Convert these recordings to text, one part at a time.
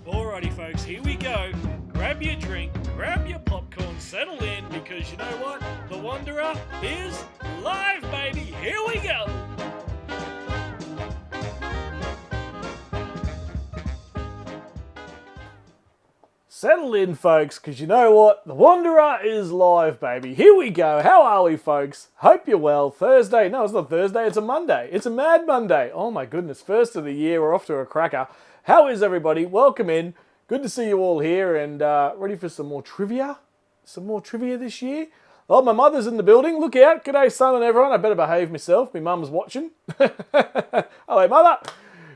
Alrighty folks, here we go. Grab your drink, grab your popcorn, settle in, because you know what? The Wanderer is live, baby! Here we go! Settle in, folks, because you know what? The Wanderer is live, baby. Here we go. How are we, folks? Hope you're well. Thursday. No, it's not Thursday. It's a Monday. It's a Mad Monday. Oh, my goodness. First of the year. We're off to a cracker. How is everybody? Welcome in. Good to see you all here and ready for some more trivia. Some more trivia this year. Oh, my mother's in the building. Look out. G'day, son and everyone. I better behave myself. My mum's watching. Hello, mother.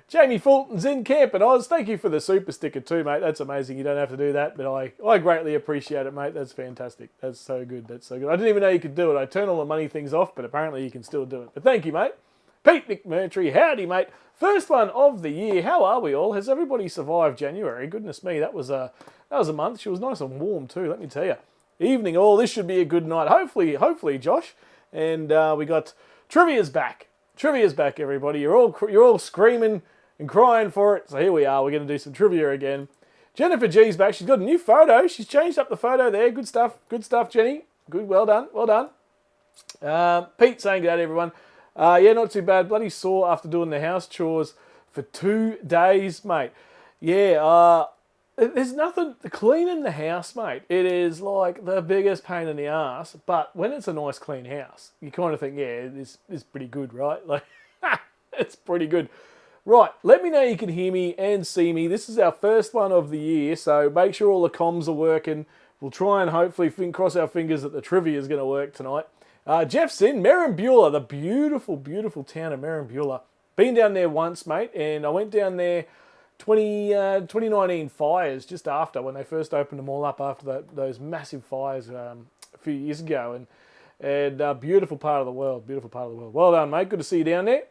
Jamie Fulton's in Camp and Oz. Thank you for the super sticker too, mate. That's amazing. You don't have to do that, but I greatly appreciate it, mate. That's fantastic. That's so good. That's so good. I didn't even know you could do it. I turn all the money things off, but apparently you can still do it. But thank you, mate. Pete McMurtry, howdy, mate. First one of the year. How are we all? Has everybody survived January? Goodness me, that was a month. She was nice and warm too, let me tell you. Evening all. This should be a good night. Hopefully, Josh. And we got Trivia's back. Trivia's back, everybody. You're all screaming and crying for it. So here we are. We're going to do some trivia again. Jennifer G's back. She's got a new photo. She's changed up the photo there. Good stuff. Good stuff, Jenny. Good. Well done. Well done. Pete saying good day, everyone. Yeah, not too bad. Bloody sore after doing the house chores for 2 days, mate. Yeah, there's nothing cleaning the house, mate. It is like the biggest pain in the ass. But when it's a nice clean house, you kind of think, yeah, this is pretty good, right? Like, it's pretty good. Right, let me know you can hear me and see me. This is our first one of the year, so make sure all the comms are working. We'll try and hopefully cross our fingers that the trivia is going to work tonight. Jeff's in Merrimbula, the beautiful, beautiful town of Merrimbula. Been down there once, mate, and I went down there 2019 fires, just after, when they first opened them all up after those massive fires a few years ago. And beautiful part of the world, beautiful part of the world. Well done, mate. Good to see you down there.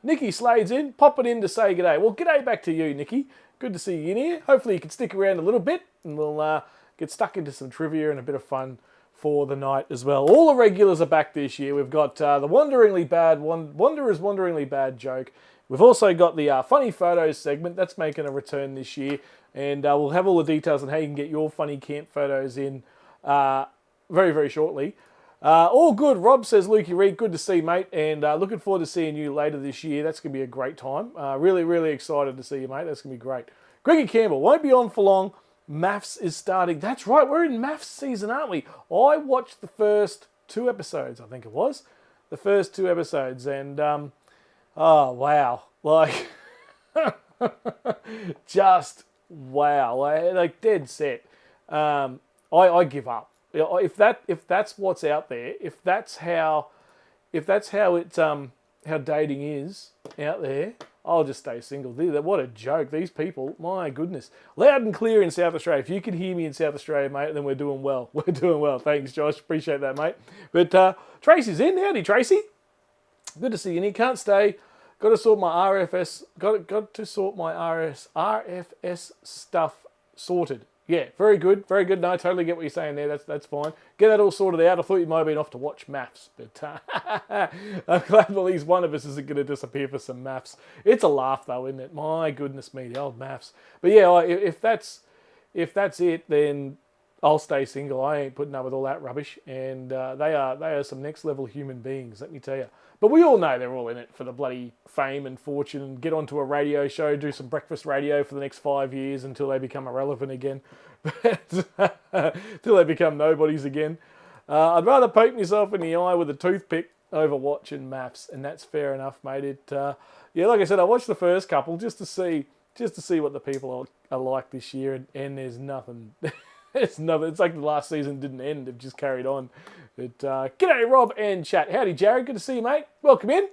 Nikki Slade's in, popping in to say g'day. Well, g'day back to you, Nikki. Good to see you in here. Hopefully you can stick around a little bit and we'll get stuck into some trivia and a bit of fun for the night as well. All the regulars are back this year. We've got the Wanderer's Wanderingly Bad joke. We've also got the Funny Photos segment. That's making a return this year. And we'll have all the details on how you can get your funny camp photos in very, very shortly. All good. Rob says, Lukey Reed, good to see you, mate, and looking forward to seeing you later this year. That's going to be a great time. Really, really excited to see you, mate. That's going to be great. Greggy Campbell, won't be on for long. Maths is starting. That's right, we're in Maths season, aren't we? I watched the first 2 episodes, I think it was. The first 2 episodes, and, oh, wow. Like, just wow. Like dead set. I give up. If that's what's out there, if that's how dating is out there, I'll just stay single. What a joke. These people, my goodness. Loud and clear in South Australia. If you can hear me in South Australia, mate, then we're doing well. We're doing well. Thanks, Josh. Appreciate that, mate. But Tracy's in. Howdy, Tracy. Good to see you. And he can't stay. Got to sort my RFS. Got to sort my RFS stuff sorted. Yeah, very good, very good. No, I totally get what you're saying there. That's fine. Get that all sorted out. I thought you might have been off to watch maths, but I'm glad at least one of us isn't going to disappear for some maths. It's a laugh though, isn't it? My goodness me, the old maths. But yeah, if that's it, then I'll stay single. I ain't putting up with all that rubbish. And they are some next level human beings, let me tell you. But we all know they're all in it for the bloody fame and fortune and get onto a radio show, do some breakfast radio for the next 5 years until they become irrelevant again. Until they become nobodies again. I'd rather poke myself in the eye with a toothpick over watching maths, and that's fair enough, mate. Yeah, like I said, I watched the first couple just to see what the people are like this year, and there's nothing. It's nothing. It's like the last season didn't end; it just carried on. But g'day, Rob and chat. Howdy, Jared. Good to see you, mate. Welcome in.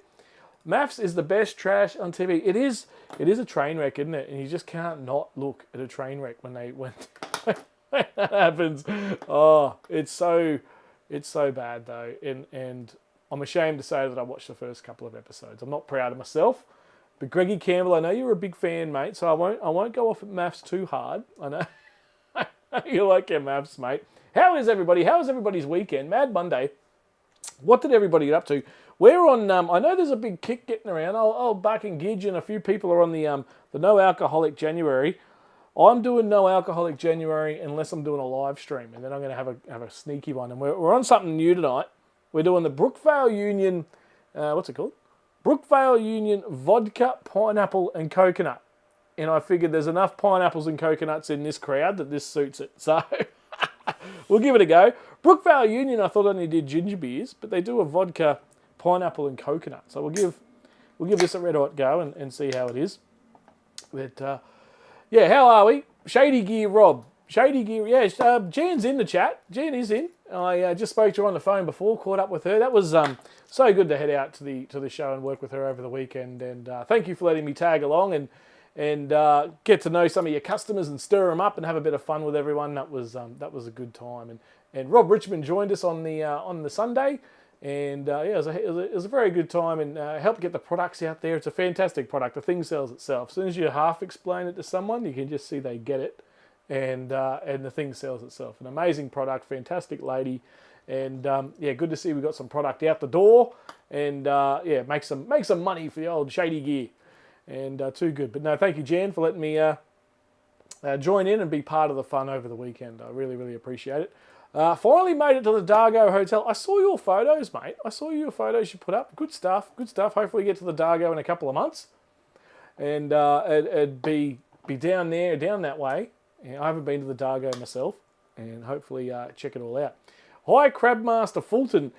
Maths is the best trash on TV. It is a train wreck, isn't it? And you just can't not look at a train wreck when that happens. Oh, it's so bad though. And I'm ashamed to say that I watched the first couple of episodes. I'm not proud of myself. But Greggy Campbell, I know you're a big fan, mate, so I won't go off at maths too hard. I know you like your maths, mate. How is everybody? How was everybody's weekend? Mad Monday. What did everybody get up to? We're on. I know there's a big kick getting around. Old Buck and Gidge and a few people are on the no alcoholic January. I'm doing no alcoholic January unless I'm doing a live stream, and then I'm going to have a sneaky one. And we're on something new tonight. We're doing the Brookvale Union. What's it called? Brookvale Union vodka, pineapple, and coconut. And I figured there's enough pineapples and coconuts in this crowd that this suits it. So we'll give it a go. Brookvale Union, I thought only did ginger beers, but they do a vodka, pineapple, and coconut. So we'll give this a red hot go and see how it is. But yeah, how are we? Shady Gear Rob. Shady Gear, yeah. Jan's in the chat. Jan is in. I just spoke to her on the phone before, caught up with her. That was so good to head out to the show and work with her over the weekend. And thank you for letting me tag along and get to know some of your customers and stir them up and have a bit of fun with everyone. That was a good time. And Rob Richmond joined us on the Sunday. And yeah, it was a very good time and helped get the products out there. It's a fantastic product. The thing sells itself. As soon as you half explain it to someone, you can just see they get it. And the thing sells itself. An amazing product, fantastic lady, and yeah, good to see we got some product out the door, and yeah, make some money for the old Shady Gear, and too good. But no, thank you, Jan, for letting me join in and be part of the fun over the weekend. I really appreciate it. Finally made it to the Dargo Hotel. I saw your photos, mate. I saw your photos you put up. Good stuff. Hopefully get to the Dargo in a couple of months, and it'd be down that way. Yeah, I haven't been to the Dargo myself, and hopefully check it all out. Hi, Crabmaster Fulton.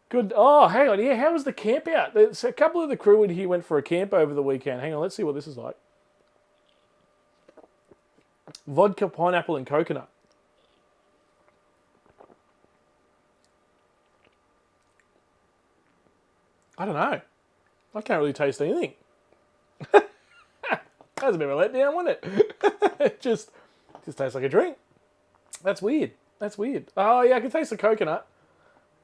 Good. Oh, hang on. Yeah, how was the camp out? There's a couple of the crew in here went for a camp over the weekend. Hang on, let's see what this is like. Vodka, pineapple, and coconut. I don't know. I can't really taste anything. That was a bit of a letdown, wasn't it? It just tastes like a drink. That's weird. Oh, yeah, I can taste the coconut.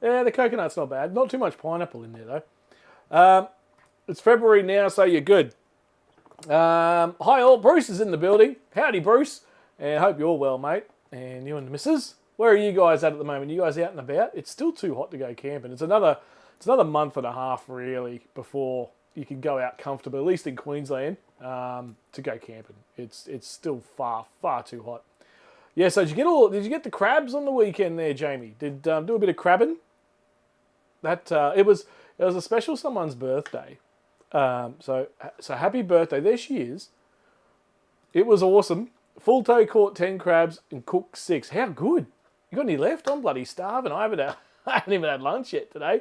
Yeah, the coconut's not bad. Not too much pineapple in there, though. It's February now, so you're good. Hi, all. Bruce is in the building. Howdy, Bruce. And hope you're all well, mate. And you and the missus. Where are you guys at the moment? You guys out and about? It's still too hot to go camping. It's another month and a half, really, before you can go out comfortably, at least in Queensland, to go camping. It's still far too hot. Yeah, so did you get the crabs on the weekend there, Jamie? Did do a bit of crabbing? That it was a special someone's birthday. So happy birthday. There she is. It was awesome. Full toe caught 10 crabs and cooked 6. How good? You got any left? I'm bloody starving. I haven't even had lunch yet today.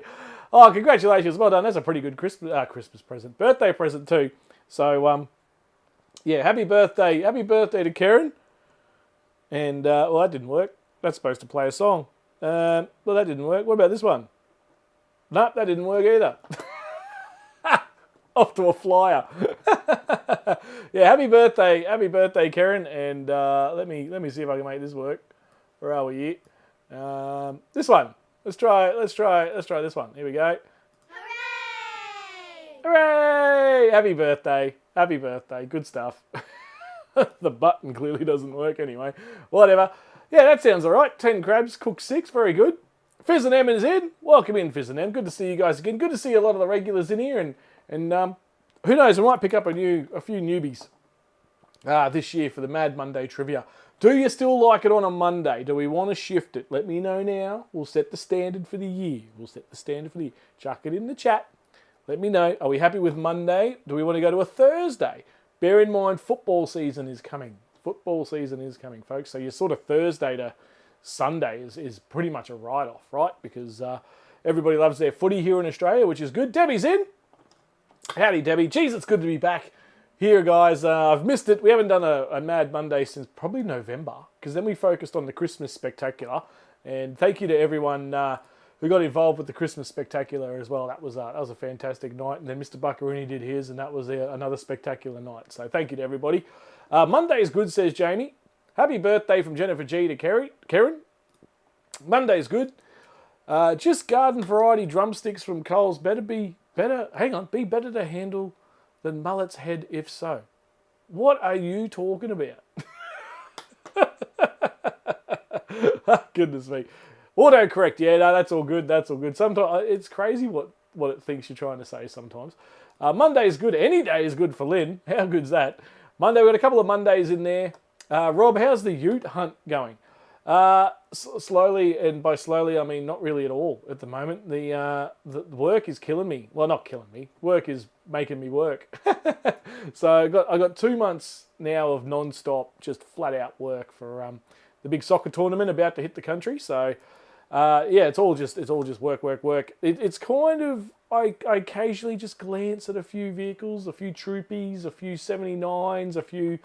Oh, congratulations. Well done. That's a pretty good Christmas present. Birthday present too. So, yeah, happy birthday to Karen. And, well, that didn't work. That's supposed to play a song. Well, that didn't work. What about this one? Nope, that didn't work either. Off to a flyer. Yeah, happy birthday, Karen. And let me see if I can make this work. Where are we here? This one. Let's try this one. Here we go. Hooray! Hooray! Happy birthday. Good stuff. The button clearly doesn't work anyway. Whatever. Yeah, that sounds all right. 10 crabs, cooked 6. Very good. Fizz and M is in. Welcome in, Fizz and M. Good to see you guys again. Good to see a lot of the regulars in here. And who knows, we might pick up a few newbies this year for the Mad Monday trivia. Do you still like it on a Monday? Do we want to shift it? Let me know now. We'll set the standard for the year. Chuck it in the chat. Let me know. Are we happy with Monday? Do we want to go to a Thursday? Bear in mind, football season is coming. Folks. So your sort of Thursday to Sunday is pretty much a write-off, right? Because everybody loves their footy here in Australia, which is good. Debbie's in. Howdy, Debbie. Geez, it's good to be back here, guys. I've missed it. We haven't done a Mad Monday since probably November, because then we focused on the Christmas Spectacular. And thank you to everyone who got involved with the Christmas spectacular as well. That was a fantastic night. And then Mr. Buccarini did his, and that was another spectacular night. So thank you to everybody. Monday is good, says Jamie. Happy birthday from Jennifer G to Karen. Monday's good. Just garden variety drumsticks from Coles. Be better to handle than mullet's head if so. What are you talking about? Goodness me. Autocorrect, yeah, no, that's all good. That's all good. Sometimes it's crazy what it thinks you're trying to say sometimes. Monday is good. Any day is good for Lynn. How good's that? Monday, we've got a couple of Mondays in there. Rob, how's the ute hunt going? Slowly, and by slowly I mean not really at all at the moment. The work is killing me. Well, not killing me. Work is making me work. So I got 2 months now of non-stop, just flat out work for the big soccer tournament about to hit the country. So yeah, it's all just work. It's kind of I occasionally just glance at a few vehicles, a few Troopies, a few 79s, a few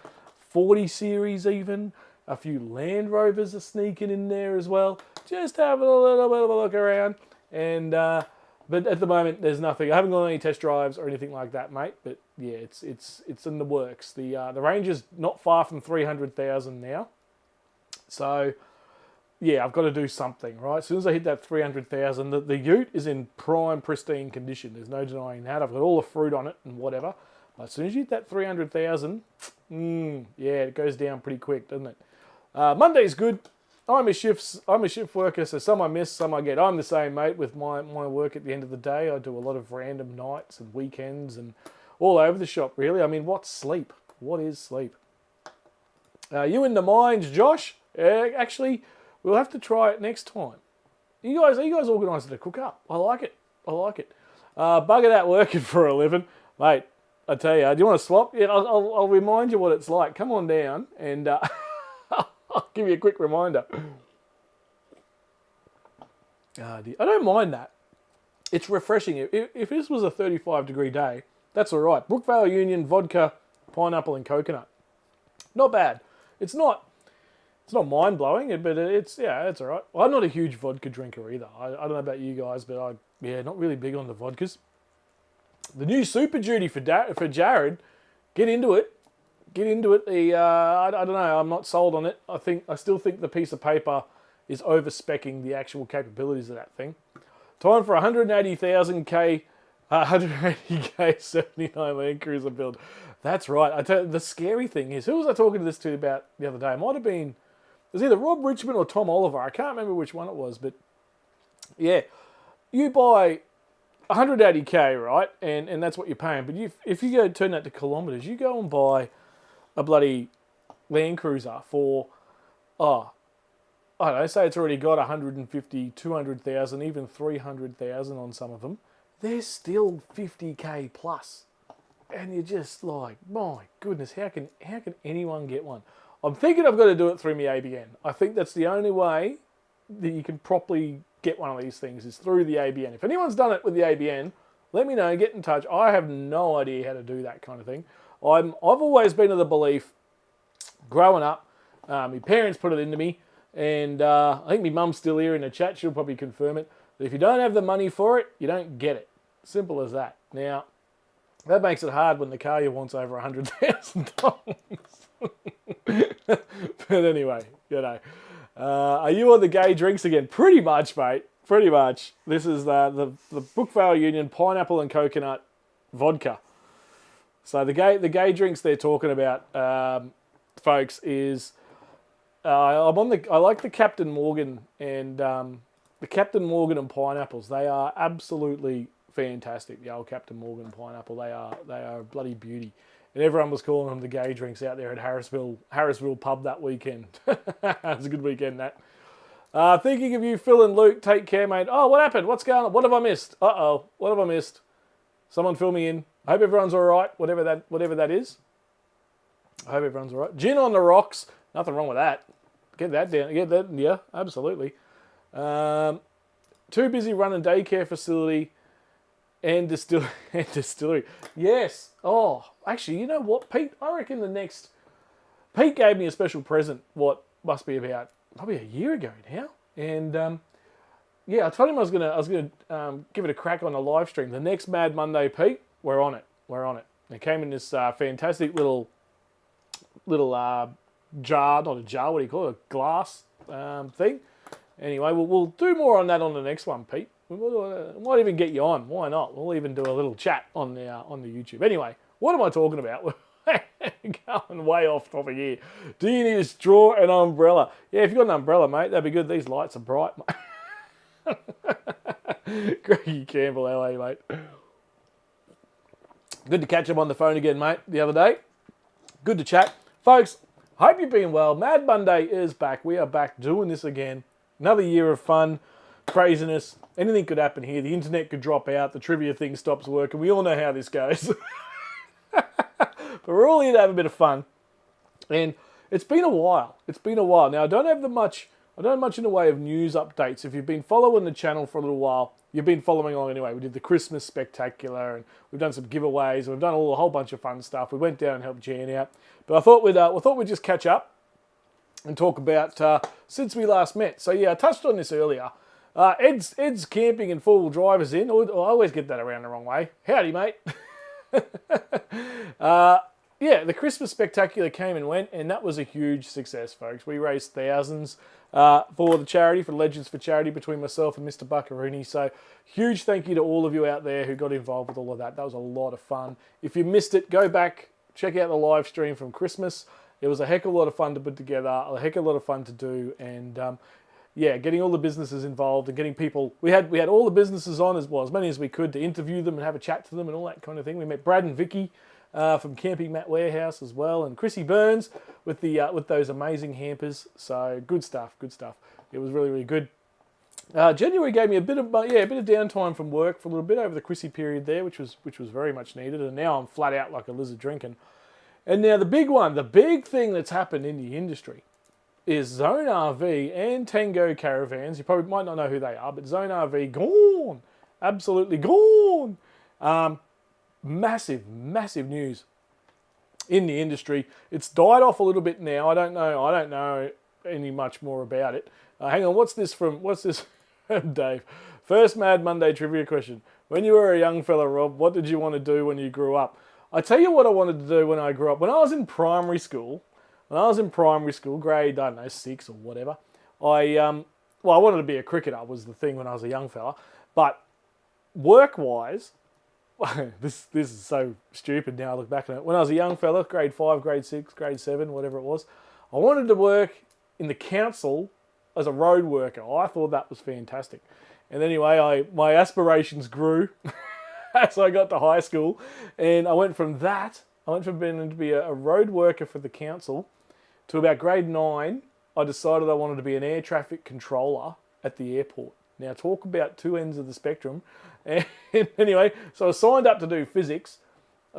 40 series even. A few Land Rovers are sneaking in there as well. Just having a little bit of a look around. And but at the moment, there's nothing. I haven't gone on any test drives or anything like that, mate. But yeah, it's in the works. The Ranger's not far from 300,000 now. So yeah, I've got to do something, right? As soon as I hit that 300,000, the ute is in prime, pristine condition. There's no denying that. I've got all the fruit on it and whatever. But as soon as you hit that 300,000, yeah, it goes down pretty quick, doesn't it? Monday's good. I'm a shift worker, so some I miss, some I get. I'm the same, mate, with my work at the end of the day. I do a lot of random nights and weekends and all over the shop, really. I mean, what's sleep? What is sleep? You in the mines, Josh? Actually, we'll have to try it next time. Are you guys organised to cook up? I like it. Bugger that working for a living. Mate, I tell you, do you want to swap? Yeah, I'll remind you what it's like. Come on down and I'll give you a quick reminder. I don't mind that. It's refreshing. If this was a 35-degree day, that's all right. Brookvale Union, vodka, pineapple and coconut. Not bad. It's not mind-blowing, but it's all right. Well, I'm not a huge vodka drinker either. I don't know about you guys, but not really big on the vodkas. The new Super Duty for Jared, get into it. I don't know. I'm not sold on it. I still think the piece of paper is over-speccing the actual capabilities of that thing. Time for 180k 79 Land Cruiser build. That's right. I tell you, the scary thing is, who was I talking to this to about the other day? It might have been, it was either Rob Richmond or Tom Oliver. I can't remember which one it was, but yeah, you buy 180k, right? And that's what you're paying. But if you go turn that to kilometres, you go and buy a bloody Land Cruiser for, I don't know, say it's already got 150, 200,000, even 300,000 on some of them. They're still 50k plus. And you're just like, my goodness, how can anyone get one? I'm thinking I've got to do it through my ABN. I think that's the only way that you can properly get one of these things is through the ABN. If anyone's done it with the ABN, let me know, get in touch. I have no idea how to do that kind of thing. I've always been of the belief, growing up, my parents put it into me, and I think my mum's still here in the chat, she'll probably confirm it, that if you don't have the money for it, you don't get it. Simple as that. Now, that makes it hard when the car you want's over $100,000. But anyway, you know. Are you on the gay drinks again? Pretty much, mate. Pretty much. This is the Brookvale Union Pineapple and Coconut Vodka. So the gay drinks they're talking about, folks, is I like the Captain Morgan and the Captain Morgan and pineapples. They are absolutely fantastic. The old Captain Morgan pineapple. They are a bloody beauty. And everyone was calling them the gay drinks out there at Harrisville pub that weekend. It was a good weekend, that. Thinking of you, Phil and Luke. Take care, mate. Oh, what happened? What's going on? What have I missed? Uh-oh. What have I missed? Someone fill me in. I hope everyone's all right, whatever that is. I hope everyone's all right. Gin on the rocks. Nothing wrong with that. Get that down. Get that. Yeah, absolutely. Too busy running daycare facility and distillery. Yes. Oh, actually, you know what, Pete? I reckon Pete gave me a special present, what must be about probably a year ago now. And yeah, I told him I was gonna give it a crack on the live stream. The next Mad Monday, Pete, we're on it. We're on it. It came in this fantastic little jar, not a jar. What do you call it? A glass thing. Anyway, we'll do more on that on the next one, Pete. We might even get you on. Why not? We'll even do a little chat on the YouTube. Anyway, what am I talking about? Going way off topic here. Do you need a straw and umbrella? Yeah, if you've got an umbrella, mate, that'd be good. These lights are bright, mate. Greggy Campbell, how are you, mate? Good to catch up on the phone again, mate, the other day. Good to chat. Folks, hope you've been well. Mad Monday is back. We are back doing this again. Another year of fun, craziness. Anything could happen here. The internet could drop out. The trivia thing stops working. We all know how this goes. But we're all here to have a bit of fun. And it's been a while. It's been a while. Now, I don't have much in the way of news updates. If you've been following the channel for a little while, you've been following along anyway. We did the Christmas Spectacular, and we've done some giveaways, and we've done a whole bunch of fun stuff. We went down and helped Jan out. But I thought we'd just catch up and talk about since we last met. So yeah, I touched on this earlier. Ed's camping and four-wheel drivers in. I always get that around the wrong way. Howdy, mate. Yeah, the Christmas Spectacular came and went, and that was a huge success, folks. We raised thousands for the charity, for Legends for Charity, between myself and Mr. Buccarooni. So huge thank you to all of you out there who got involved with all of that. That was a lot of fun. If you missed it, go back, check out the live stream from Christmas. It was a heck of a lot of fun to put together, a heck of a lot of fun to do, and yeah, getting all the businesses involved and getting people. We had all the businesses on as many as we could, to interview them and have a chat to them and all that kind of thing. We met Brad and Vicky from Camping Mat Warehouse as well, and Chrissy Burns with those amazing hampers. So good stuff, good stuff. It was really, really good. January gave me a bit of downtime from work for a little bit over the Chrissy period there, which was very much needed. And now I'm flat out like a lizard drinking. And now the big thing that's happened in the industry is Zone RV and Tango Caravans. You probably might not know who they are, but Zone RV gone, absolutely gone. Massive news in the industry. It's died off a little bit now. I don't know any much more about it. Hang on, what's this from Dave? First Mad Monday trivia question. When you were a young fella, Rob, what did you want to do when you grew up? I tell you what I wanted to do when I grew up. When I was in primary school, grade, I don't know, 6 or whatever, I wanted to be a cricketer was the thing when I was a young fella. But work-wise, this is so stupid now I look back on it. When I was a young fella, grade 5, grade 6, grade 7, whatever it was, I wanted to work in the council as a road worker. I thought that was fantastic. And anyway, my aspirations grew as I got to high school, and I went from being to be a road worker for the council to about grade 9. I decided I wanted to be an air traffic controller at the airport. Now, talk about two ends of the spectrum. And anyway, so I signed up to do physics.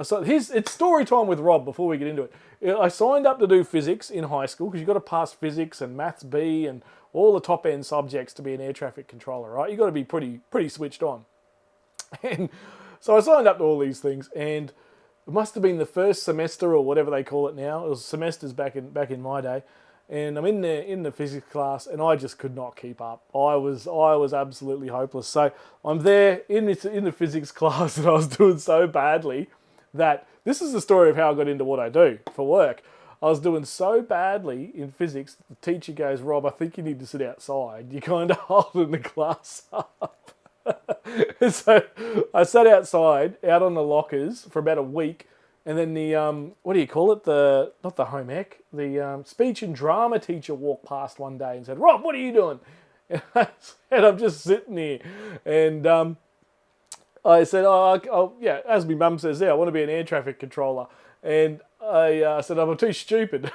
So it's story time with Rob before we get into it. I signed up to do physics in high school because you've got to pass physics and maths B and all the top end subjects to be an air traffic controller, right? You've got to be pretty switched on. And so I signed up to all these things, and it must have been the first semester or whatever they call it now. It was semesters back in my day. And I'm in the physics class, and I just could not keep up. I was absolutely hopeless. So I'm there in the physics class, and I was doing so badly that this is the story of how I got into what I do for work. I was doing so badly in physics, the teacher goes, Rob, I think you need to sit outside. You're kind of holding the class up. So I sat outside, out on the lockers for about a week. And then the, what do you call it? Not the home ec, the speech and drama teacher walked past one day and said, Rob, what are you doing? And I said, I'm just sitting here. And I said, yeah, as my mum says there, I want to be an air traffic controller. And I said, I'm too stupid.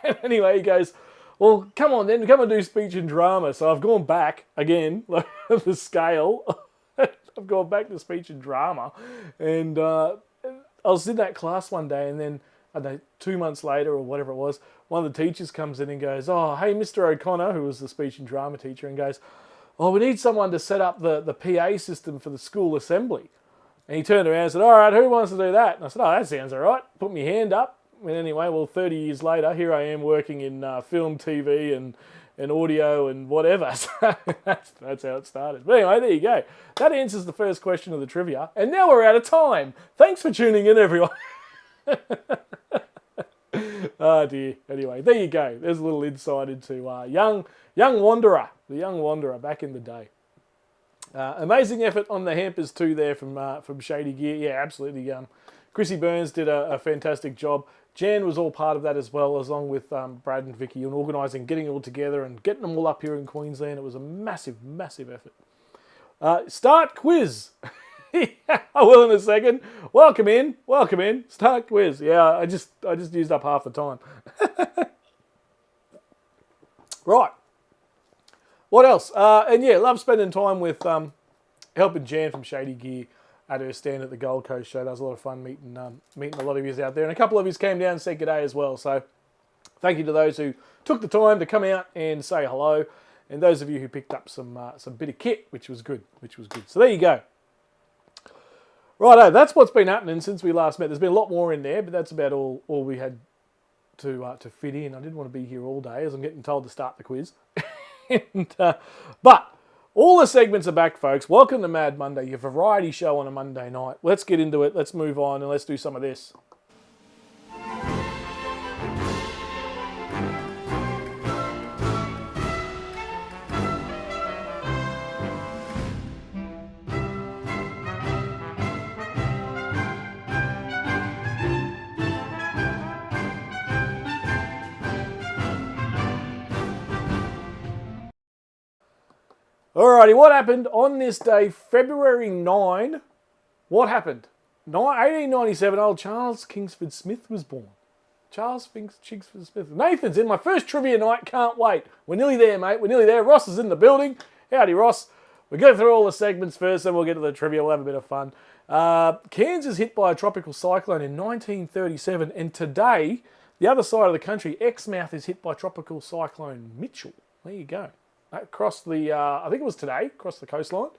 And anyway, he goes, well, come on then, come and do speech and drama. So I've gone back again, like the scale. I've gone back to speech and drama. And I was in that class one day, and then, I don't know, 2 months later or whatever it was, one of the teachers comes in and goes, oh, hey, Mr. O'Connor, who was the speech and drama teacher, and goes, oh, we need someone to set up the PA system for the school assembly. And he turned around and said, all right, who wants to do that? And I said, oh, that sounds all right. Put my hand up, anyway, well, 30 years later, here I am working in film, TV, and audio and whatever. So that's how it started. But anyway, there you go. That answers the first question of the trivia. And now we're out of time. Thanks for tuning in, everyone. Oh dear. Anyway, there you go. There's a little insight into young Wanderer, the young Wanderer back in the day. Amazing effort on the hampers too there from Shady Gear. Yeah, absolutely. Chrissy Burns did a fantastic job. Jan was all part of that as well, along with Brad and Vicky, and organising, getting it all together and getting them all up here in Queensland. It was a massive, massive effort. Start quiz. I will in a second. Welcome in. Start quiz. Yeah, I just used up half the time. Right. What else? And yeah, love spending time with helping Jan from Shady Gear at her stand at the Gold Coast show. That was a lot of fun meeting a lot of yous out there. And a couple of yous came down and said good day as well. So thank you to those who took the time to come out and say hello. And those of you who picked up some bit of kit, which was good. So there you go. Righto, that's what's been happening since we last met. There's been a lot more in there, but that's about all we had to fit in. I didn't want to be here all day as I'm getting told to start the quiz. But all the segments are back, folks. Welcome to Mad Monday, your variety show on a Monday night. Let's get into it. Let's move on and let's do some of this. Alrighty, what happened on this day, February 9? What happened? 1897, old Charles Kingsford Smith was born. Charles Kingsford Smith. Nathan's in my first trivia night, can't wait. We're nearly there, mate, we're nearly there. Ross is in the building. Howdy, Ross. We'll go through all the segments first, then we'll get to the trivia, we'll have a bit of fun. Kansas hit by a tropical cyclone in 1937, and today, the other side of the country, Exmouth is hit by tropical cyclone Mitchell. There you go. Across the, I think it was today, across the coastline.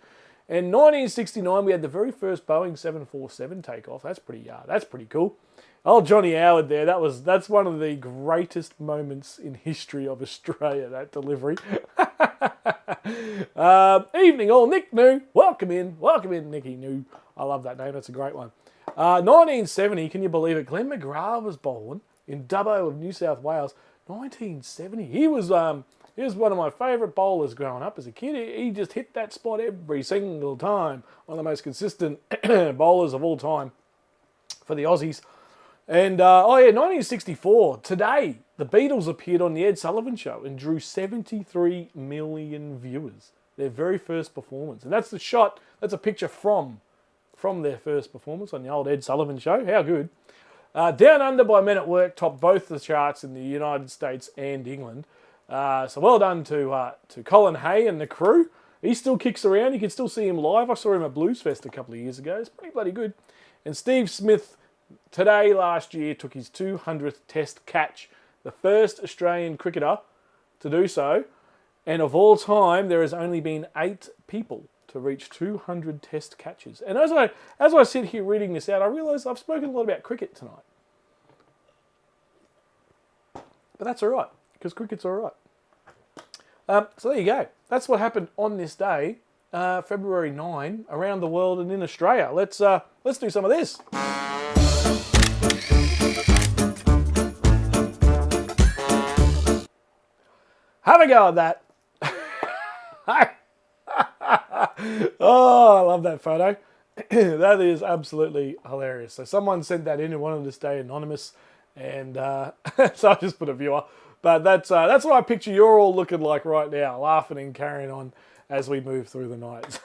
In 1969, we had the very first Boeing 747 takeoff. That's pretty cool. Old Johnny Howard there. That's one of the greatest moments in history of Australia. That delivery. Evening all, Nick New. Welcome in, Nicky New. I love that name. That's a great one. 1970. Can you believe it? Glenn McGrath was born in Dubbo of New South Wales. 1970. He was one of my favourite bowlers growing up as a kid. He just hit that spot every single time. One of the most consistent bowlers of all time for the Aussies. And, 1964. Today, the Beatles appeared on the Ed Sullivan Show and drew 73 million viewers. Their very first performance. And that's a picture from their first performance on the old Ed Sullivan Show. How good. Down Under by Men at Work topped both the charts in the United States and England. So well done to Colin Hay and the crew. He still kicks around. You can still see him live. I saw him at Blues Fest a couple of years ago. It's pretty bloody good. And Steve Smith, last year, took his 200th Test catch. The first Australian cricketer to do so. And of all time, there has only been 8 people to reach 200 Test catches. And as I sit here reading this out, I realise I've spoken a lot about cricket tonight. But that's all right, because cricket's all right. So there you go. That's what happened on this day, February 9, around the world and in Australia. Let's do some of this. Have a go at that. Oh, I love that photo. That is absolutely hilarious. So someone sent that in and wanted to stay anonymous, and so I just put a viewer. But that's what I picture you're all looking like right now, laughing and carrying on as we move through the night.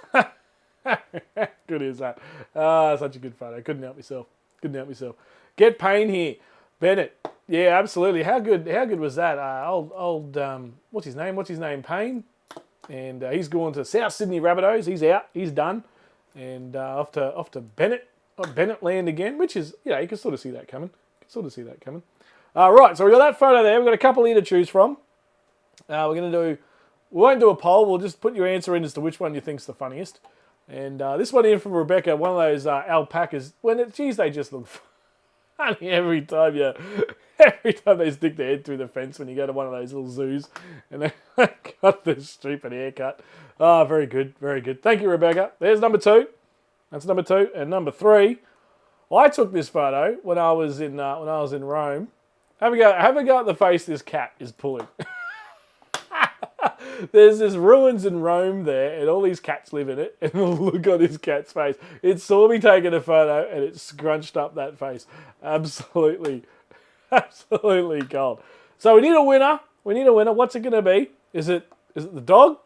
Good is that? Such a good photo. Couldn't help myself. Get Payne here, Bennett. Yeah, absolutely. How good was that? Old what's his name? Payne, and he's going to South Sydney Rabbitohs. He's out. He's done, and off to Bennett land again, which is you can sort of see that coming. Right, so we've got that photo there. We've got a couple here to choose from. We won't do a poll. We'll just put your answer in as to which one you think's the funniest. And this one in from Rebecca, one of those alpacas. They just look funny every time they stick their head through the fence when you go to one of those little zoos and they got this stupid haircut. Ah, very good, very good. Thank you, Rebecca. There's number 2. That's number 2. And number 3, I took this photo when I was in Rome. Have a go at the face this cat is pulling. There's this ruins in Rome there, and all these cats live in it. And the look on this cat's face, it saw me taking a photo, and it scrunched up that face. Absolutely gold. So we need a winner. What's it going to be? Is it the dog?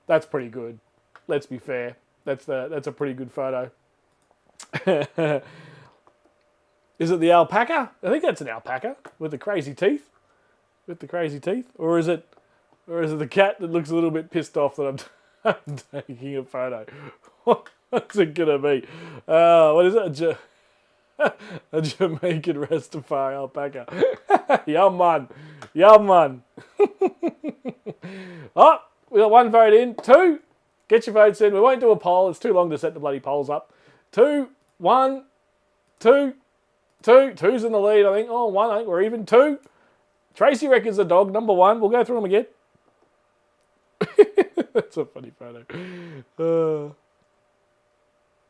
That's pretty good. Let's be fair. That's a pretty good photo. Is it the alpaca? I think that's an alpaca with the crazy teeth. Or is it the cat that looks a little bit pissed off that I'm taking a photo? What's it gonna be? What is it? A Jamaican Rastafari alpaca. Yum man. Oh, we got 1 vote in. 2. Get your votes in. We won't do a poll. It's too long to set the bloody polls up. 2, 1, 2. 2's in the lead, I think. Oh, 1, I think we're even. 2. Tracy reckons the dog, number 1. We'll go through them again. That's a funny photo.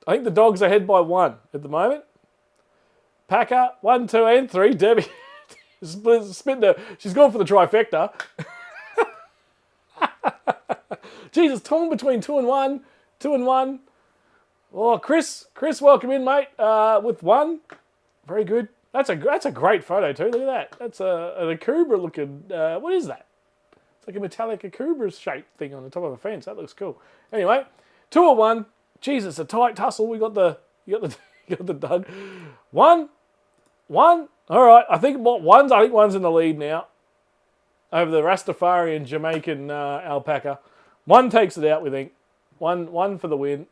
I think the dog's ahead by 1 at the moment. Packer, 1, 2, and 3. Debbie, she's gone for the trifecta. Jesus, torn between 2 and 1. 2 and 1. Oh, Chris, welcome in, mate. With 1. Very good. That's a great photo too. Look at that. That's an akubra looking. What is that? It's like a metallic akubra shaped thing on the top of a fence. That looks cool. Anyway, 2 or 1. Jesus, a tight tussle. You got the Doug. 1. All right. I think one's in the lead now over the Rastafarian Jamaican alpaca. 1 takes it out. We think 1 for the win.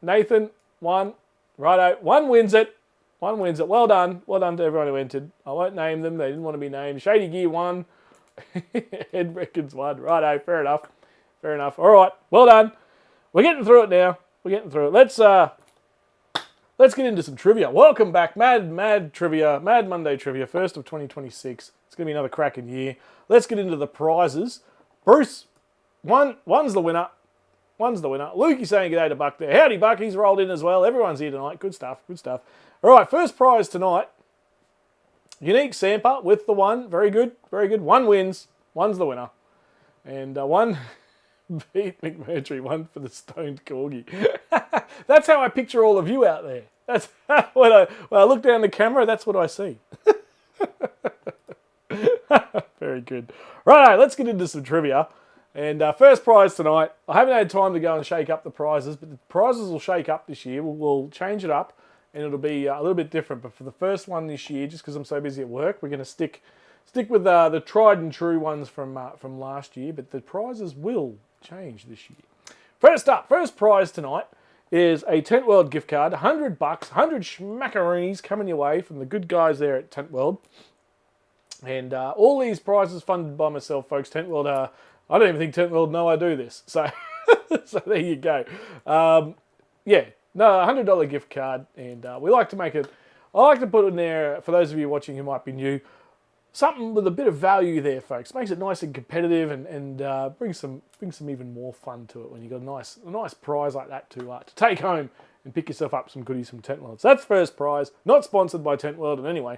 Nathan 1. Righto. 1 wins it. 1 wins it. Well done. Well done to everyone who entered. I won't name them. They didn't want to be named. Shady Gear 1. Ed reckons 1. Righto. Fair enough. All right. Well done. We're getting through it now. Let's get into some trivia. Welcome back. Mad trivia. Mad Monday trivia. 1st of 2026. It's going to be another cracking year. Let's get into the prizes. Bruce, one's the winner. Lukey saying g'day to Buck there. Howdy, Buck. He's rolled in as well. Everyone's here tonight. Good stuff. All right, first prize tonight. Unique Samper with the 1. Very good. 1 wins. 1's the winner. And 1 beat McMurtry. 1 for the stoned corgi. That's how I picture all of you out there. That's when I look down the camera, that's what I see. Very good. Right, let's get into some trivia. And first prize tonight. I haven't had time to go and shake up the prizes, but the prizes will shake up this year. We'll change it up. And it'll be a little bit different. But for the first one this year, just because I'm so busy at work, we're going to stick with the tried and true ones from last year. But the prizes will change this year. First prize tonight is a Tent World gift card, $100, 100 schmackaroonies coming your way from the good guys there at Tent World. And all these prizes funded by myself, folks. Tent World, I don't even think Tent World know I do this. So, so there you go. Yeah. No, $100 gift card, and we like to make it. I like to put in there, for those of you watching who might be new, something with a bit of value there, folks. Makes it nice and competitive, and brings some even more fun to it when you got a nice prize like that to take home and pick yourself up some goodies from Tent World. So that's first prize, not sponsored by Tent World in any way.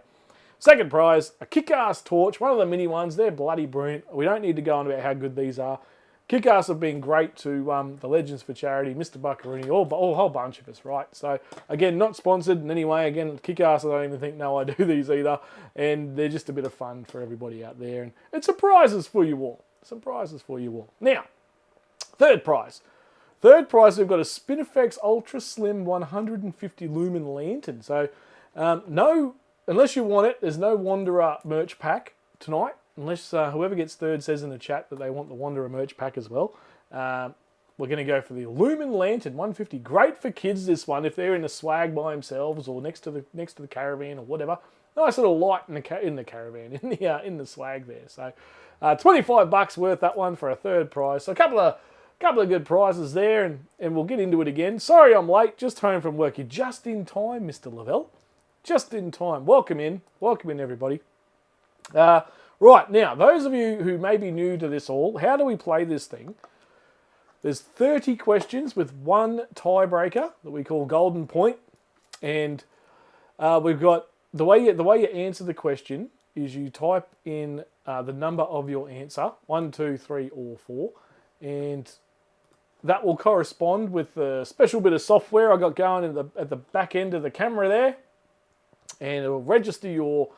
Second prize, a kick-ass torch, one of the mini ones. They're bloody brilliant. We don't need to go on about how good these are. Kick-ass have been great to the Legends for Charity, Mr. Buckaroony, a whole bunch of us, right? So, again, not sponsored in any way. Again, Kick-ass, I don't even think I do these either. And they're just a bit of fun for everybody out there. And it's surprises for you all. Now, third prize. We've got a Spinifex Ultra Slim 150 Lumen Lantern. So, unless you want it, there's no Wanderer merch pack tonight. Unless whoever gets third says in the chat that they want the Wanderer merch pack as well. We're going to go for the Lumen Lantern 150. Great for kids, this one, if they're in the swag by themselves or next to the caravan or whatever. Nice little light in the caravan, in the swag there. So $25 worth that one for a third prize. So a couple of good prizes there, and we'll get into it again. Sorry I'm late, just home from work. You're just in time, Mr. Lavelle. just in time. Welcome in everybody. Right, now, those of you who may be new to this all, how do we play this thing? There's 30 questions with one tiebreaker that we call golden point. And we've got, the way you answer the question is you type in the number of your answer, 1, 2, 3, or 4. And that will correspond with the special bit of software I got going at the back end of the camera there. And it will register your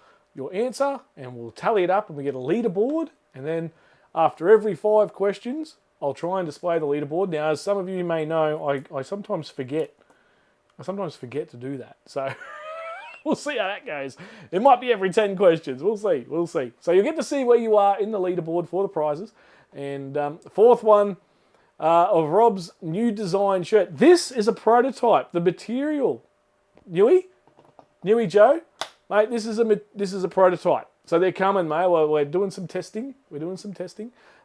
answer, and we'll tally it up, and we get a leaderboard. And then after every 5 questions, I'll try and display the leaderboard. Now, as some of you may know, I sometimes forget. I sometimes forget to do that. So we'll see how that goes. It might be every 10 questions. We'll see. We'll see. So you'll get to see where you are in the leaderboard for the prizes. And fourth one of Rob's new design shirt. This is a prototype. The material. Newy Joe? Mate, this is a prototype. So they're coming, mate. We're doing some testing.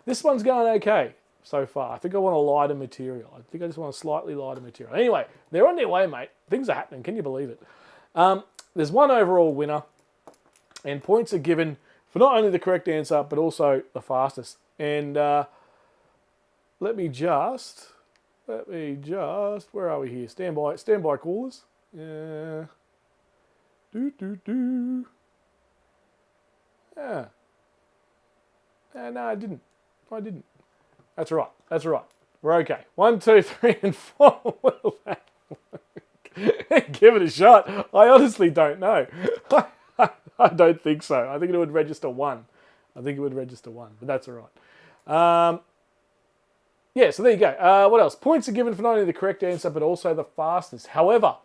This one's going okay so far. I think I want a lighter material. I think I just want a slightly lighter material. Anyway, they're on their way, mate. Things are happening. Can you believe it? There's one overall winner, and points are given for not only the correct answer, but also the fastest. And let me just, where are we here? Stand by callers. Yeah. Yeah. No, I didn't. That's right. We're okay. 1, 2, 3, and 4. Give it a shot. I honestly don't know. I don't think so. I think it would register 1. But that's all right. Yeah, so there you go. What else? Points are given for not only the correct answer, but also the fastest. However,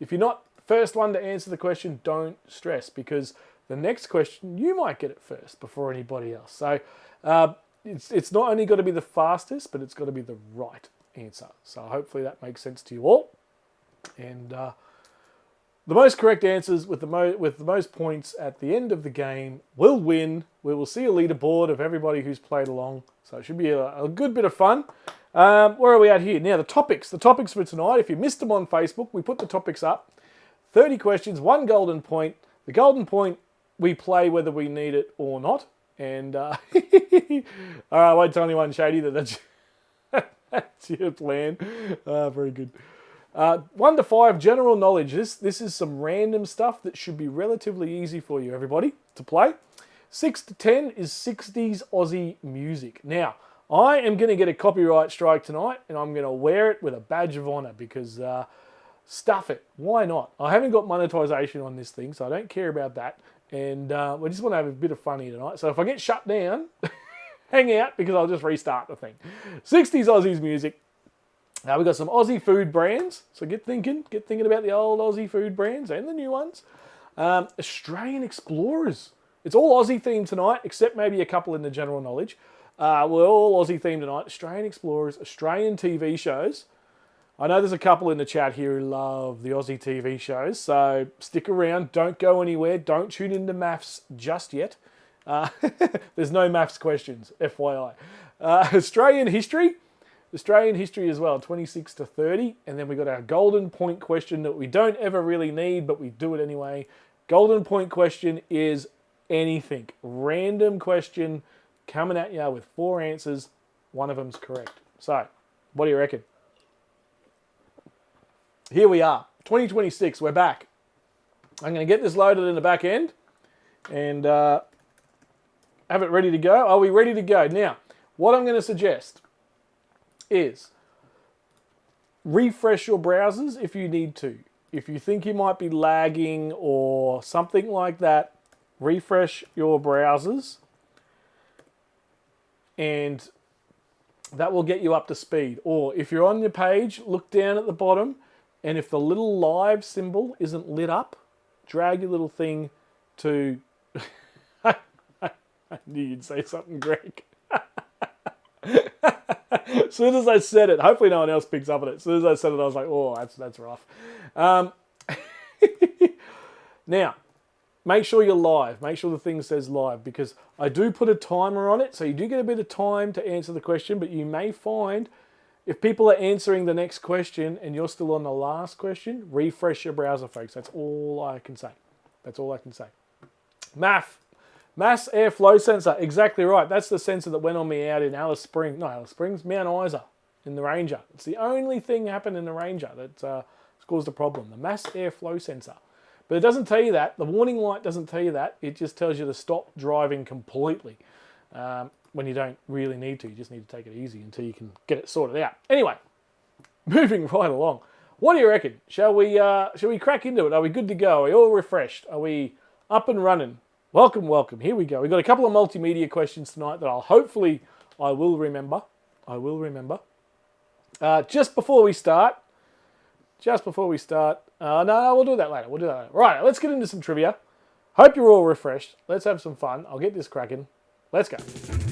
if you're not first one to answer the question, don't stress, because the next question, you might get it first before anybody else. So it's not only got to be the fastest, but it's got to be the right answer. So hopefully that makes sense to you all. And the most correct answers with the most points at the end of the game will win. We will see a leaderboard of everybody who's played along. So it should be a good bit of fun. Where are we at here? Now, the topics for tonight. If you missed them on Facebook, we put the topics up. 30 questions, 1 golden point. The golden point, we play whether we need it or not. And all right, I won't tell anyone, Shady, that's your plan. Very good. 1 to 5, general knowledge. This is some random stuff that should be relatively easy for you, everybody, to play. 6 to 10 is 60s Aussie music. Now, I am going to get a copyright strike tonight, and I'm going to wear it with a badge of honour because stuff it. Why not? I haven't got monetization on this thing, so I don't care about that. And we just want to have a bit of fun here tonight. So if I get shut down, hang out, because I'll just restart the thing. 60s Aussies music. Now we've got some Aussie food brands. So get thinking about the old Aussie food brands and the new ones. Australian explorers. It's all Aussie themed tonight, except maybe a couple in the general knowledge. We're all Aussie themed tonight. Australian explorers, Australian TV shows. I know there's a couple in the chat here who love the Aussie TV shows, so stick around. Don't go anywhere. Don't tune into maths just yet. There's no maths questions, FYI. Australian history as well, 26 to 30. And then we got our golden point question that we don't ever really need, but we do it anyway. Golden point question is anything. Random question coming at you with 4 answers. One of them's correct. So, what do you reckon? Here we are, 2026, we're back. I'm going to get this loaded in the back end and have it ready to go. Are we ready to go? Now, what I'm going to suggest is refresh your browsers if you need to. If you think you might be lagging or something like that, refresh your browsers and that will get you up to speed. Or if you're on your page, look down at the bottom. And if the little live symbol isn't lit up, drag your little thing to... I knew you'd say something, Greg. As soon as I said it, hopefully no one else picks up on it. As soon as I said it, I was like, oh, that's rough. Now, make sure you're live. Make sure the thing says live, because I do put a timer on it. So you do get a bit of time to answer the question, but you may find... if people are answering the next question and you're still on the last question, refresh your browser, folks. That's all I can say. That's all I can say. MAF. Mass airflow sensor. Exactly right. That's the sensor that went on me out in Mount Isa in the Ranger. It's the only thing happened in the Ranger that caused a problem. The mass airflow sensor. But it doesn't tell you that. The warning light doesn't tell you that. It just tells you to stop driving completely when you don't really need to. You just need to take it easy until you can get it sorted out. Anyway, moving right along. What do you reckon? Shall we crack into it? Are we good to go? Are we all refreshed? Are we up and running? Welcome, welcome. Here we go. We've got a couple of multimedia questions tonight that I will remember. Just before we start. No, we'll do that later. Right, let's get into some trivia. Hope you're all refreshed. Let's have some fun. I'll get this cracking. Let's go.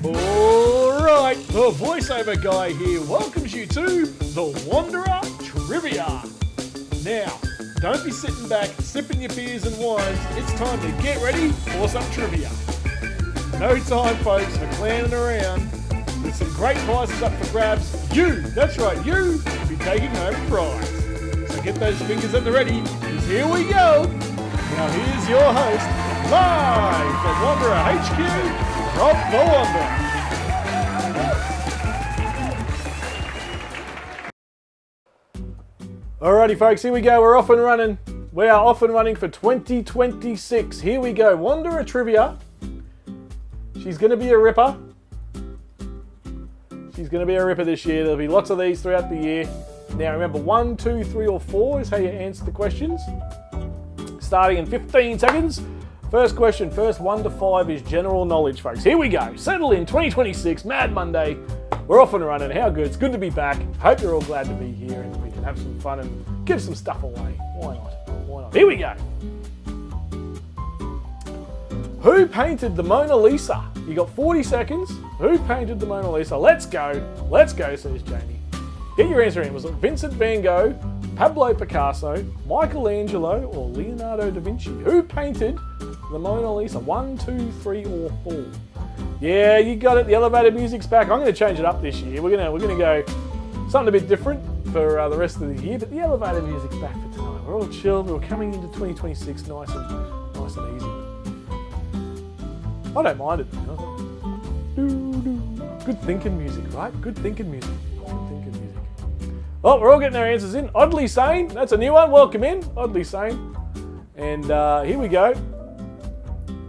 All right, the voiceover guy here welcomes you to the Wanderer Trivia. Now, don't be sitting back, sipping your beers and wines. It's time to get ready for some trivia. No time, folks, for clowning around. With some great prizes up for grabs, that's right, you will be taking home a prize. So get those fingers at the ready, because here we go. Now here's your host, live from Wanderer HQ, Rob the Wanderer. Alrighty folks, here we go, we're off and running. We are off and running for 2026. Here we go, Wanderer Trivia. She's going to be a ripper. She's going to be a ripper this year. There'll be lots of these throughout the year. Now remember, 1, 2, 3 or 4 is how you answer the questions. Starting in 15 seconds. First question, first 1 to 5 is general knowledge, folks. Here we go. Settle in 2026, Mad Monday. We're off and running. How good? It's good to be back. Hope you're all glad to be here and we can have some fun and give some stuff away. Why not? Here we go. Who painted the Mona Lisa? You got 40 seconds. Who painted the Mona Lisa? Let's go, says Jamie. Get your answer in. Was it Vincent van Gogh, Pablo Picasso, Michelangelo, or Leonardo da Vinci? Who painted the Mona Lisa? 1, 2, 3, or 4? Yeah, you got it. The elevator music's back. I'm going to change it up this year. We're going to go something a bit different for the rest of the year. But the elevator music's back for tonight. We're all chilled. We're coming into 2026 nice and easy. I don't mind it. Good thinking music, right? Good thinking music. Well, we're all getting our answers in. Oddly Sane, that's a new one. Welcome in, Oddly Sane. And here we go.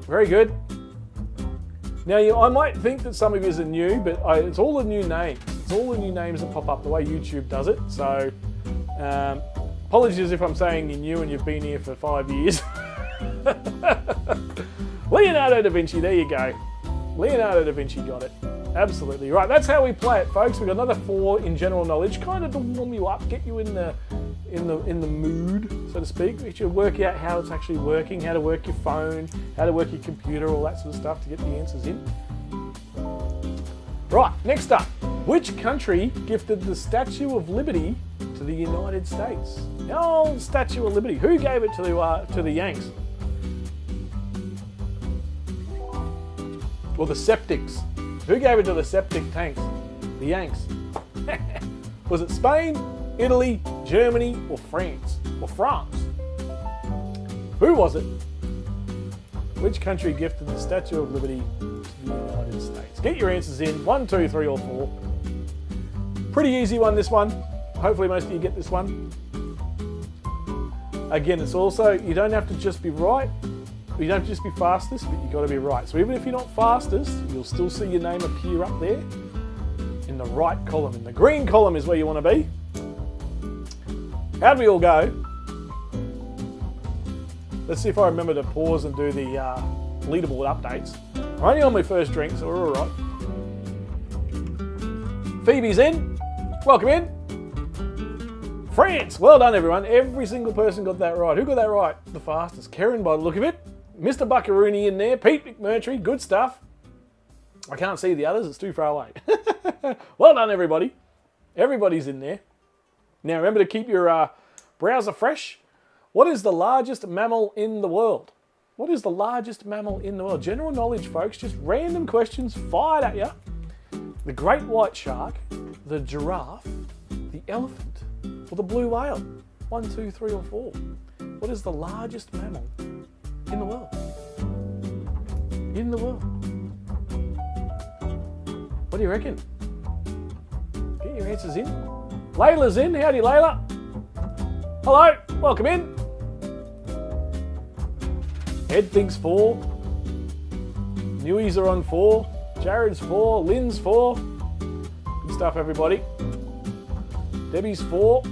Very good. Now, I might think that some of you are new, but it's all the new names. It's all the new names that pop up the way YouTube does it. So, apologies if I'm saying you're new and you've been here for 5 years. Leonardo da Vinci, there you go. Leonardo da Vinci got it. Absolutely right. That's how we play it, folks. We've got another 4 in general knowledge, kind of to warm you up, get you in the mood, so to speak. We should work out how it's actually working, how to work your phone, how to work your computer, all that sort of stuff to get the answers in. Right, next up. Which country gifted the Statue of Liberty to the United States? The old Statue of Liberty. Who gave it to the Yanks? Or the Septics? Who gave it to the septic tanks? The Yanks. Was it Spain, Italy, Germany, or France? Or France? Who was it? Which country gifted the Statue of Liberty to the United States? Get your answers in. 1, 2, 3, or 4. Pretty easy one, this one. Hopefully most of you get this one. Again, it's also, you don't have to just be right. You don't just be fastest, but you've got to be right. So even if you're not fastest, you'll still see your name appear up there in the right column. In the green column is where you want to be. How'd we all go? Let's see if I remember to pause and do the leaderboard updates. I'm only on my first drink, so we're all right. Phoebe's in. Welcome in. France. Well done, everyone. Every single person got that right. Who got that right the fastest? Karen, by the look of it. Mr. Buckaroony in there. Pete McMurtry. Good stuff. I can't see the others. It's too far away. Well done, everybody. Everybody's in there. Now, remember to keep your browser fresh. What is the largest mammal in the world? What is the largest mammal in the world? General knowledge, folks. Just random questions fired at you. The great white shark, the giraffe, the elephant, or the blue whale? 1, 2, 3, or 4. What is the largest mammal in the world? In the world. What do you reckon? Get your answers in. Layla's in. Howdy, Layla. Hello. Welcome in. Ed thinks 4. Newies are on 4. Jared's 4. Lynn's 4. Good stuff, everybody. Debbie's 4.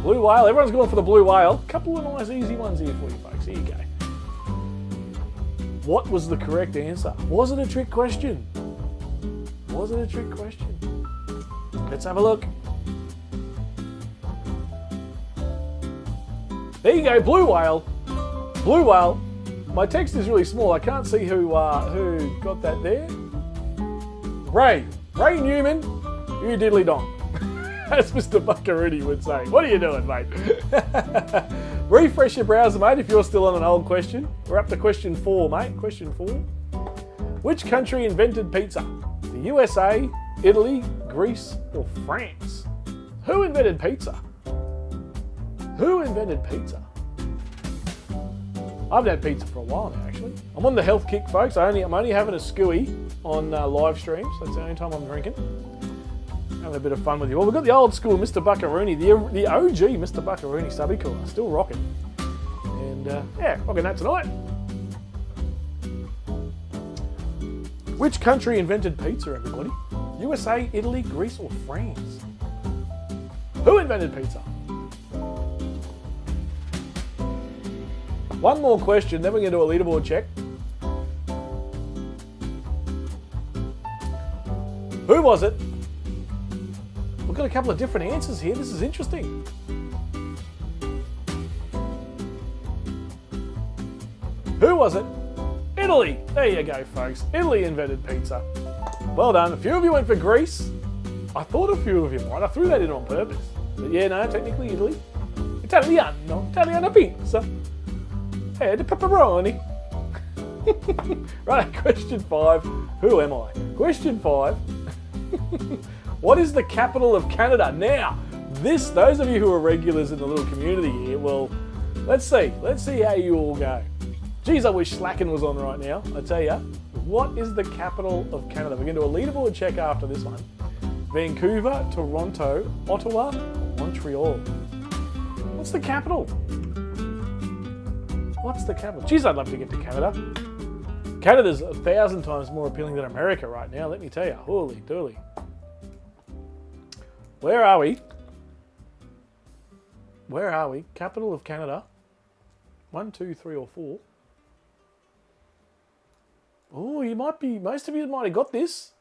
Blue whale. Everyone's going for the blue whale. Couple of nice easy ones here for you folks. Here you go. What was the correct answer? Was it a trick question? Was it a trick question? Let's have a look. There you go, blue whale. Blue whale. My text is really small. I can't see who got that there. Ray Newman, you diddly dong. As Mr. Buckaroo would say. What are you doing, mate? Refresh your browser, mate, if you're still on an old question. We're up to question 4, mate. Question 4. Which country invented pizza? The USA, Italy, Greece, or France? Who invented pizza? Who invented pizza? I haven't had pizza for a while now, actually. I'm on the health kick, folks. I'm only having a skewy on live streams. That's the only time I'm drinking. Having a bit of fun with you. Well, we've got the old school Mr. Buckaroony, the OG Mr. Buckaroony stubby cooler, still rocking. And yeah, rocking that tonight. Which country invented pizza, everybody? USA, Italy, Greece, or France? Who invented pizza? One more question, then we're going to do a leaderboard check. Who was it? We've got a couple of different answers here. This is interesting. Who was it? Italy. There you go, folks. Italy invented pizza. Well done. A few of you went for Greece. I thought a few of you might. I threw that in on purpose. But yeah, no, technically Italy. Italiano pizza. Hey, the pepperoni. Right, question 5. Who am I? Question 5. What is the capital of Canada? Now, those of you who are regulars in the little community here, well, let's see how you all go. Geez, I wish Slacken was on right now. I tell you, what is the capital of Canada? We're going to do a leaderboard check after this one. Vancouver, Toronto, Ottawa, Montreal. What's the capital? What's the capital? Geez, I'd love to get to Canada. Canada's 1,000 times more appealing than America right now, let me tell you. Holy dooly. Where are we? Where are we? Capital of Canada. 1, 2, 3, or 4. Oh, most of you might have got this.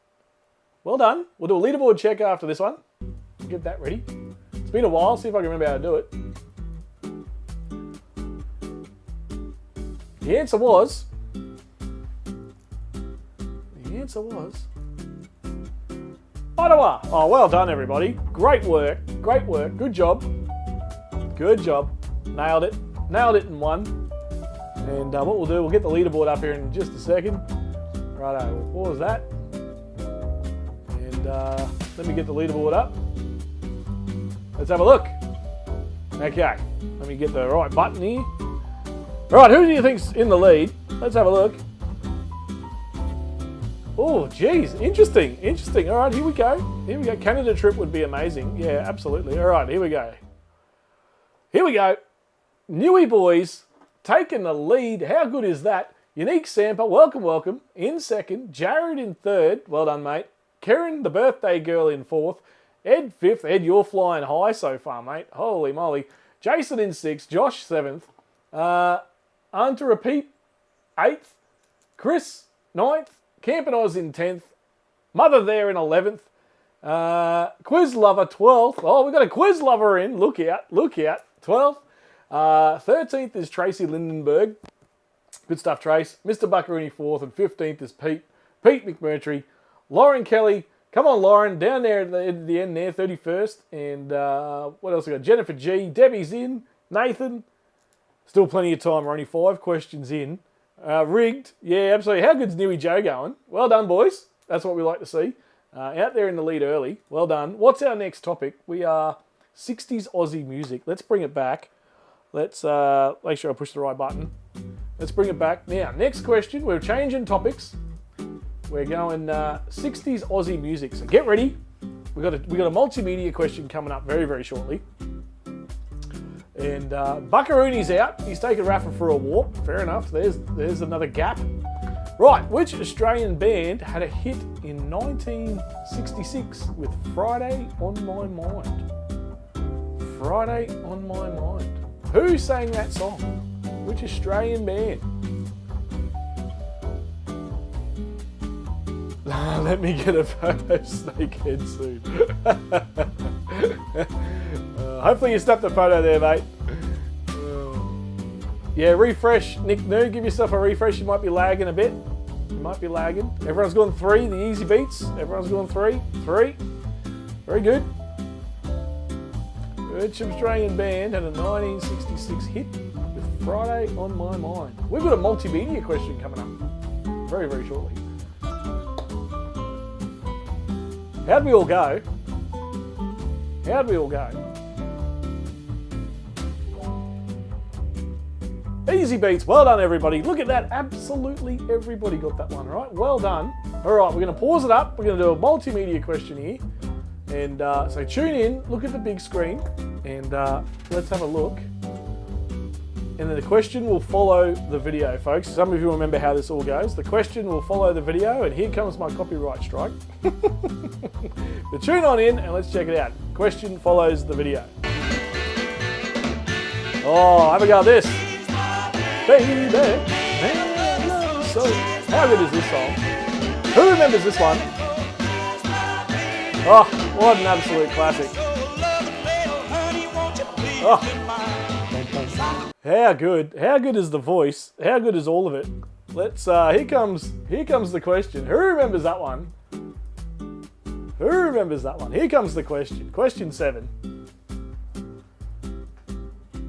Well done. We'll do a leaderboard check after this one. Get that ready. It's been a while, see if I can remember how to do it. The answer was Ottawa. Oh, well done, everybody. Great work. Great work. Good job. Good job. Nailed it. Nailed it in one. And what we'll do, we'll get the leaderboard up here in just a second. Righto, what was that? And let me get the leaderboard up. Let's have a look. Okay, let me get the right button here. Right, who do you think's in the lead? Let's have a look. Oh, geez, interesting. All right, here we go. Canada trip would be amazing. Yeah, absolutely. All right, here we go. Newy boys taking the lead. How good is that? Unique Samper, welcome. In second. Jared in third. Well done, mate. Karen, the birthday girl, in fourth. Ed, fifth. Ed, you're flying high so far, mate. Holy moly. Jason in sixth. Josh, seventh. On to repeat, 8th. Chris, 9th. Camp and Oz in 10th. Mother there in 11th. Quiz Lover, 12th. Oh, we've got a Quiz Lover in. Look out. 12th. 13th is Tracy Lindenberg. Good stuff, Trace. Mr. Buckaroony, 4th. And 15th is Pete McMurtry. Lauren Kelly. Come on, Lauren. Down there at the end there, 31st. And what else we got? Jennifer G. Debbie's in. Nathan. Still plenty of time. We're only 5 questions in. Rigged. Yeah, absolutely. How good's Newy Joe going? Well done, boys. That's what we like to see. Out there in the lead early. Well done. What's our next topic? We are 60s Aussie music. Let's bring it back. Let's make sure I push the right button. Let's bring it back. Now, next question. We're changing topics. We're going 60s Aussie music. So get ready. We got a multimedia question coming up very, very shortly. And Buckarooni's out. He's taken Rafa for a walk. Fair enough. There's another gap. Right, which Australian band had a hit in 1966 with Friday on My Mind? Friday on My Mind. Who sang that song? Which Australian band? Let me get a photo, Snakehead, soon. Hopefully you snapped the photo there, mate. Yeah, refresh. Nick New, give yourself a refresh. You might be lagging a bit. You might be lagging. Everyone's gone 3, the easy beats. Everyone's gone 3. 3. Very good. Which Australian band had a 1966 hit with Friday on My Mind? We've got a multimedia question coming up very, very shortly. How'd we all go? How'd we all go? Easy beats. Well done, everybody. Look at that. Absolutely everybody got that one, right? Well done. All right, we're going to pause it up. We're going to do a multimedia question here. And so tune in, look at the big screen, and let's have a look. And then the question will follow the video, folks. Some of you remember how this all goes. The question will follow the video, and here comes my copyright strike. But tune on in and let's check it out. Question follows the video. Oh, have a go at this. Baby, so how good is this song? Who remembers this one? Oh, what an absolute classic. Oh. How good is the voice? How good is all of it? Let's here comes the question. Who remembers that one? Who remembers that one? Here comes the question. Question 7.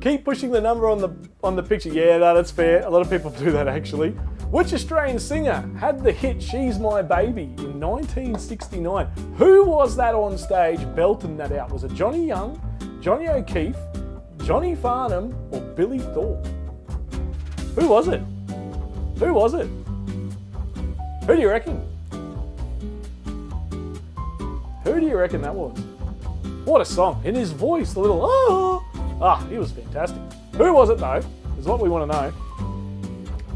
Keep pushing the number on the picture. Yeah, no, that's fair. A lot of people do that actually. Which Australian singer had the hit She's My Baby in 1969? Who was that on stage belting that out? Was it Johnny Young, Johnny O'Keefe, Johnny Farnham, or Billy Thorpe? Who was it? Who was it? Who do you reckon? Who do you reckon that was? What a song. In his voice, the little he was fantastic. Who was it though? Is what we want to know.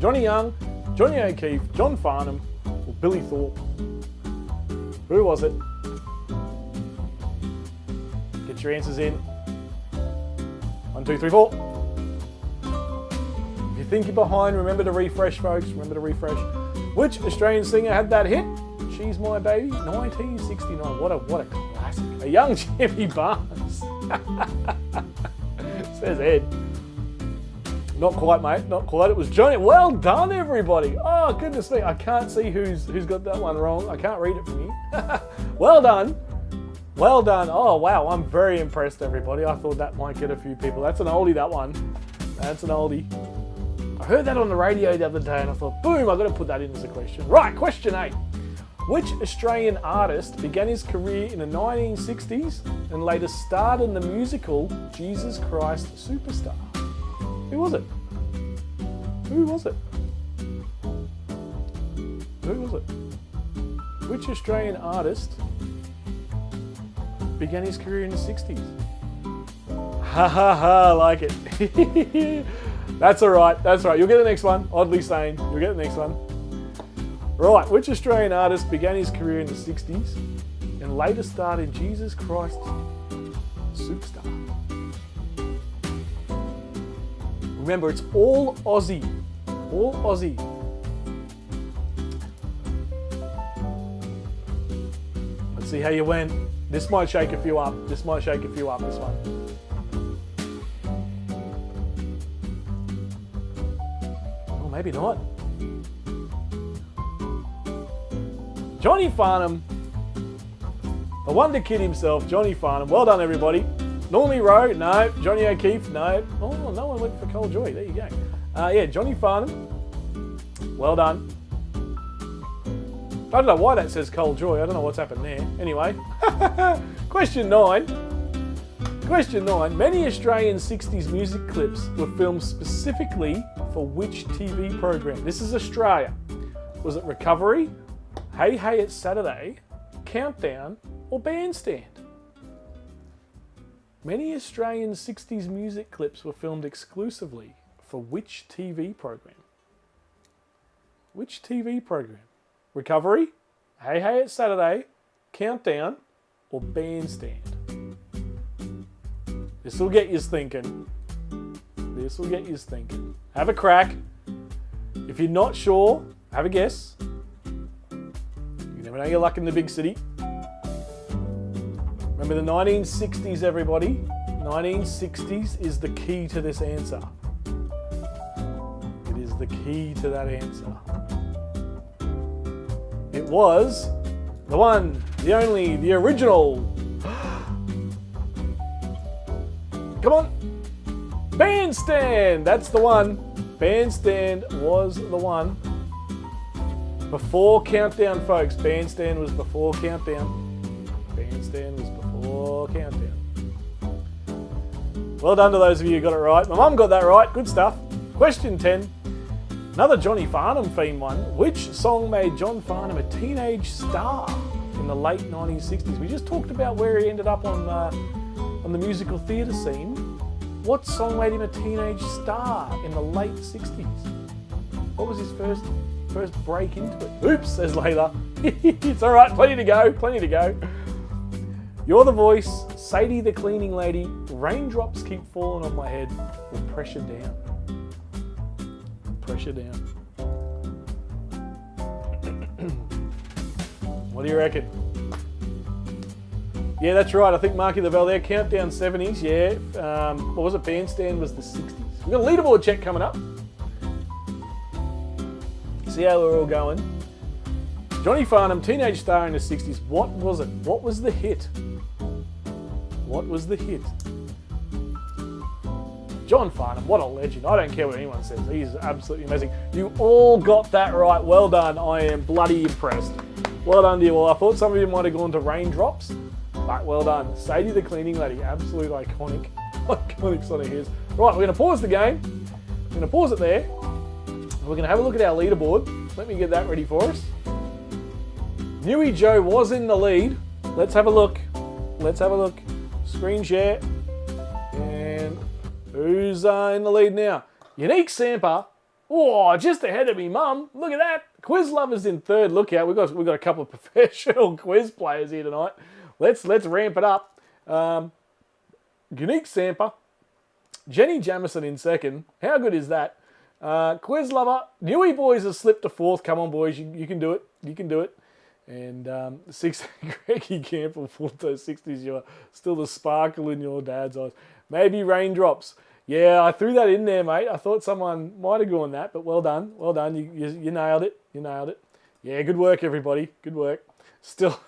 Johnny Young, Johnny O'Keefe, John Farnham, or Billy Thorpe? Who was it? Get your answers in. 1, 2, 3, 4. If you think you're behind, remember to refresh, folks. Remember to refresh. Which Australian singer had that hit? She's My Baby, 1969. What a classic. A young Jimmy Barnes. Says Ed. Not quite, mate. Not quite. It was Johnny. Well done, everybody. Oh, goodness me. I can't see who's got that one wrong. I can't read it from here. Well done. Well done. Oh, wow. I'm very impressed, everybody. I thought that might get a few people. That's an oldie, that one. That's an oldie. I heard that on the radio the other day and I thought, boom, I've got to put that in as a question. Right, question 8. Which Australian artist began his career in the 1960s and later starred in the musical Jesus Christ Superstar? Who was it? Who was it? Who was it? Which Australian artist began his career in the 60s? Ha ha ha, I like it. That's all right, that's all right. You'll get the next one, oddly sane. You'll get the next one. Right, which Australian artist began his career in the 60s and later starred in Jesus Christ Superstar? Remember, it's all Aussie. All Aussie. Let's see how you went. This might shake a few up. This might shake a few up, this one. Oh, maybe not. Johnny Farnham, the Wonder Kid himself, Johnny Farnham. Well done, everybody. Normie Rowe, no. Johnny O'Keefe, no. Oh, no one went for Cole Joy. There you go. Yeah, Johnny Farnham. Well done. I don't know why that says Cole Joy. I don't know what's happened there. Anyway, question 9. Question 9. Many Australian 60s music clips were filmed specifically for which TV program? This is Australia. Was it Recovery, Hey Hey It's Saturday, Countdown, or Bandstand? Many Australian 60s music clips were filmed exclusively for which TV program? Which TV program? Recovery, Hey Hey It's Saturday, Countdown, or Bandstand? This will get you thinking. This will get you thinking. Have a crack. If you're not sure, have a guess. You never know your luck in the big city. Remember the 1960s, everybody. 1960s is the key to this answer. It is the key to that answer. It was the one, the only, the original. Come on. Bandstand. That's the one. Bandstand was the one. Before Countdown, folks. Bandstand was before Countdown. Bandstand was before Countdown. Well done to those of you who got it right. My mum got that right. Good stuff. Question 10. Another Johnny Farnham theme one. Which song made John Farnham a teenage star in the late 1960s? We just talked about where he ended up on the musical theatre scene. What song made him a teenage star in the late 60s? What was his first break into it? Oops, says Layla. It's all right, plenty to go. You're the Voice, Sadie the Cleaning Lady, Raindrops Keep Falling on My Head, or Pressure Down. Pressure Down. What do you reckon? Yeah, that's right. I think Marky Lavelle there. Countdown 70s, yeah. What was it? Bandstand was the 60s. We've got a leaderboard check coming up. See how we're all going. Johnny Farnham, teenage star in the 60s. What was it? What was the hit? What was the hit? John Farnham, what a legend. I don't care what anyone says. He's absolutely amazing. You all got that right. Well done. I am bloody impressed. Well done to you all. I thought some of you might have gone to Raindrops. But well done. Sadie the Cleaning Lady, absolute iconic song of his. Right, we're going to pause the game. We're going to pause it there. We're going to have a look at our leaderboard. Let me get that ready for us. Newy Joe was in the lead. Let's have a look. Screen share. And who's in the lead now? Unique Samper. Oh, just ahead of me, mum. Look at that. Quiz Lovers in third. Look out. We've got a couple of professional quiz players here tonight. Let's ramp it up. Unique Samper. Jenny Jamison in second. How good is that? Quiz Lover. Newy Boys has slipped to fourth. Come on, boys. You can do it. You can do it. And Greggy Campbell, for those 60s, you're still the sparkle in your dad's eyes. Maybe Raindrops. Yeah, I threw that in there, mate. I thought someone might have gone that, but well done. Well done. You nailed it. You nailed it. Yeah, good work, everybody. Good work. Still...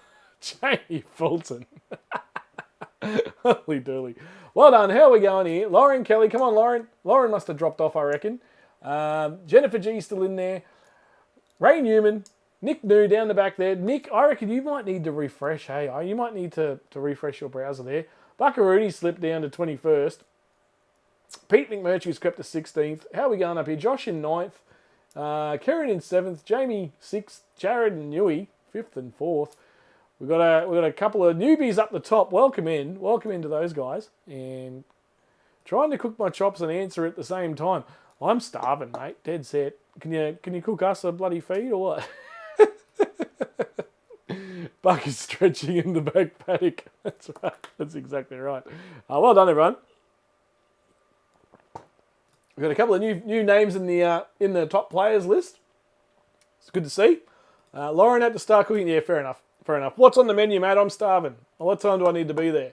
Jamie Fulton. Holy dooly. Well done. How are we going here? Lauren Kelly. Come on, Lauren. Lauren must have dropped off, I reckon. Jennifer G still in there. Ray Newman. Nick New down the back there. Nick, I reckon you might need to refresh. Hey, you might need to refresh your browser there. Buckaroo slipped down to 21st. Pete McMurtry's crept to 16th. How are we going up here? Josh in 9th. Karen in 7th. Jamie 6th. Jared and Newey 5th and 4th. We've got a couple of newbies up the top. Welcome to those guys. And trying to cook my chops and answer at the same time. I'm starving, mate. Dead set. Can you cook us a bloody feed or what? Buck is stretching in the back paddock. That's right. That's exactly right. Well done, everyone. We've got a couple of new names in the top players list. It's good to see. Lauren had to start cooking. Yeah, fair enough. Fair enough. What's on the menu, mate? I'm starving. What time do I need to be there?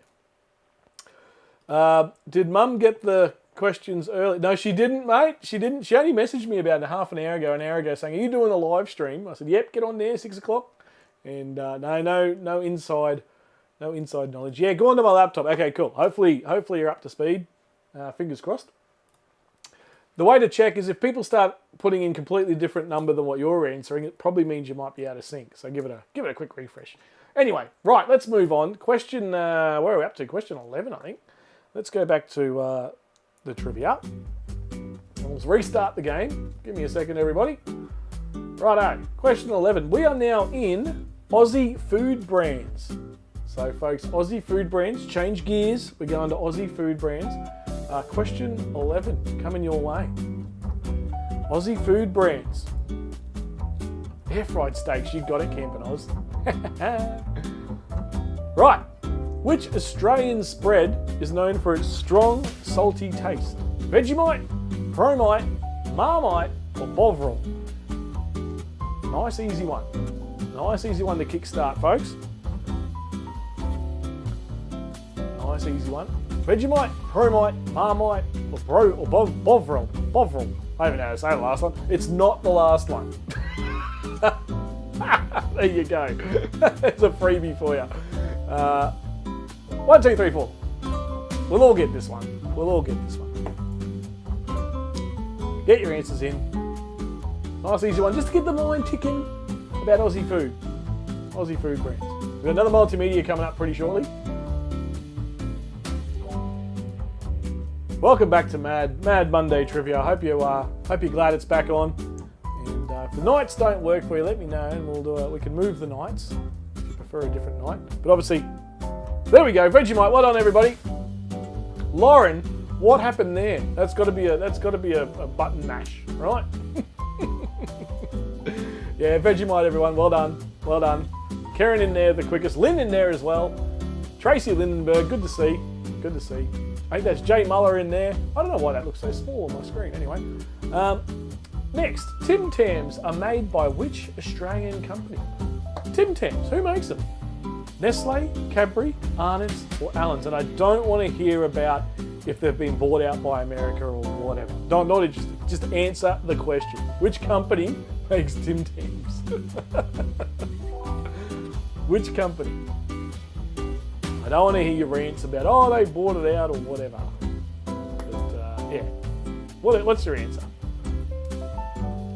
Did Mum get the questions early? No, she didn't, mate. She didn't. She only messaged me about an hour ago, saying, "Are you doing a live stream?" I said, "Yep, get on there, 6 o'clock." And no inside knowledge. Yeah, go onto my laptop. Okay, cool. Hopefully you're up to speed. Fingers crossed. The way to check is if people start putting in completely different number than what you're answering, it probably means you might be out of sync. So give it a quick refresh. Anyway, right, let's move on. Question, where are we up to? Question 11, I think. Let's go back to the trivia. Let's restart the game. Give me a second, everybody. Righto, question 11. We are now in Aussie food brands. So, folks, Aussie food brands, change gears. We're going to Aussie food brands. Question 11, coming your way. Aussie food brands. Air fried steaks, you got it, Camping Oz. Right, which Australian spread is known for its strong, salty taste? Vegemite, Promite, Marmite, or Bovril? Nice easy one. Nice easy one to kickstart, folks. Nice easy one. Vegemite, Promite, Marmite, or Bovril. Bovril. I haven't know how to say the last one. It's not the last one. There you go. It's a freebie for you. 1, 2, 3, 4. We'll all get this one. We'll all get this one. Get your answers in. Nice easy one. Just to get the mind ticking about Aussie food. Aussie food brands. We've got another multimedia coming up pretty shortly. Welcome back to Mad Monday Trivia. I hope you're glad it's back on. And if the nights don't work for you, let me know and we'll do it. We can move the nights if you prefer a different night. But obviously, there we go. Vegemite. Well done, everybody. Lauren, what happened there? That's got to be a button mash, right? Yeah, Vegemite, everyone. Well done. Well done. Karen in there, the quickest. Lynn in there as well. Tracy Lindenberg. Good to see. Good to see. I think that's Jay Muller in there. I don't know why that looks so small on my screen. Anyway. Next, Tim Tams are made by which Australian company? Tim Tams. Who makes them? Nestle, Cadbury, Arnott's, or Allen's? And I don't want to hear about if they've been bought out by America or whatever. Not interested. Just answer the question. Which company makes Tim Tams? Which company? I don't want to hear your rants about, oh, they bought it out or whatever. But, yeah. What's your answer?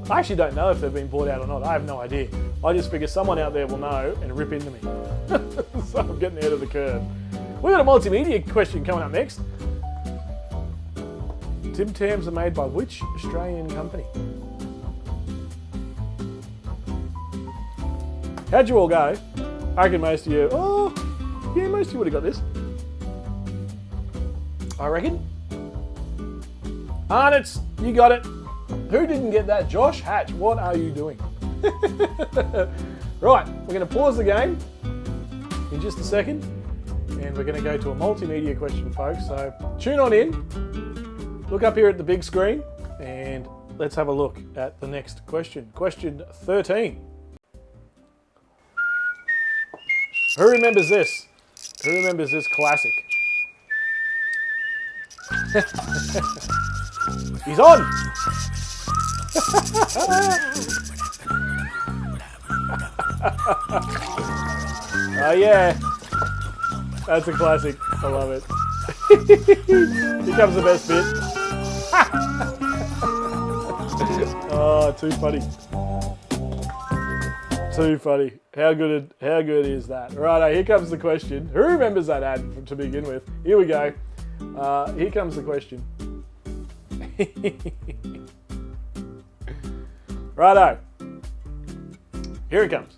I actually don't know if they've been bought out or not. I have no idea. I just figure someone out there will know and rip into me. So I'm getting ahead of the curve. We've got a multimedia question coming up next. Tim Tams are made by which Australian company? How'd you all go? I reckon most of you, yeah, most of you would have got this. I reckon. Arnott's, you got it. Who didn't get that? Josh Hatch, what are you doing? Right, we're going to pause the game in just a second and we're going to go to a multimedia question, folks. So tune on in, look up here at the big screen and let's have a look at the next question. Question 13. Who remembers this? Who remembers this classic? He's on! Oh yeah, that's a classic. I love it. Here comes the best bit. Oh, too funny. Too funny. How good is that? Right, here comes the question. Who remembers that ad to begin with? Here we go. Here comes the question. Righto. Here it comes.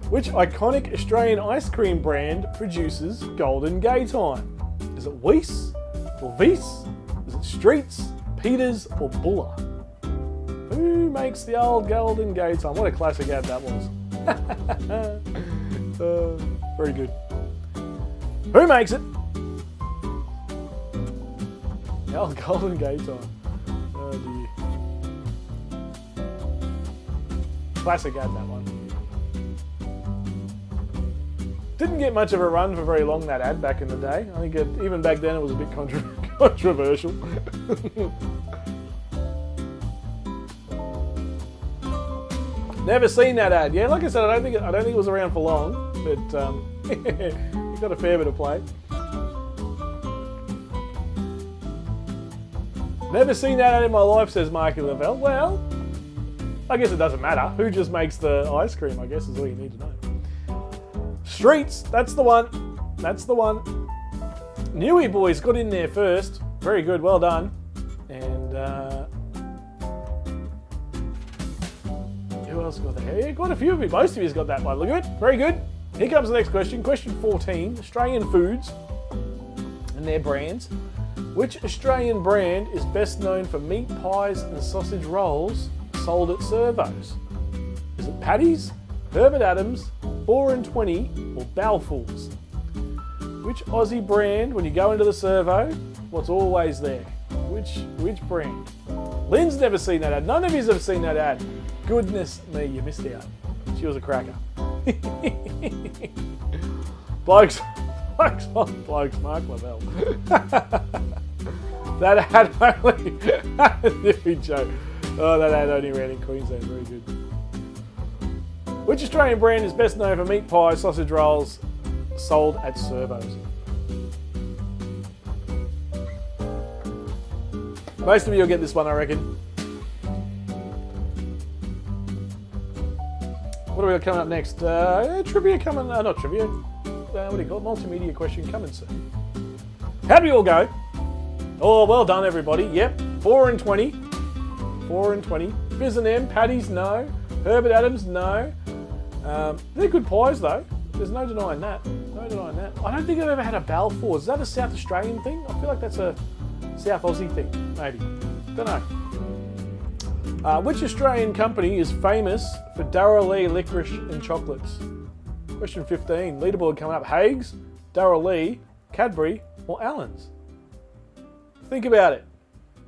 Which iconic Australian ice cream brand produces Golden Gay Time? Is it Weiss or Weiss? Is it Streets, Peters or Buller? Who makes the old Golden Gay Time? What a classic ad that was. Very good. Who makes it? The old Golden Gay Time. Oh dear. Classic ad, that one. Didn't get much of a run for very long, that ad, back in the day. I think even back then it was a bit controversial. Never seen that ad. Yeah, like I said, I don't think it was around for long, but it got a fair bit of play. Never seen that ad in my life, says Marky Lavelle. Well, I guess it doesn't matter. Who just makes the ice cream, I guess, is all you need to know. Streets, that's the one. That's the one. Newey boys got in there first. Very good, well done. else got that? Yeah, quite a few of you. Most of you's got that one. Look at it. Very good. Here comes the next question. Question 14. Australian foods and their brands. Which Australian brand is best known for meat pies and sausage rolls sold at servos? Is it Paddy's, Herbert Adams, 4 and 20, or Balfour's? Which Aussie brand, when you go into the servo, what's always there? Which brand? Lynn's never seen that ad. None of you's ever seen that ad. Goodness me, you missed out. She was a cracker. Blokes, Mark Lavelle. That ad only... joke. Oh, that ad only ran in Queensland. Very good. Which Australian brand is best known for meat pies, sausage rolls sold at servos? Most of you will get this one, I reckon. What are we got coming up next? Trivia coming... not trivia. What do you call it? Multimedia question coming soon. How do you all go? Oh, well done, everybody. Yep. 4 and 20. 4 and 20. Fizz and M. Paddy's, no. Herbert Adams, no. They're good pies, though. There's no denying that. No denying that. I don't think I've ever had a Balfour's. Is that a South Australian thing? I feel like that's a South Aussie thing, maybe. Don't know. Which Australian company is famous for Darrell Lea licorice and chocolates? Question 15. Leaderboard coming up. Haigh's, Darrell Lea, Cadbury, or Allen's? Think about it.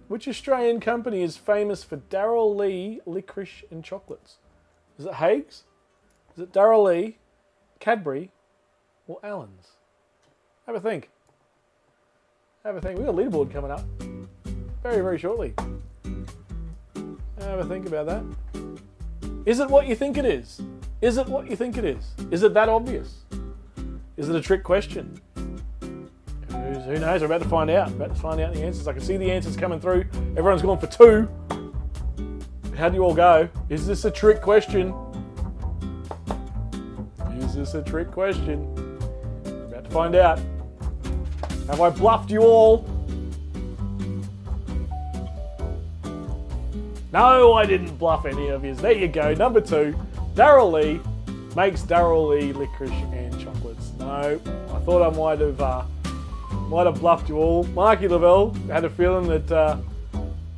Which Australian company is famous for Darrell Lea licorice and chocolates? Is it Haigh's? Is it Darrell Lea, Cadbury, or Allen's? Have a think. Have a think. We've got a leaderboard coming up very, very shortly. Have a think about that. Is it what you think it is? Is it what you think it is? Is it that obvious? Is it a trick question? Who knows? We're about to find out. About to find out the answers. I can see the answers coming through. Everyone's gone for 2. How do you all go? Is this a trick question? Is this a trick question? We're about to find out. Have I bluffed you all? No, I didn't bluff any of you. There you go. Number 2. Darrell Lea makes Darrell Lea licorice and chocolates. No, I thought I might have bluffed you all. Marky Lavelle had a feeling that I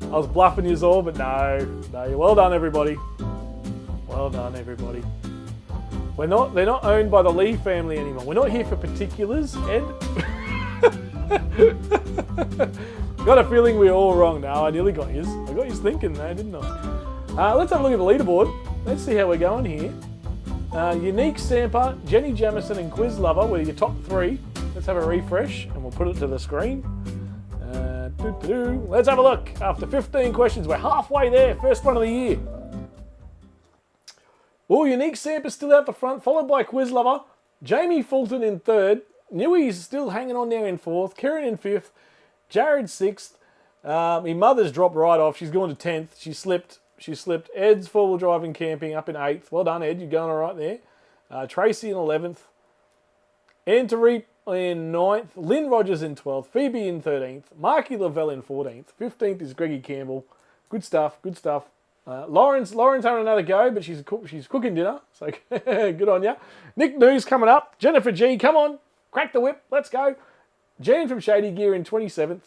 was bluffing you all, but no. Well done, everybody. Well done, everybody. They're not owned by the Lee family anymore. We're not here for particulars, Ed. Got a feeling we were all wrong. No, I nearly got yous. I got yous thinking though, didn't I? Let's have a look at the leaderboard. Let's see how we're going here. Unique Samper, Jenny Jamison and Quiz Lover were your top 3. Let's have a refresh and we'll put it to the screen. Let's have a look. After 15 questions, we're halfway there. First one of the year. Oh, Unique Samper still out the front, followed by Quiz Lover. Jamie Fulton in 3rd. Newey's still hanging on there in 4th. Kieran in 5th. Jared 6th. My mother's dropped right off. She's gone to 10th. She slipped. Ed's 4-wheel driving camping up in 8th. Well done, Ed. You're going all right there. Tracy in 11th. Antareep in 9th. Lynn Rogers in 12th. Phoebe in 13th. Marky Lavelle in 14th. 15th is Greggy Campbell. Good stuff. Lauren's having another go, but she's cooking dinner. So good on ya. Nick News coming up. Jennifer G, come on. Crack the whip. Let's go. Jan from Shady Gear in 27th.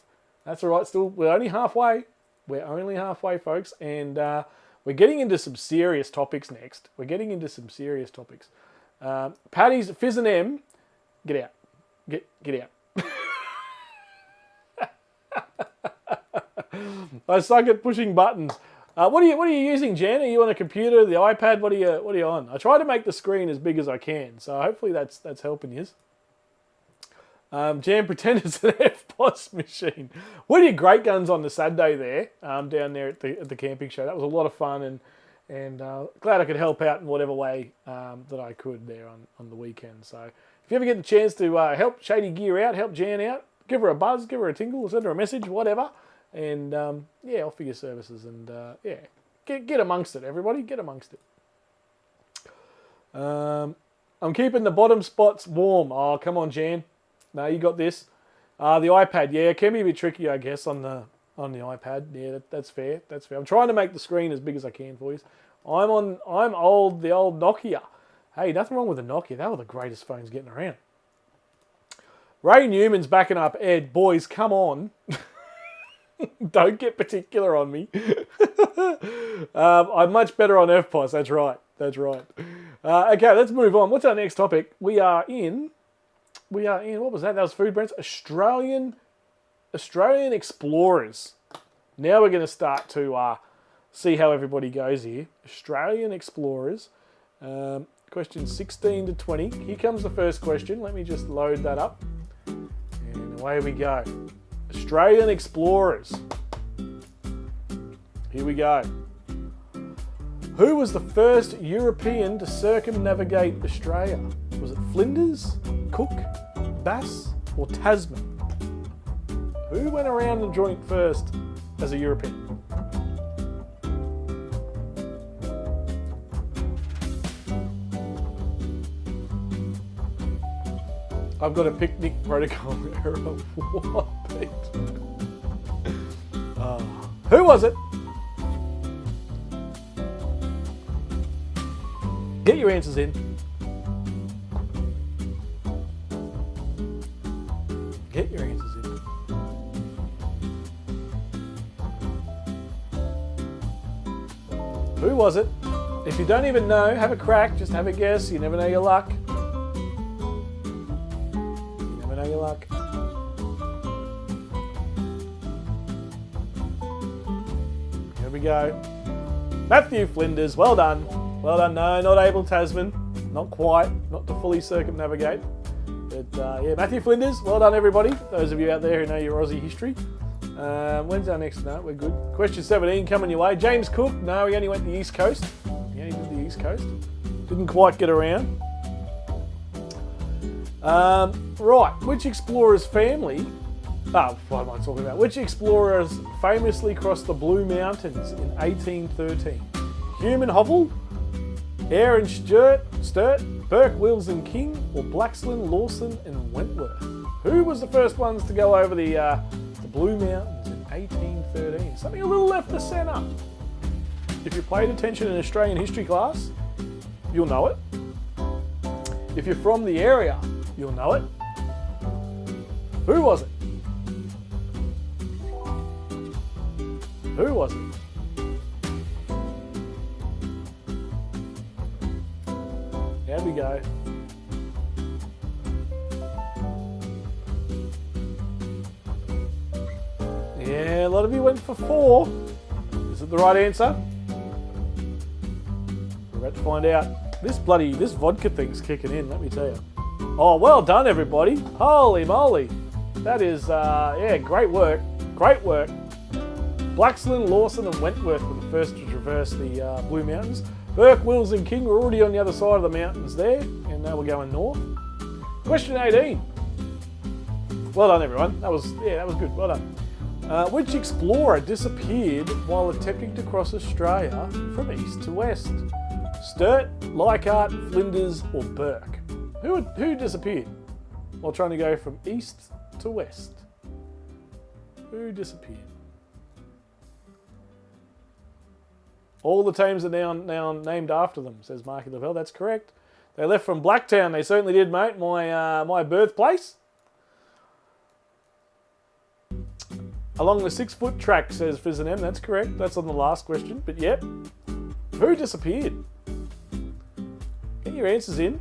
That's all right. Still, we're only halfway. We're only halfway, folks. And we're getting into some serious topics next. Paddy's Fizz and M. Get out. Get out. I suck at pushing buttons. What are you using, Jan? Are you on a computer, the iPad? What are you on? I try to make the screen as big as I can, so hopefully that's helping you. Jan, pretend it's an FPOS machine. What are your great guns on the Saturday there, down there at the camping show? That was a lot of fun, and glad I could help out in whatever way that I could there on the weekend. So if you ever get the chance to help Shady Gear out, help Jan out, give her a buzz, give her a tingle, send her a message, whatever, and offer your services, and get amongst it, everybody, get amongst it. I'm keeping the bottom spots warm. Oh, come on, Jan. No, you got this. The iPad, it can be a bit tricky, I guess, on the iPad. Yeah, that's fair. I'm trying to make the screen as big as I can for you. I'm old, the old Nokia. Hey, nothing wrong with the Nokia. They were the greatest phones getting around. Ray Newman's backing up Ed. Boys, come on. Don't get particular on me. I'm much better on FPOS. That's right. Okay, let's move on. What's our next topic? We are in, what was that? That was food brands. Australian explorers. Now we're going to start to see how everybody goes here. Australian explorers. Questions 16 to 20. Here comes the first question. Let me just load that up. And away we go. Australian explorers. Here we go. Who was the first European to circumnavigate Australia? Was it Flinders, Cook, Bass, or Tasman? Who went around the joint first as a European? I've got a picnic protocol error. What? Who was it? Get your answers in. Get your answers in. Who was it? If you don't even know, have a crack. Just have a guess. You never know your luck. Here we go. Matthew Flinders, well done. Well done. No, not Abel Tasman. Not quite. Not to fully circumnavigate. But yeah, Matthew Flinders, well done everybody. Those of you out there who know your Aussie history. When's our next? No, we're good. Question 17 coming your way. James Cook, no, he only went the East Coast. He only did the East Coast. Didn't quite get around. Right, which explorer's family... what am I talking about? Which explorers famously crossed the Blue Mountains in 1813? Hume and Hovell, Eyre and Sturt, Burke, Wills and King, or Blaxland, Lawson and Wentworth? Who was the first ones to go over the Blue Mountains in 1813? Something a little left of centre. If you paid attention in Australian history class, you'll know it. If you're from the area, you'll know it. Who was it? Who was it? There we go. Yeah, a lot of you went for 4. Is it the right answer? We're about to find out. This vodka thing's kicking in, let me tell you. Oh, well done, everybody. Holy moly. That is, yeah, great work. Great work. Blaxland, Lawson and Wentworth were the first to traverse the Blue Mountains. Burke, Wills and King were already on the other side of the mountains there, and now we're going north. Question 18. Well done, everyone. That was good. Well done. Which explorer disappeared while attempting to cross Australia from east to west? Sturt, Leichhardt, Flinders or Burke? Who disappeared while trying to go from east to west? Who disappeared? All the teams are now named after them, says Marky Lavelle. That's correct. They left from Blacktown. They certainly did, mate. My birthplace. Along the 6-foot track, says Fizz and M. That's correct. That's on the last question. But yep. Who disappeared? Get your answers in.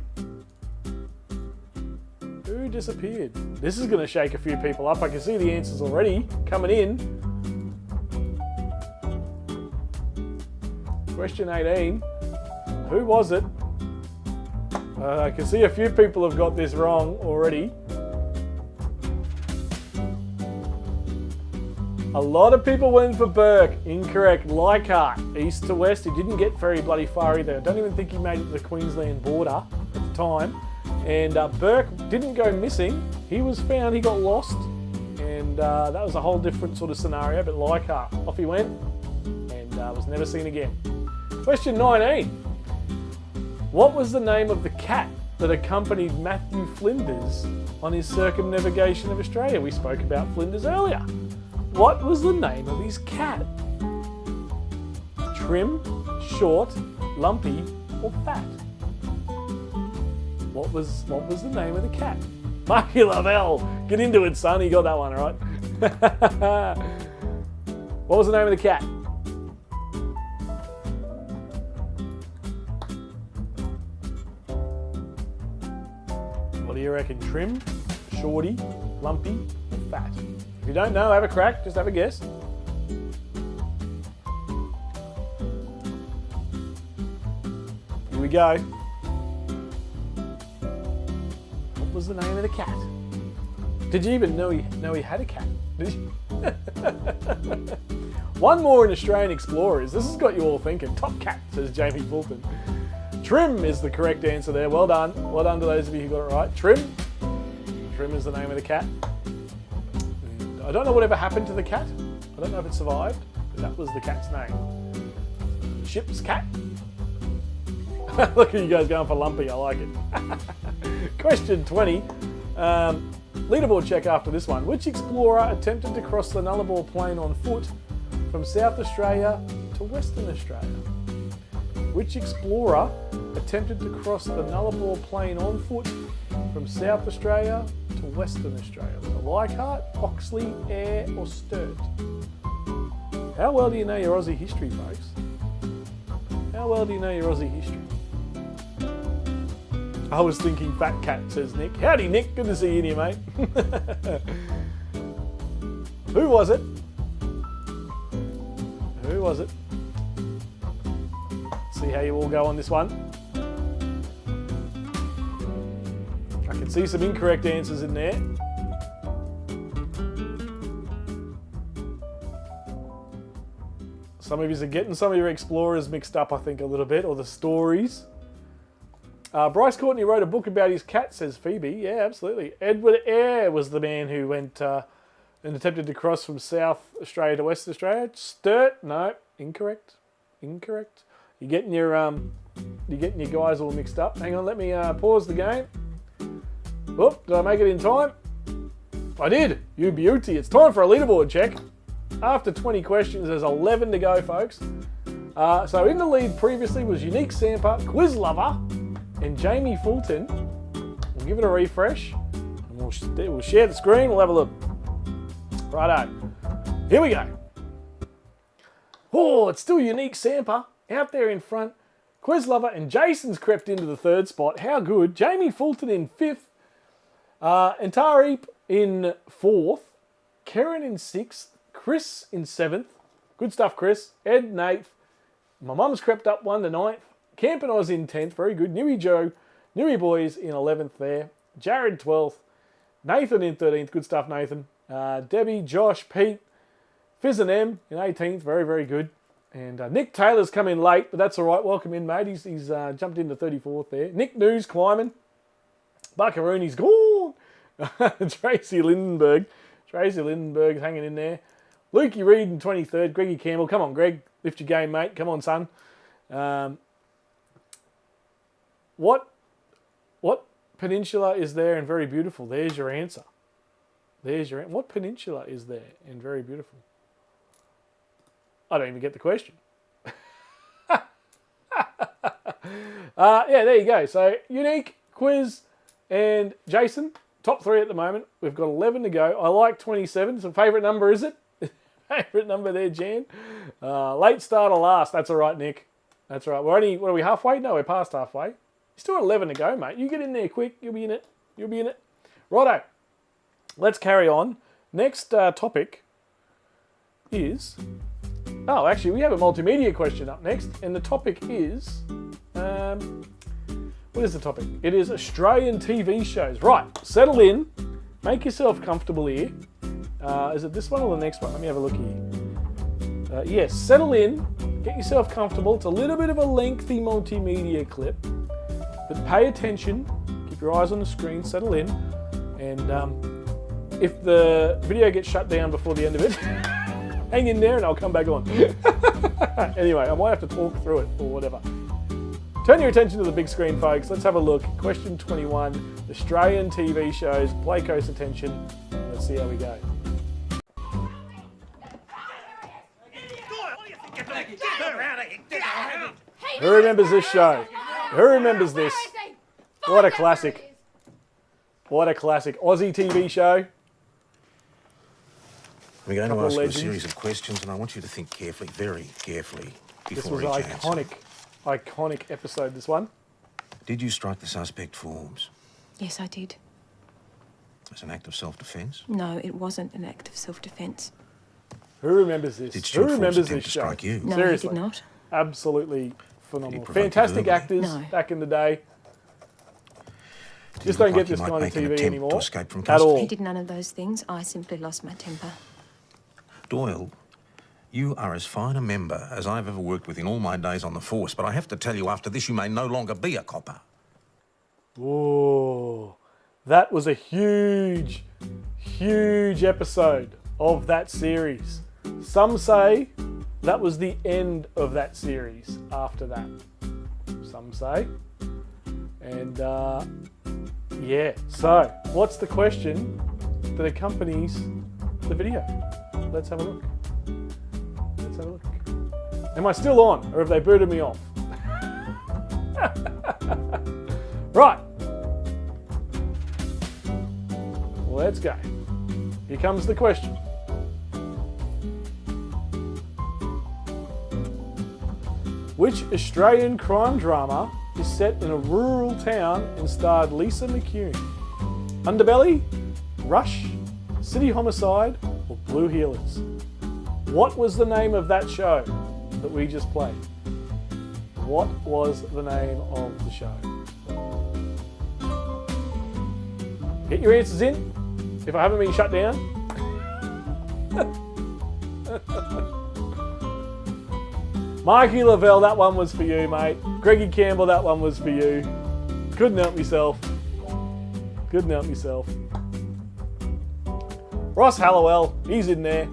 Who disappeared? This is going to shake a few people up. I can see the answers already coming in. Question 18. Who was it? I can see a few people have got this wrong already. A lot of people went for Burke. Incorrect. Leichhardt, east to west. He didn't get very bloody far either. I don't even think he made it to the Queensland border at the time. And Burke didn't go missing. He was found. He got lost. And that was a whole different sort of scenario. But Leichhardt, off he went and was never seen again. Question 19. What was the name of the cat that accompanied Matthew Flinders on his circumnavigation of Australia? We spoke about Flinders earlier. What was the name of his cat? Trim, Short, lumpy, or fat? What was the name of the cat? Marky Lavelle. Get into it, son. You got that one, right? What was the name of the cat? What do you reckon? Trim, shorty, lumpy, or fat? If you don't know, have a crack. Just have a guess. Here we go. What was the name of the cat? Did you even know he had a cat? Did you? One more in Australian Explorers. This has got you all thinking. Top cat, says Jamie Fulton. Trim is the correct answer there. Well done. Well done to those of you who got it right. Trim. Trim is the name of the cat. I don't know whatever happened to the cat. I don't know if it survived, but that was the cat's name. Ship's cat. Look at you guys going for lumpy. I like it. Question 20. Leaderboard check after this one. Which explorer attempted to cross the Nullarbor Plain on foot from South Australia to Western Australia? Which explorer attempted to cross the Nullarbor Plain on foot from South Australia to Western Australia? Leichhardt, Oxley, Eyre or Sturt? How well do you know your Aussie history, folks? How well do you know your Aussie history? I was thinking fat cat, says Nick. Howdy, Nick. Good to see you in here, mate. Who was it? Who was it? See how you all go on this one. I can see some incorrect answers in there. Some of you are getting some of your explorers mixed up, I think, a little bit, or the stories. Bryce Courtney wrote a book about his cat, says Phoebe. Yeah, absolutely. Edward Eyre was the man who went and attempted to cross from South Australia to Western Australia. Sturt? No, incorrect. Incorrect. You're getting your guys all mixed up. Hang on, let me pause the game. Oop, did I make it in time? I did. You beauty. It's time for a leaderboard check. After 20 questions, there's 11 to go, folks. So in the lead previously was Unique Samper, Quiz Lover, and Jamie Fulton. We'll give it a refresh. And we'll share the screen. We'll have a look. Righto. Here we go. Oh, it's still Unique Samper out there in front. Quiz Lover and Jason's crept into the third spot. How good. Jamie Fulton in fifth. Antareep in fourth. Karen in sixth. Chris in seventh. Good stuff, Chris. Ed in eighth. My mum's crept up one to ninth. Camp and Oz in 10th. Very good. Newy Joe. Newy Boys in 11th there. Jared 12th. Nathan in 13th. Good stuff, Nathan. Debbie, Josh, Pete. Fizz and M in 18th. Very, very good. And Nick Taylor's come in late, but that's all right. Welcome in, mate. He's jumped into 34th there. Nick News climbing. Buckarooni's gone. Tracy Lindenberg. Tracy Lindenberg's hanging in there. Lukey Reed in 23rd. Greggy Campbell. Come on, Greg. Lift your game, mate. Come on, son. What peninsula is there and very beautiful? There's your answer. There's your answer. What peninsula is there and very beautiful? I don't even get the question. Yeah, there you go. So, Unique, Quiz, and Jason, top three at the moment. We've got 11 to go. I like 27. It's a favourite number, is it? Favourite number there, Jan. Late starter last. That's all right, Nick. That's all right. We're only, what are we, halfway? No, we're past halfway. You still got 11 to go, mate. You get in there quick. You'll be in it. You'll be in it. Righto. Let's carry on. Next topic is... Oh, actually, we have a multimedia question up next. And the topic is... what is the topic? It is Australian TV shows. Right. Settle in. Make yourself comfortable here. Is it this one or the next one? Let me have a look here. Yes, settle in. Get yourself comfortable. It's a little bit of a lengthy multimedia clip. But pay attention. Keep your eyes on the screen. Settle in. And if the video gets shut down before the end of it, hang in there and I'll come back on. Anyway, I might have to talk through it or whatever. Turn your attention to the big screen, folks. Let's have a look. Question 21. Australian TV shows. Play close attention. Let's see how we go. Hey, Who remembers this show? Who remembers this? What a classic. What a classic. Aussie TV show. We're going to Couple of ask you a legends. series of questions, and I want you to think carefully, very carefully, This before was each answer. iconic episode, this one. Did you strike the suspect Forbes Yes, I did. as an act of self-defence? No, it wasn't an act of self-defence. Who remembers this? Did Who Stuart Forbes remembers attempt this to show? strike you? No, Seriously. he did not. Absolutely phenomenal. provoke you Fantastic verbally? actors No. back in the day. Did Just it don't look get like you this might kind of make an TV attempt anymore to escape from at custody? all. He did none of those things. I simply lost my temper. Doyle, you are as fine a member as I've ever worked with in all my days on the force, but I have to tell you, after this, you may no longer be a copper. Whoa. That was a huge, huge episode of that series. Some say that was the end of that series after that. Some say. And yeah, so what's the question that accompanies the video? Let's have a look. Let's have a look. Am I still on, or have they booted me off? Right. Let's go. Here comes the question. Which Australian crime drama is set in a rural town and starred Lisa McCune? Underbelly, Rush, City Homicide, or Blue Heelers? What was the name of that show that we just played? What was the name of the show? Get your answers in if I haven't been shut down. Mikey Lavelle, that one was for you, mate. Greggy Campbell, that one was for you. Couldn't help myself. Couldn't help myself. Ross Hallowell, he's in there.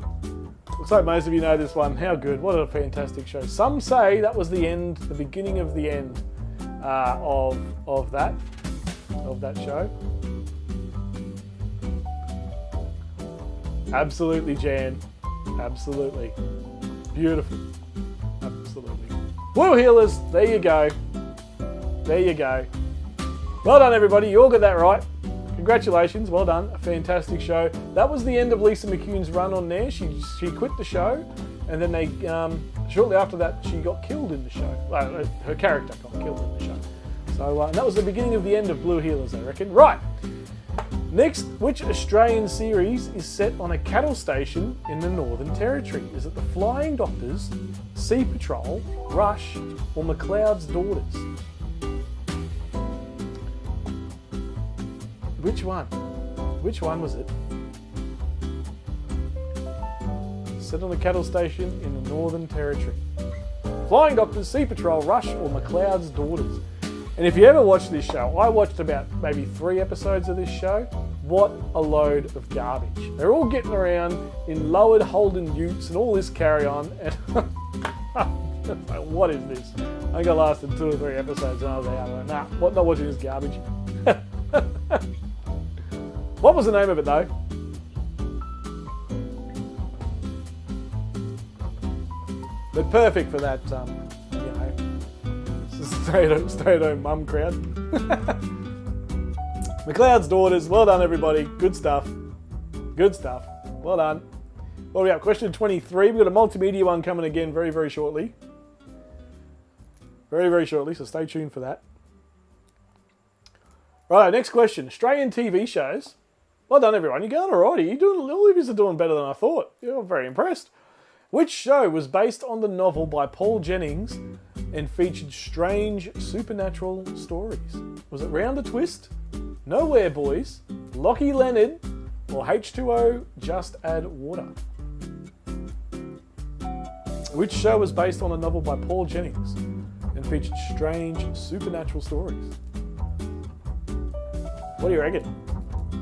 Looks like most of you know this one. How good. What a fantastic show. Some say that was the end, the beginning of the end of that show. Absolutely, Jan. Absolutely. Beautiful. Absolutely. Blue Heelers, there you go. There you go. Well done, everybody. You all got that right. Congratulations. Well done. A fantastic show. That was the end of Lisa McCune's run on there. She quit the show, and then they shortly after that she got killed in the show. Well, her character got killed in the show. So and that was the beginning of the end of Blue Heelers, I reckon. Right. Next, which Australian series is set on a cattle station in the Northern Territory? Is it The Flying Doctors, Sea Patrol, Rush, or McLeod's Daughters? Which one? Which one was it? Set on a cattle station in the Northern Territory. Flying Doctors, Sea Patrol, Rush, or McLeod's Daughters? And if you ever watched this show, I watched about maybe 3 episodes of this show. What a load of garbage. They're all getting around in lowered Holden utes and all this carry on. And what is this? I think I lasted 2 or 3 episodes and I was out. I was like, nah, not watching this garbage. What was the name of it though? But perfect for that, stay-at-home mum crowd. McLeod's Daughters, well done everybody. Good stuff. Good stuff. Well done. Well, we have question 23. We've got a multimedia one coming again very, very shortly. Very, very shortly, so stay tuned for that. Right, next question. Australian TV shows. Well done everyone. You're going alrighty. You're doing, all of you are doing better than I thought. You're very impressed. Which show was based on the novel by Paul Jennings and featured strange supernatural stories? Was it Round the Twist, Nowhere Boys, Lockie Leonard, or H2O, Just Add Water? Which show was based on a novel by Paul Jennings and featured strange supernatural stories? What do you reckon?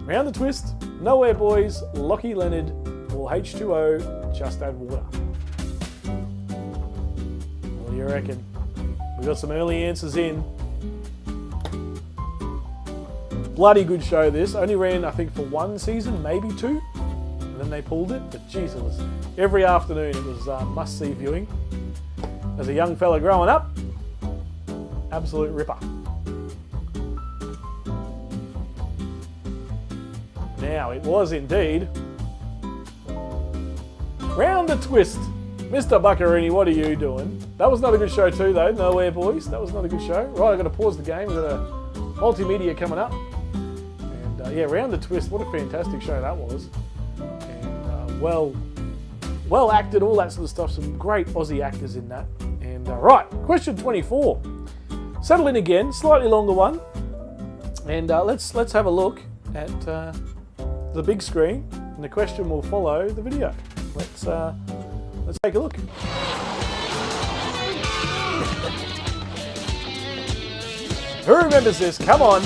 Round the Twist, Nowhere Boys, Lockie Leonard, or H2O, Just Add Water? What do you reckon? We got some early answers in. Bloody good show this. Only ran, I think, for 1 season, maybe 2. And then they pulled it. But geez, it was every afternoon. It was must-see viewing. As a young fella growing up, Absolute ripper. Now, it was indeed Round the Twist. Mr. Buccarini, what are you doing? That was not a good show too, though. Nowhere, boys. That was not a good show. Right, I've got to pause the game. We've got a multimedia coming up. And yeah, Round the Twist. What a fantastic show that was. And well acted, all that sort of stuff. Some great Aussie actors in that. And right, question 24. Settle in again, slightly longer one. And let's have a look at the big screen. And the question will follow the video. Let's take a look. Who remembers this? Come on.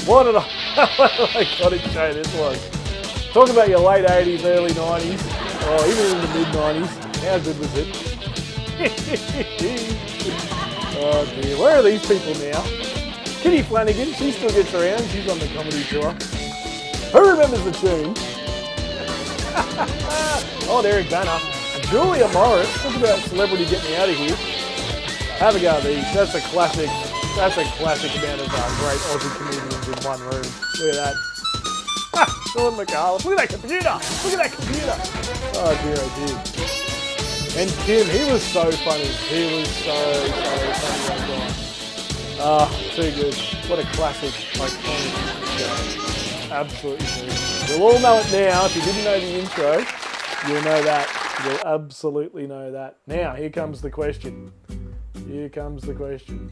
What an iconic show this was. Talk about your late 80s, early 90s, or even in the mid 90s. How good was it? Oh dear, where are these people now? Kitty Flanagan, she still gets around. She's on the comedy tour. Who remembers the tune? Oh, Eric Banner. Julia Morris. Talk about celebrity getting out of here. Have a go at these. That's a classic. That's a classic amount of great Aussie comedians in one room. Look at that. Sean McAuliffe. Look at that computer. Look at that computer. Oh dear, oh dear. And Kim, he was so funny. He was so funny, that guy. Ah, too good. What a classic, iconic show. Absolutely true. You'll all know it now. If you didn't know the intro, you'll know that. You'll absolutely know that. Now, here comes the question. Here comes the question.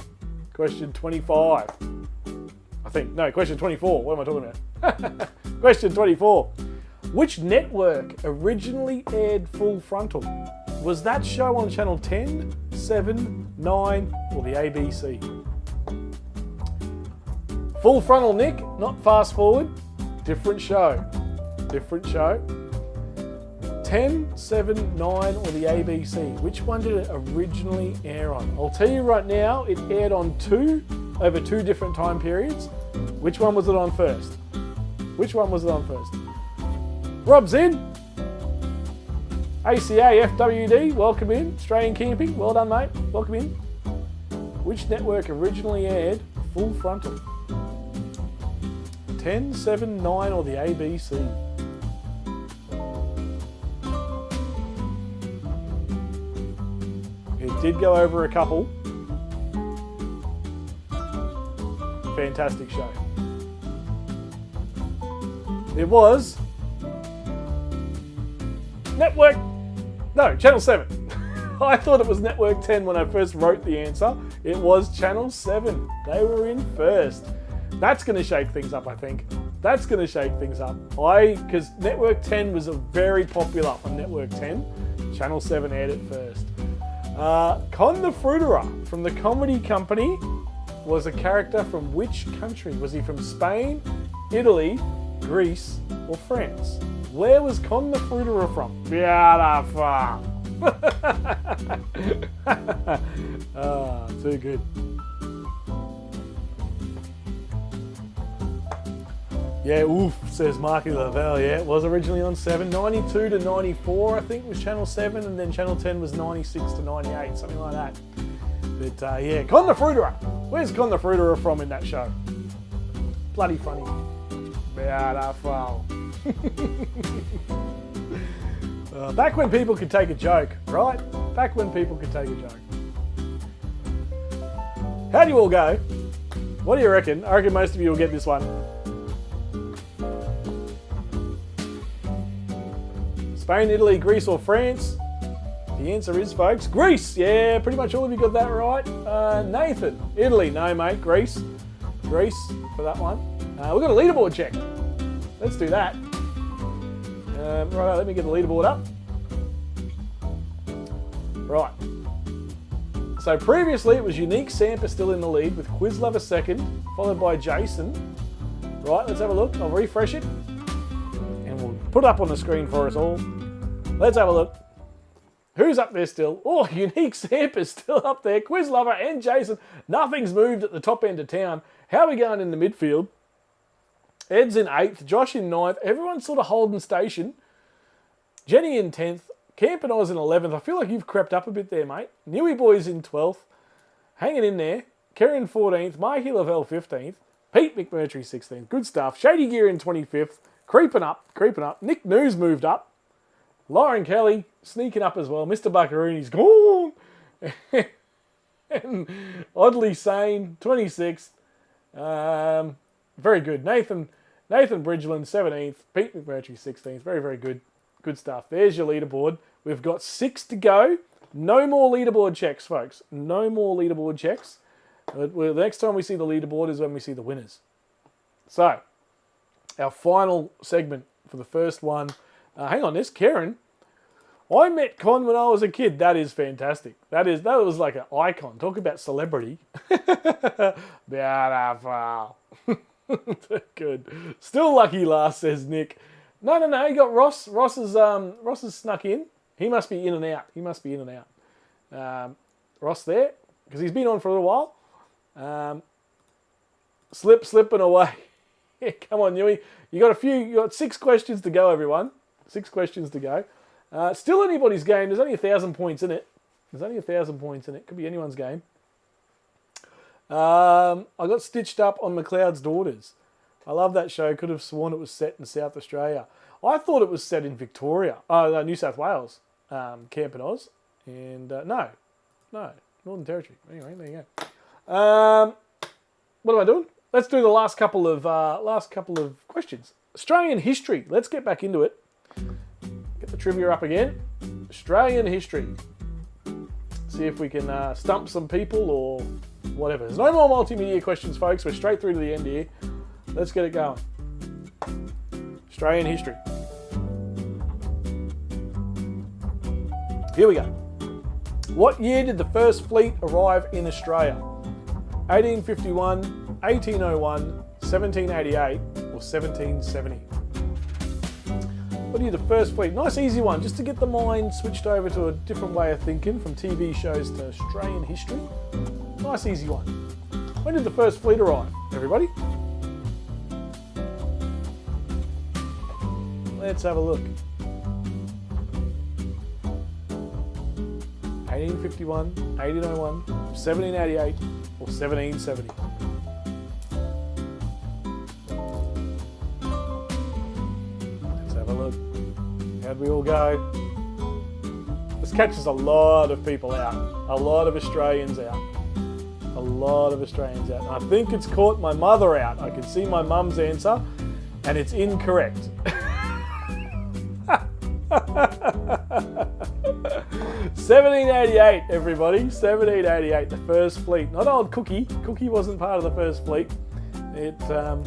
Question 25. I think. No, question 24. What am I talking about? Question 24. Which network originally aired Full Frontal? Was that show on Channel 10, 7, 9, or the ABC? Full Frontal, Nick, not Fast Forward. Different show. Different show. 10, 7, 9, or the ABC? Which one did it originally air on? I'll tell you right now, it aired on over two different time periods. Which one was it on first? Which one was it on first? Rob's in. ACA, FWD, welcome in. Australian Camping, well done, mate. Welcome in. Which network originally aired Full Frontal? 10, 7, 9, or the ABC? It did go over a couple. Fantastic show. It was Channel 7. I thought it was Network 10 when I first wrote the answer. It was Channel 7. They were in first. That's going to shake things up, I think. That's going to shake things up. Because Network 10 was very popular on Network 10. Channel 7 aired it first. Con the Fruiterer from the Comedy Company was a character from which country? Was he from Spain, Italy, Greece, or France? Where was Con the Fruiterer from? Beautiful. Too good. Yeah, oof, says Marky Lavelle. Yeah, it was originally on 7. 92 to 94, I think, was Channel 7, and then Channel 10 was 96 to 98, something like that. But yeah, Con the Fruiterer. Where's Con the Fruiterer from in that show? Bloody funny. Beautiful. Back when people could take a joke, right? Back when people could take a joke. How do you all go? What do you reckon? I reckon most of you will get this one. Spain, Italy, Greece, or France? The answer is, folks, Greece. Yeah, pretty much all of you got that right. Nathan, Italy. No, mate, Greece. Greece for that one. We've got a leaderboard check. Let's do that. Right, let me get the leaderboard up. Right. So previously it was Unique Samper still in the lead with Quiz Lover second, followed by Jason. Right, let's have a look. I'll refresh it. And we'll put it up on the screen for us all. Let's have a look. Who's up there still? Oh, Unique Samper's still up there. Quiz Lover and Jason. Nothing's moved at the top end of town. How are we going in the midfield? Ed's in 8th, Josh in 9th. Everyone's sort of holding station. Jenny in 10th. Camp and Oz in 11th. I feel like you've crept up a bit there, mate. Newy Boy's in 12th. hanging in there. Kieran 14th, Mikey Lavelle 15th, Pete McMurtry 16th. Good stuff. Shady Gear in 25th, creeping up. Nick News moved up. Lauren Kelly sneaking up as well. Mr. Buckarooni's gone. And Oddly Sane 26th. Very good. Nathan Bridgeland 17th, Pete McMurtry 16th. Very, very good. Good stuff. There's your leaderboard. We've got 6 to go. No more leaderboard checks, folks. No more leaderboard checks. The next time we see the leaderboard is when we see the winners. So, our final segment for the first one. Hang on, this Karen. I met Con when I was a kid. That is fantastic. That was like an icon. Talk about celebrity. Beautiful. Good. Still lucky last, says Nick. No. He got Ross. Ross has snuck in. He must be in and out. Ross there because he's been on for a little while. Slipping away. Come on, Yui. You got 6 questions to go, everyone. 6 questions to go. Still anybody's game. There's only 1,000 points in it. Could be anyone's game. I got stitched up on McLeod's Daughters. I love that show. Could have sworn it was set in South Australia. I thought it was set in Victoria. New South Wales. Camp and Oz. And no. Northern Territory. Anyway, there you go. What am I doing? Let's do the last couple of questions. Australian history. Let's get back into it. Get the trivia up again. Australian history. See if we can stump some people or whatever. There's no more multimedia questions, folks. We're straight through to the end here. Let's get it going. Australian history. Here we go. What year did the first fleet arrive in Australia? 1851, 1801, 1788, or 1770? What year the first fleet? Nice easy one, just to get the mind switched over to a different way of thinking from TV shows to Australian history. Nice easy one. When did the first fleet arrive, everybody? Let's have a look. 1851, 1801, 1788, or 1770? Let's have a look. How'd we all go? This catches a lot of people out. A lot of Australians out. And I think it's caught my mother out. I can see my mum's answer, and it's incorrect. 1788, everybody. 1788, the first fleet. Not old Cookie. Cookie wasn't part of the first fleet. It was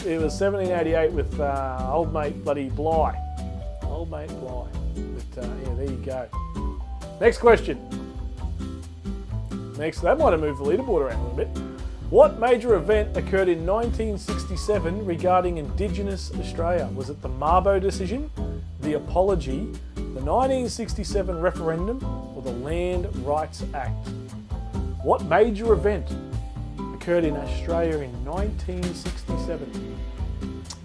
1788 with old mate bloody Bligh. Old mate Bligh. But yeah, there you go. Next question. That might have moved the leaderboard around a little bit. What major event occurred in 1967 regarding Indigenous Australia? Was it the Mabo decision, the Apology, the 1967 referendum, or the Land Rights Act? What major event occurred in Australia in 1967?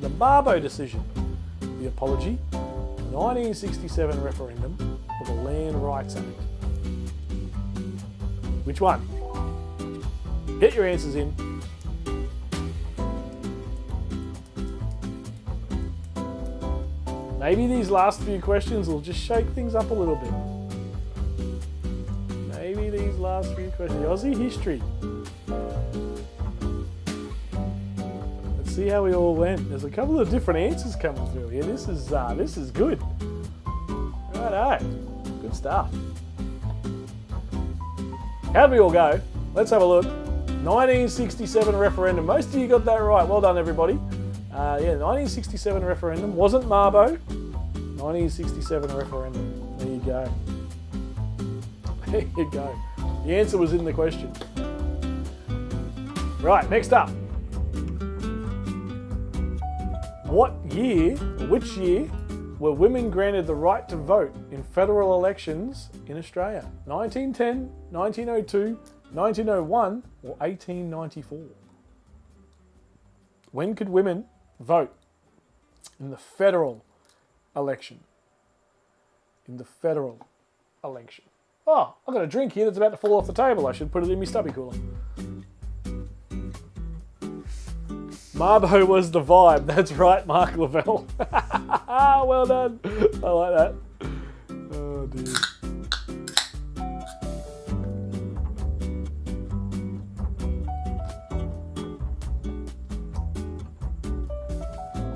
The Mabo decision, the Apology, the 1967 referendum, or the Land Rights Act? Which one? Get your answers in. Maybe these last few questions will just shake things up a little bit. Maybe these last few questions. Aussie history. Let's see how we all went. There's a couple of different answers coming through here. This is good. Righto. Good stuff. How'd we all go? Let's have a look. 1967 referendum. Most of you got that right. Well done, everybody. 1967 referendum. Wasn't Mabo. 1967 referendum. There you go. There you go. The answer was in the question. Right, next up. Which year were women granted the right to vote in federal elections in Australia? 1910, 1902, 1901, or 1894? When could women vote in the federal election? Oh, I've got a drink here that's about to fall off the table. I should put it in my stubby cooler. Marbo was the vibe. That's right, Mark Lavelle. Well done. I like that. Oh, dear.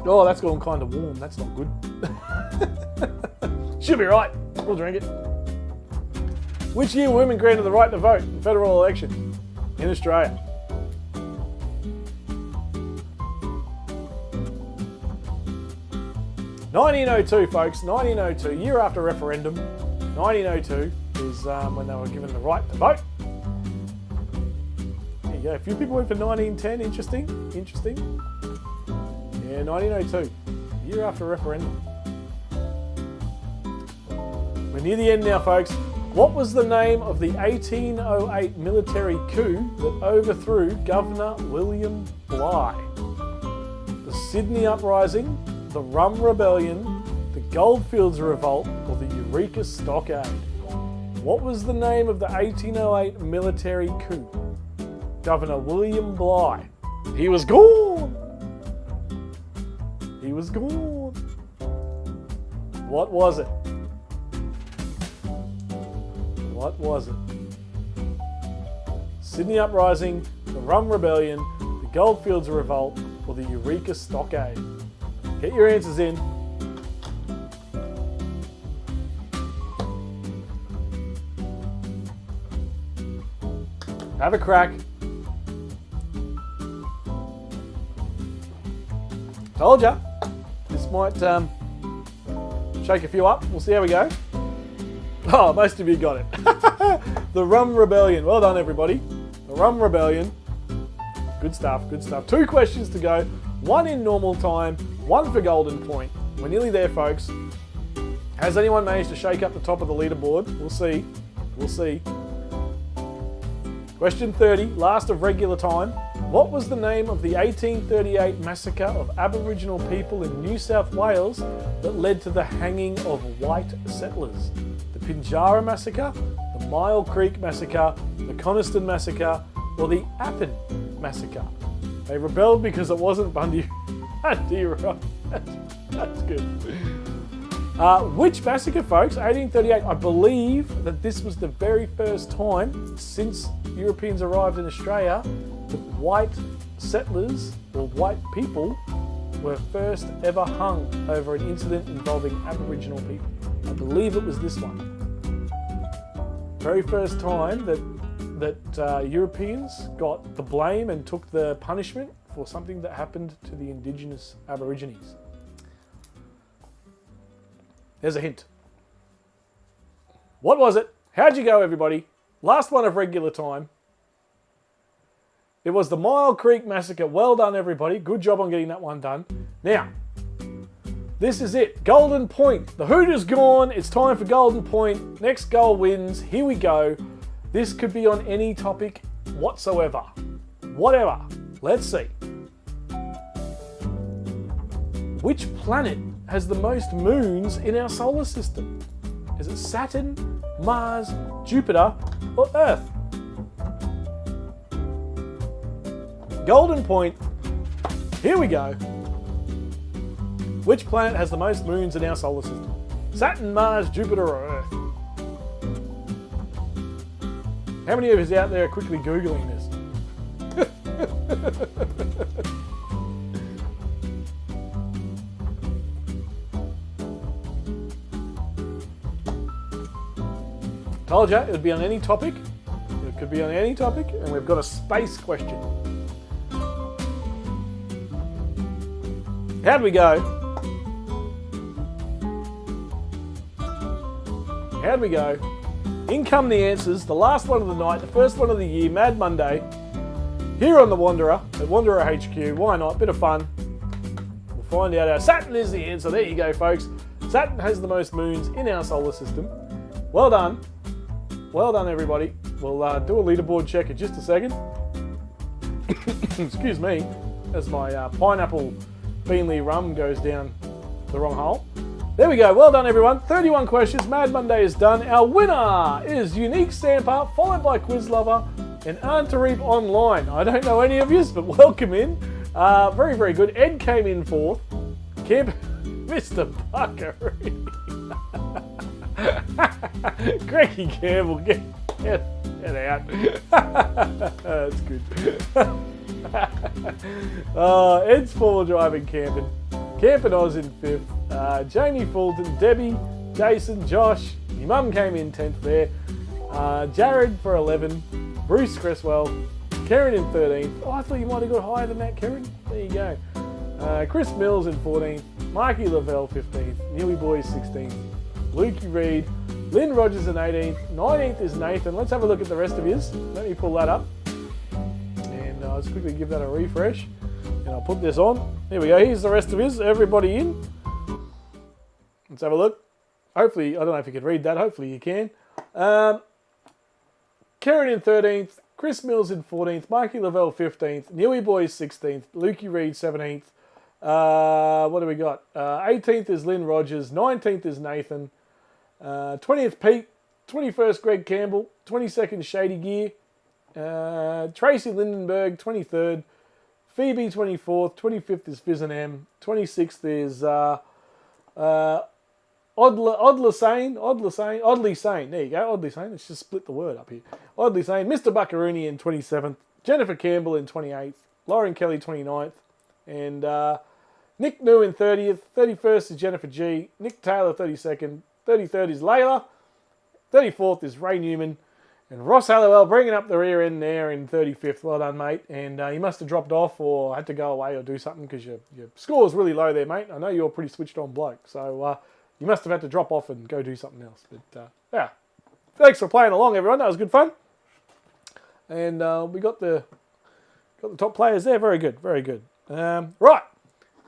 Oh, that's gone kind of warm. That's not good. Should be right. We'll drink it. Which year were women granted the right to vote in the federal election in Australia? (1902), folks. 1902, year after referendum. 1902 is when they were given the right to vote. There you go. A few people went for 1910. Interesting. Yeah, 1902, year after referendum. We're near the end now, folks. What was the name of the 1808 military coup that overthrew Governor William Bligh? The Sydney Uprising, the Rum Rebellion, the Goldfields Revolt, or the Eureka Stockade? What was the name of the 1808 military coup? Governor William Bligh. He was gone. He was gone. What was it? What was it? Sydney Uprising, the Rum Rebellion, the Goldfields Revolt, or the Eureka Stockade? Get your answers in. Have a crack. Told ya. This might shake a few up. We'll see how we go. Oh, most of you got it. The Rum Rebellion. Well done, everybody. The Rum Rebellion. Good stuff, good stuff. 2 questions to go. 1 in normal time, 1 for golden point. We're nearly there, folks. Has anyone managed to shake up the top of the leaderboard? We'll see. We'll see. Question 30, last of regular time. What was the name of the 1838 massacre of Aboriginal people in New South Wales that led to the hanging of white settlers? The Pinjarra Massacre, the Mile Creek Massacre, the Coniston Massacre, or the Appin Massacre? They rebelled because it wasn't Bundy. That's good. Which massacre, folks? 1838. I believe that this was the very first time since Europeans arrived in Australia that white settlers or white people were first ever hung over an incident involving Aboriginal people. I believe it was this one. Very first time that Europeans got the blame and took the punishment for something that happened to the indigenous Aborigines. There's a hint. What was it? How'd you go, everybody? Last one of regular time. It was the Mile Creek Massacre. Well done, everybody. Good job on getting that one done. Now, this is it. Golden point. The hoot is gone. It's time for golden point. Next goal wins. Here we go. This could be on any topic whatsoever. Whatever. Let's see. Which planet has the most moons in our solar system? Is it Saturn, Mars, Jupiter, or Earth? Golden point. Here we go. Which planet has the most moons in our solar system? Saturn, Mars, Jupiter, or Earth? How many of us out there are quickly Googling this? Told you, it would be on any topic. It could be on any topic, and we've got a space question. How'd we go? How'd we go? In come the answers, the last one of the night, the first one of the year, Mad Monday, here on The Wanderer, at Wanderer HQ. Why not? Bit of fun. We'll find out how Saturn is the answer. There you go, folks. Saturn has the most moons in our solar system. Well done. Well done, everybody. We'll do a leaderboard check in just a second. Excuse me, as my pineapple Beanley rum goes down the wrong hole. There we go. Well done, everyone. 31 questions. Mad Monday is done. Our winner is Unique Stamper, followed by Quiz Lover and Aunt Tarif Online. I don't know any of you, but welcome in. Very, very good. Ed came in fourth. Kim, Mr. Buckaroo. Greggy Campbell, get out. That's good. Ed's forward driving Camping Oz in fifth. Jamie Fulton, Debbie, Jason, Josh. Your mum came in 10th there. Jared for 11. Bruce Cresswell. Karen in 13th. Oh, I thought you might have got higher than that, Karen. There you go. Chris Mills in 14th. Mikey Lavelle 15th. Newy Boys 16th. Lukey Reed. Lynn Rogers in 18th. 19th is Nathan. Let's have a look at the rest of his. Let me pull that up. And I'll just quickly give that a refresh. And I'll put this on. Here we go. Here's the rest of his. Everybody in. Let's have a look. Hopefully, I don't know if you can read that. Hopefully you can. Karen in 13th. Chris Mills in 14th. Mikey Lavelle 15th. Newy Boys 16th. Lukey Reed 17th. What do we got? 18th is Lynn Rogers. 19th is Nathan. 20th Pete. 21st Greg Campbell. 22nd Shady Gear. Tracy Lindenberg 23rd. Phoebe 24th. 25th is Fizz and M. 26th is Oddly Sane. There you go. Oddly Sane. Let's just split the word up here. Oddly Sane. Mr. Buckaroony in 27th. Jennifer Campbell in 28th. Lauren Kelly 29th. And Nick New in 30th. 31st is Jennifer G. Nick Taylor 32nd. 33rd is Layla. 34th is Ray Newman. And Ross Hallowell bringing up the rear end there in 35th. Well done, mate. And you must have dropped off or had to go away or do something because your score is really low there, mate. I know you're a pretty switched on bloke. So you must have had to drop off and go do something else. But yeah, thanks for playing along, everyone. That was good fun. And we got the top players there. Very good, very good. Right,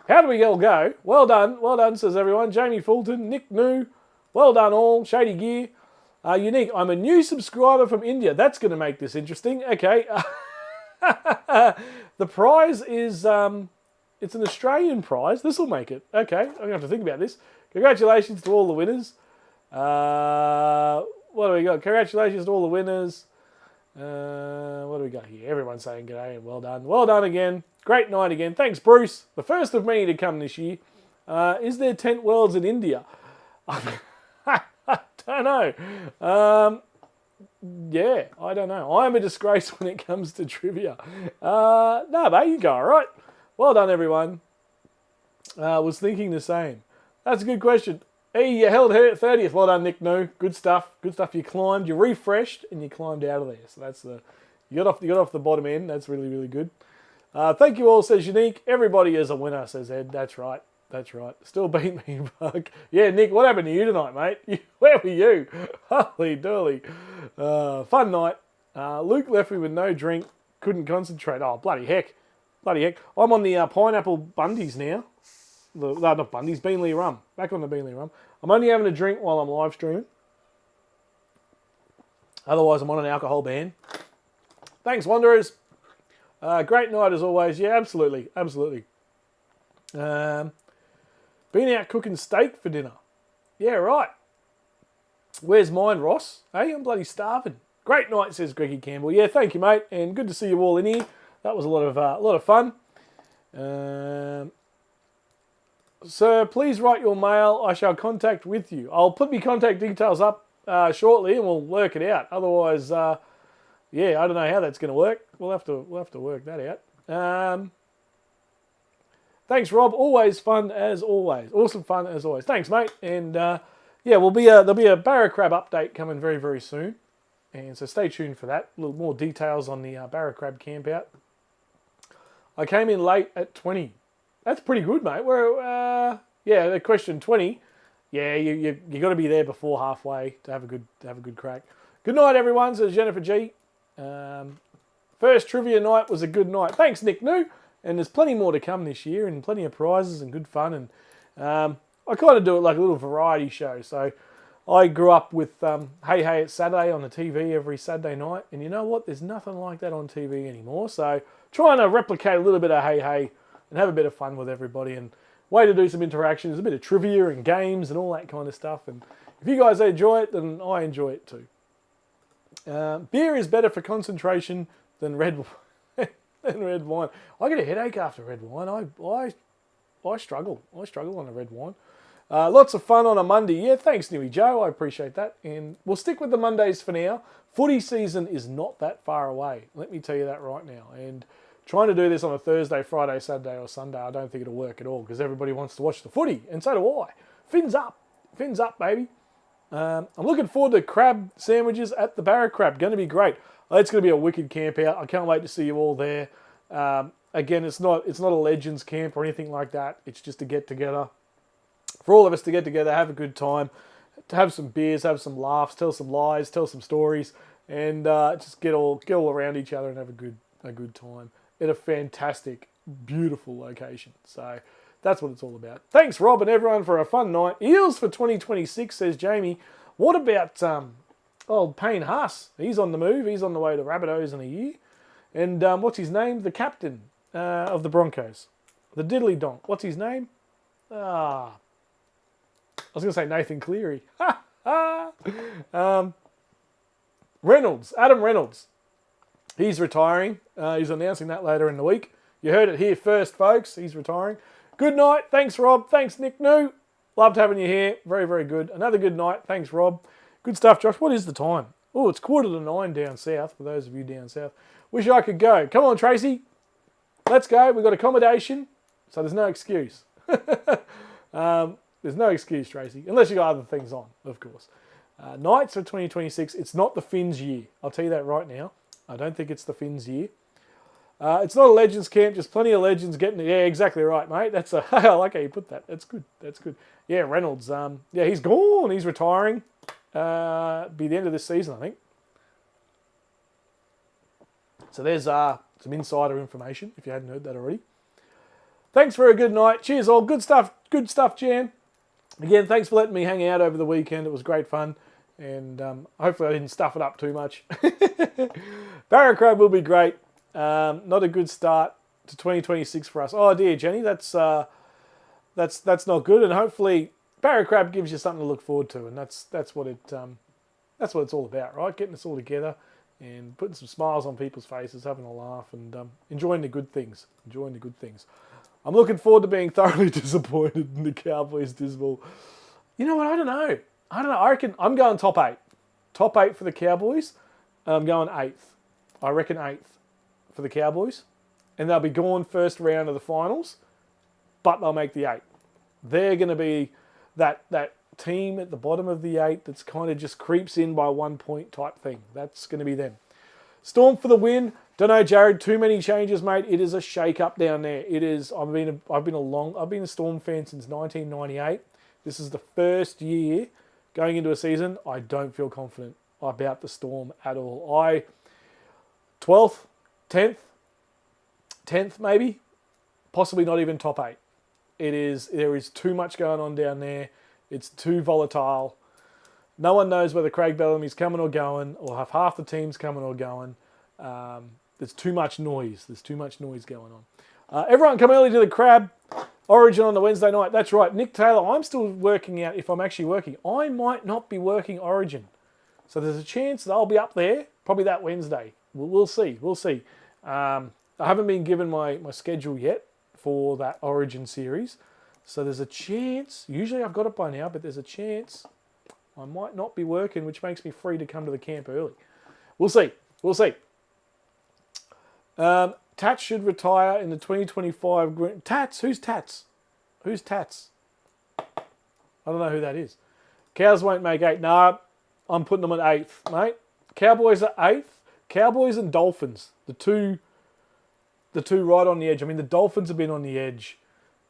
how do we all go? Well done, says everyone. Jamie Fulton, Nick New, well done all. Shady Gear. Unique, I'm a new subscriber from India. That's going to make this interesting. Okay. The prize is, it's an Australian prize. This will make it. Okay, I'm going to have to think about this. Congratulations to all the winners. What do we got? Congratulations to all the winners. What do we got here? Everyone's saying g'day and well done. Well done again. Great night again. Thanks, Bruce. The first of many to come this year. Is there tent worlds in India? I don't know. Yeah, I don't know. I'm a disgrace when it comes to trivia. No, mate, you go all right. Well done, everyone. Was thinking the same. That's a good question. Hey, you held her at 30th. Well done, Nick No. Good stuff. Good stuff. You climbed, you refreshed, and you climbed out of there. So that's you got off the bottom end. That's really, really good. Thank you all, says Unique. Everybody is a winner, says Ed. That's right. That's right. Still beat me, Buck. Yeah, Nick, what happened to you tonight, mate? Where were you? Holy dooly. Fun night. Luke left me with no drink. Couldn't concentrate. Oh, bloody heck. Bloody heck. I'm on the pineapple Bundies now. Not Bundies, Beanley rum. Back on the Beanley rum. I'm only having a drink while I'm live streaming. Otherwise, I'm on an alcohol ban. Thanks, Wanderers. Great night as always. Yeah, absolutely. Absolutely. Been out cooking steak for dinner. Yeah, right. Where's mine, Ross? Hey, I'm bloody starving. Great night, says Greggy Campbell. Yeah, thank you, mate, and good to see you all in here. That was a lot of fun. Sir, please write your mail. I shall contact with you. I'll put my contact details up shortly, and we'll work it out. Otherwise, yeah, I don't know how that's going to work. We'll have to work that out. Thanks, Rob. Always fun as always. Awesome fun as always. Thanks, mate. And yeah, there'll be a Barra Crab update coming very, very soon. And so stay tuned for that. A little more details on the Barra Crab camp out. I came in late at 20. That's pretty good, mate. Yeah, the question 20. Yeah, you got to be there before halfway to have a good crack. Good night, everyone, says Jennifer G. First trivia night was a good night. Thanks, Nick New. And there's plenty more to come this year and plenty of prizes and good fun. And I kind of do it like a little variety show. So I grew up with Hey Hey It's Saturday on the TV every Saturday night. And you know what? There's nothing like that on TV anymore. So trying to replicate a little bit of Hey Hey and have a bit of fun with everybody. And way to do some interaction. There's a bit of trivia and games and all that kind of stuff. And if you guys enjoy it, then I enjoy it too. Beer is better for concentration than red wine. I get a headache after red wine. I struggle. I struggle on a red wine. Lots of fun on a Monday. Yeah, thanks, Newy Joe. I appreciate that. And we'll stick with the Mondays for now. Footy season is not that far away. Let me tell you that right now. And trying to do this on a Thursday, Friday, Saturday or Sunday, I don't think it'll work at all because everybody wants to watch the footy. And so do I. Fins up. Fins up, baby. I'm looking forward to crab sandwiches at the Barra Crab. Going to be great. It's going to be a wicked camp out. I can't wait to see you all there. Again, it's not a Legends camp or anything like that. It's just a get-together. For all of us to get together, have a good time, to have some beers, have some laughs, tell some lies, tell some stories, and just get all around each other and have a good time at a fantastic, beautiful location. So that's what it's all about. Thanks, Rob, and everyone for a fun night. Eels for 2026, says Jamie. What about old Payne Haas? He's on the move. He's on the way to Rabbitohs in a year. And what's his name? The captain of the Broncos. The diddly donk. What's his name? I was going to say Nathan Cleary. Reynolds, Adam Reynolds. He's retiring. He's announcing that later in the week. You heard it here first, folks. He's retiring. Good night. Thanks, Rob. Thanks, Nick New. Loved having you here. Very, very good. Another good night. Thanks, Rob. Good stuff, Josh. What is the time? Oh, it's 8:45 down south, for those of you down south. Wish I could go. Come on, Tracy. Let's go. We've got accommodation, so there's no excuse. There's no excuse, Tracy, unless you got other things on, of course. Knights for 2026, it's not the Finns year. I'll tell you that right now. I don't think it's the Finns year. It's not a Legends camp, just plenty of Legends getting it. Yeah, exactly right, mate. I like how you put that. That's good. That's good. Yeah, Reynolds, yeah, he's gone. He's retiring. Be the end of this season, I think. So there's some insider information, if you hadn't heard that already. Thanks for a good night. Cheers all. Good stuff, Jan. Again, thanks for letting me hang out over the weekend. It was great fun. And hopefully I didn't stuff it up too much. Barra Crab will be great. Not a good start to 2026 for us. Oh dear, Jenny, that's not good. And hopefully Barra Crab gives you something to look forward to. And that's what it's all about, right? Getting us all together and putting some smiles on people's faces, having a laugh, and enjoying the good things. I'm looking forward to being thoroughly disappointed in the Cowboys' dismal. You know what? I don't know. I reckon I'm going top 8. Top 8 for the Cowboys. I'm going 8th. I reckon 8th for the Cowboys. And they'll be gone first round of the finals, but they'll make the 8. They're going to be that team at the bottom of the 8 that's kind of just creeps in by 1 point type thing. That's going to be them. Storm for the win. Don't know, Jared. Too many changes, mate. It is a shake-up down there. It is. I've been a Storm fan since 1998. This is the first year going into a season. I don't feel confident about the Storm at all. 12th, 10th maybe, possibly not even top 8. There is too much going on down there. It's too volatile. No one knows whether Craig Bellamy's coming or going, or half the team's coming or going. There's too much noise. There's too much noise going on. Everyone come early to the Crab. Origin on the Wednesday night. That's right. Nick Taylor, I'm still working out if I'm actually working. I might not be working Origin. So there's a chance that I'll be up there probably that Wednesday. We'll see. I haven't been given my schedule yet for that Origin series. So there's a chance, usually I've got it by now, but there's a chance I might not be working, which makes me free to come to the camp early. We'll see. Tats should retire in the 2025... Tats? Who's Tats? I don't know who that is. Cows won't make 8. No, I'm putting them at 8th, mate. Cowboys are 8th. Cowboys and Dolphins, the two right on the edge. I mean, the Dolphins have been on the edge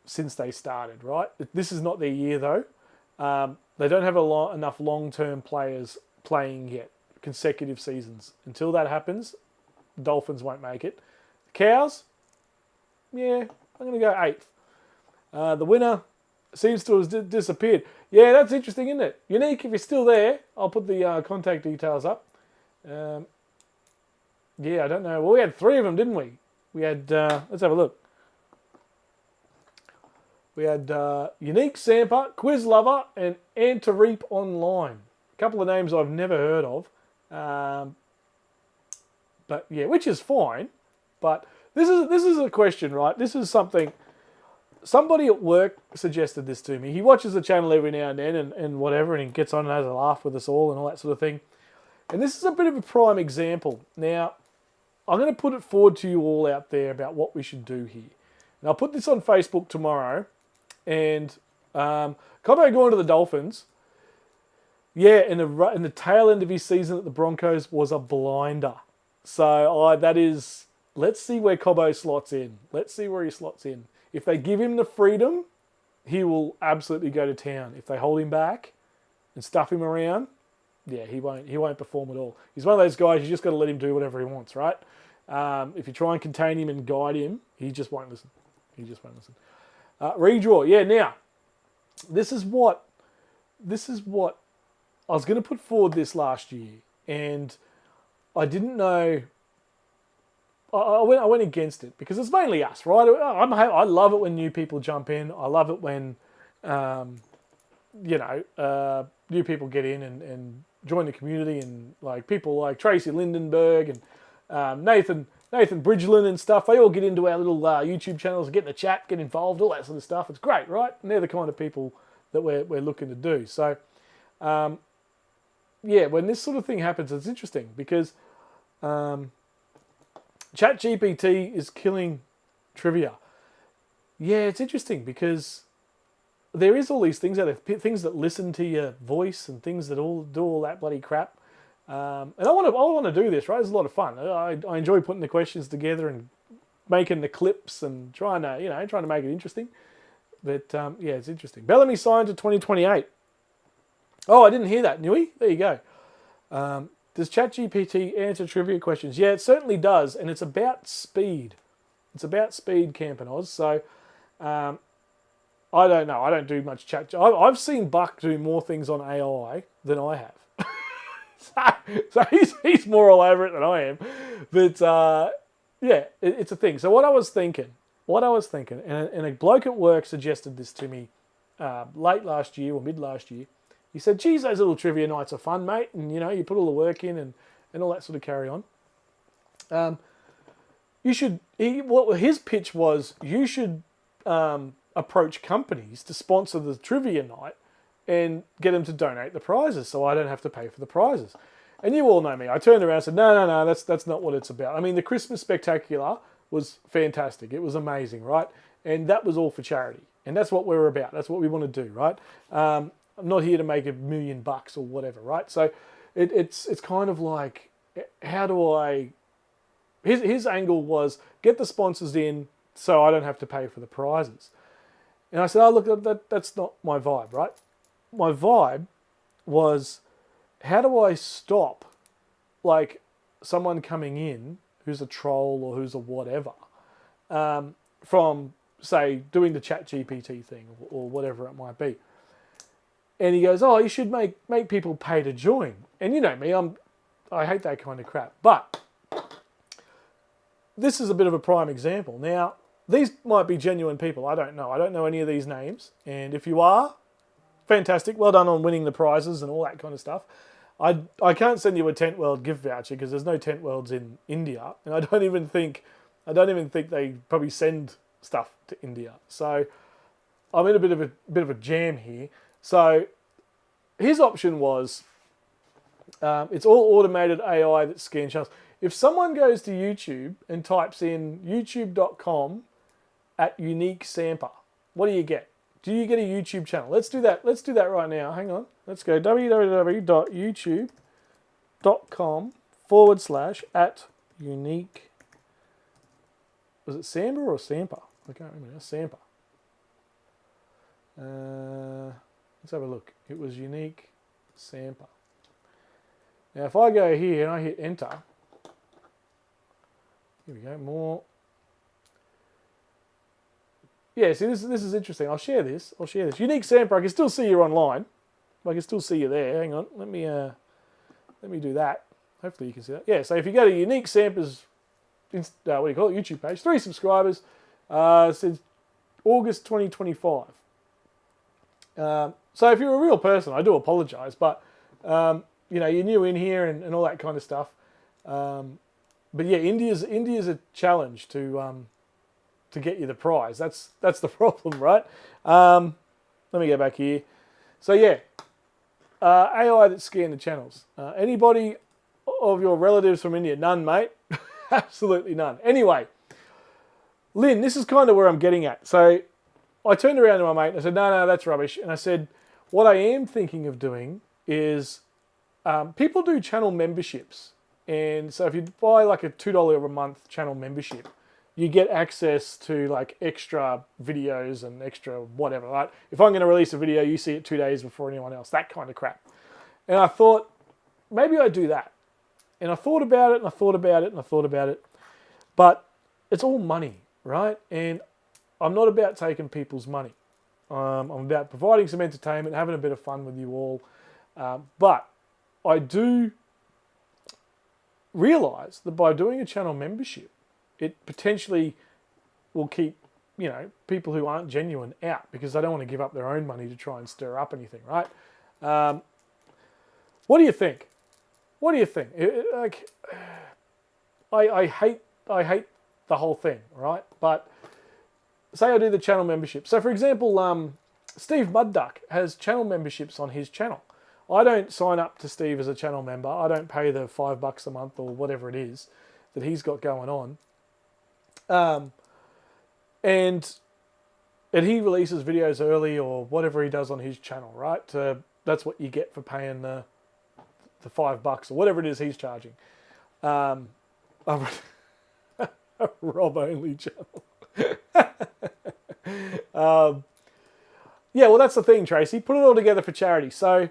since they started, right? This is not their year, though. They don't have enough long-term players playing yet, consecutive seasons. Until that happens, the Dolphins won't make it. The Cows, yeah, I'm going to go 8th. The winner seems to have disappeared. Yeah, that's interesting, isn't it? Unique, if you're still there, I'll put the contact details up. Yeah, I don't know. Well, we had 3 of them, didn't we? We had, let's have a look. We had Unique Samper, Quiz Lover, and Antareep Online. A couple of names I've never heard of. But yeah, which is fine. But this is a question, right? This is something... Somebody at work suggested this to me. He watches the channel every now and then and whatever, and he gets on and has a laugh with us all and all that sort of thing. And this is a bit of a prime example. Now, I'm going to put it forward to you all out there about what we should do here. And I'll put this on Facebook tomorrow. And Cobbo going to the Dolphins. Yeah, in the tail end of his season at the Broncos was a blinder. So that is... Let's see where Cobbo slots in. Let's see where he slots in. If they give him the freedom, he will absolutely go to town. If they hold him back and stuff him around, yeah, he won't perform at all. He's one of those guys, you just got to let him do whatever he wants, right? If you try and contain him and guide him, he just won't listen. He just won't listen. Redraw, yeah, now, this is what I was going to put forward this last year, and I didn't know... I went against it because it's mainly us, right? I love it when new people jump in. I love it when, new people get in and join the community, and like people like Tracy Lindenberg and Nathan Bridgeland and stuff. They all get into our little YouTube channels, get in the chat, get involved, all that sort of stuff. It's great, right? And they're the kind of people that we're looking to do. So, when this sort of thing happens, it's interesting because... ChatGPT is killing trivia. Yeah, it's interesting because there is all these things out there, things that listen to your voice and things that all do all that bloody crap. And I want to do this, right? It's a lot of fun. I enjoy putting the questions together and making the clips and trying to make it interesting. But it's interesting. Bellamy signed to 2028. Oh, I didn't hear that, Nui. There you go. Does ChatGPT answer trivia questions? Yeah, it certainly does, and it's about speed. It's about speed, Camp and Oz. So, I don't know. I don't do much chat. I've seen Buck do more things on AI than I have. so he's more all over it than I am. But, it's a thing. So what I was thinking, and a bloke at work suggested this to me late last year or mid last year. He said, geez, those little trivia nights are fun, mate. And, you put all the work in and all that sort of carry on. His pitch was, you should approach companies to sponsor the trivia night and get them to donate the prizes so I don't have to pay for the prizes. And you all know me. I turned around and said, no, that's not what it's about. I mean, the Christmas Spectacular was fantastic. It was amazing, right? And that was all for charity. And that's what we're about. That's what we want to do, right? I'm not here to make $1 million or whatever, right? So it's kind of like, how do I... His angle was, get the sponsors in so I don't have to pay for the prizes. And I said, oh, look, that's not my vibe, right? My vibe was, how do I stop, like, someone coming in who's a troll or who's a whatever, from, say, doing the ChatGPT thing or whatever it might be. And he goes, oh, you should make people pay to join. And you know me, I hate that kind of crap. But this is a bit of a prime example. Now, these might be genuine people. I don't know. I don't know any of these names. And if you are, fantastic. Well done on winning the prizes and all that kind of stuff. I can't send you a Tent World gift voucher because there's no Tent Worlds in India. And I don't even think they probably send stuff to India. So I'm in a bit of a jam here. So his option was, it's all automated AI that scans channels. If someone goes to YouTube and types in youtube.com @unique samper, what do you get? Do you get a YouTube channel? Let's do that. Let's do that right now. Hang on. Let's go www.youtube.com /unique. Was it Samper or Samper? I can't remember. Samper. Let's have a look. It was Unique Samper. Now, if I go here and I hit enter, here we go, more. Yeah, see, this is interesting. I'll share this. Unique Samper, I can still see you online. I can still see you there. Hang on, let me do that. Hopefully you can see that. Yeah, so if you go to Unique Samper's, YouTube page, 3 subscribers, since August 2025. So if you're a real person, I do apologise, but you're new in here and all that kind of stuff. But yeah, India's a challenge to get you the prize. That's the problem, right? Let me go back here. So yeah, AI that scan the channels. Anybody of your relatives from India? None, mate. Absolutely none. Anyway, Lynn, this is kind of where I'm getting at. So I turned around to my mate and I said, no, that's rubbish. And I said, what I am thinking of doing is people do channel memberships. And so if you buy like a $2 a month channel membership, you get access to like extra videos and extra whatever, right? If I'm going to release a video, you see it 2 days before anyone else, that kind of crap. And I thought, maybe I'd do that. And I thought about it and I thought about it and I thought about it. But it's all money, right? And I'm not about taking people's money. I'm about providing some entertainment, having a bit of fun with you all. But I do realise that by doing a channel membership, it potentially will keep, people who aren't genuine out because they don't want to give up their own money to try and stir up anything, right? What do you think? What do you think? I hate the whole thing, right? But say I do the channel membership. So for example, Steve Mudduck has channel memberships on his channel. I don't sign up to Steve as a channel member. I don't pay the $5 a month or whatever it is that he's got going on. And he releases videos early or whatever he does on his channel, right? That's what you get for paying the $5 or whatever it is he's charging. A Rob only channel. Yeah, well, that's the thing, Tracy. Put it all together for charity. So,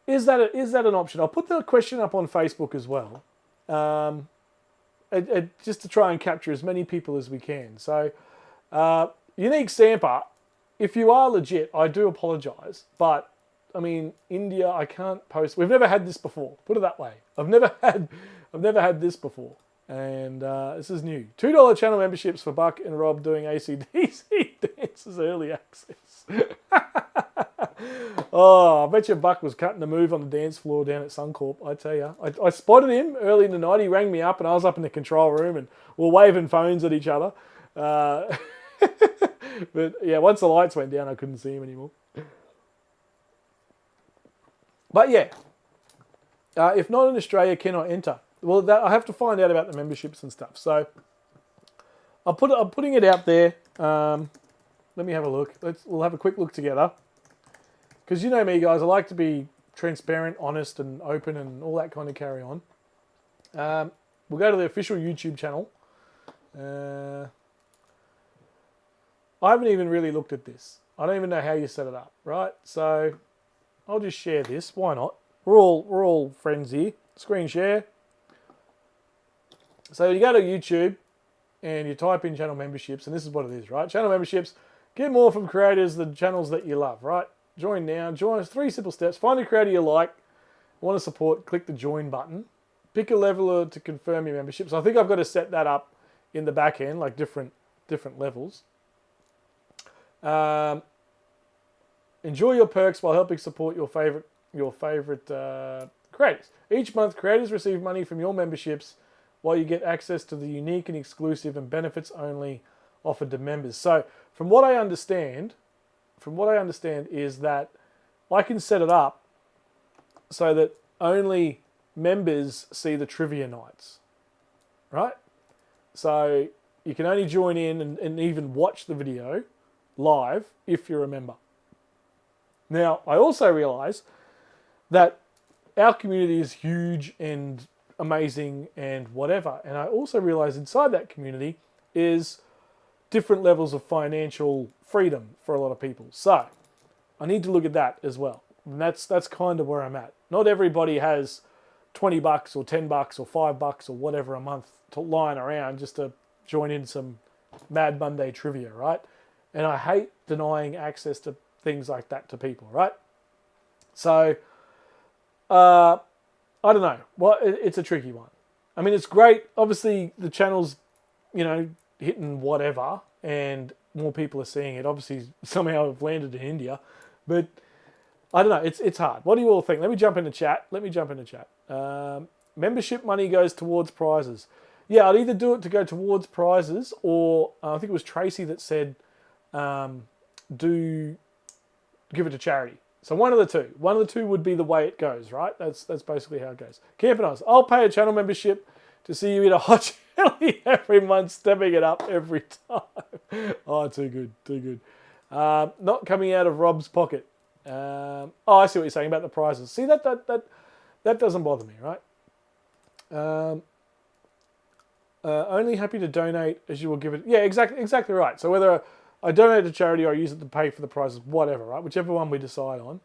is that an option? I'll put the question up on Facebook as well, just to try and capture as many people as we can. So, Unique Samper, if you are legit, I do apologise, but I mean, India, I can't post. We've never had this before. Put it that way. I've never had this before. And this is new. $2 channel memberships for Buck and Rob doing AC/DC dances early access. Oh, I bet you Buck was cutting a move on the dance floor down at Suncorp. I tell you, I spotted him early in the night. He rang me up, and I was up in the control room, and we were waving phones at each other. But yeah, once the lights went down, I couldn't see him anymore. But yeah, if not in Australia, cannot enter. Well, I have to find out about the memberships and stuff. So I'm putting it out there. Let me have a look. We'll have a quick look together. Because you know me, guys, I like to be transparent, honest, and open, and all that kind of carry on. We'll go to the official YouTube channel. I haven't even really looked at this. I don't even know how you set it up, right? So I'll just share this. Why not? We're all friends here. Screen share. So you go to YouTube and you type in channel memberships, and this is what it is, right? Channel memberships. Get more from creators than channels that you love, right? Join now. Join us. 3 simple steps. Find a creator you like, want to support. Click the join button. Pick a level to confirm your membership. So I think I've got to set that up in the back end, like different levels. Enjoy your perks while helping support your favorite creators. Each month, creators receive money from your memberships, while you get access to the unique and exclusive and benefits only offered to members. So, from what I understand is that I can set it up so that only members see the trivia nights, right? So you can only join in and even watch the video live if you're a member. Now, I also realise that our community is huge and amazing and whatever. And I also realise inside that community is different levels of financial freedom for a lot of people. So I need to look at that as well. And that's kind of where I'm at. Not everybody has $20 or $10 or $5 or whatever a month to lying around just to join in some Mad Monday trivia, right? And I hate denying access to things like that to people, right? So, I don't know. Well, it's a tricky one. I mean, it's great. Obviously, the channel's, hitting whatever, and more people are seeing it. Obviously, somehow I've landed in India, but I don't know. It's hard. What do you all think? Let me jump into chat. Membership money goes towards prizes. Yeah, I'd either do it to go towards prizes, or I think it was Tracy that said, do give it to charity. So one of the two. One of the two would be the way it goes, right? That's basically how it goes. Camp and Oz. I'll pay a channel membership to see you eat a hot chili every month, stepping it up every time. Oh, too good. Not coming out of Rob's pocket. I see what you're saying about the prizes. See, that doesn't bother me, right? Only happy to donate as you will give it. Yeah, exactly right. So whether I donate to charity or I use it to pay for the prizes, whatever, right? Whichever one we decide on.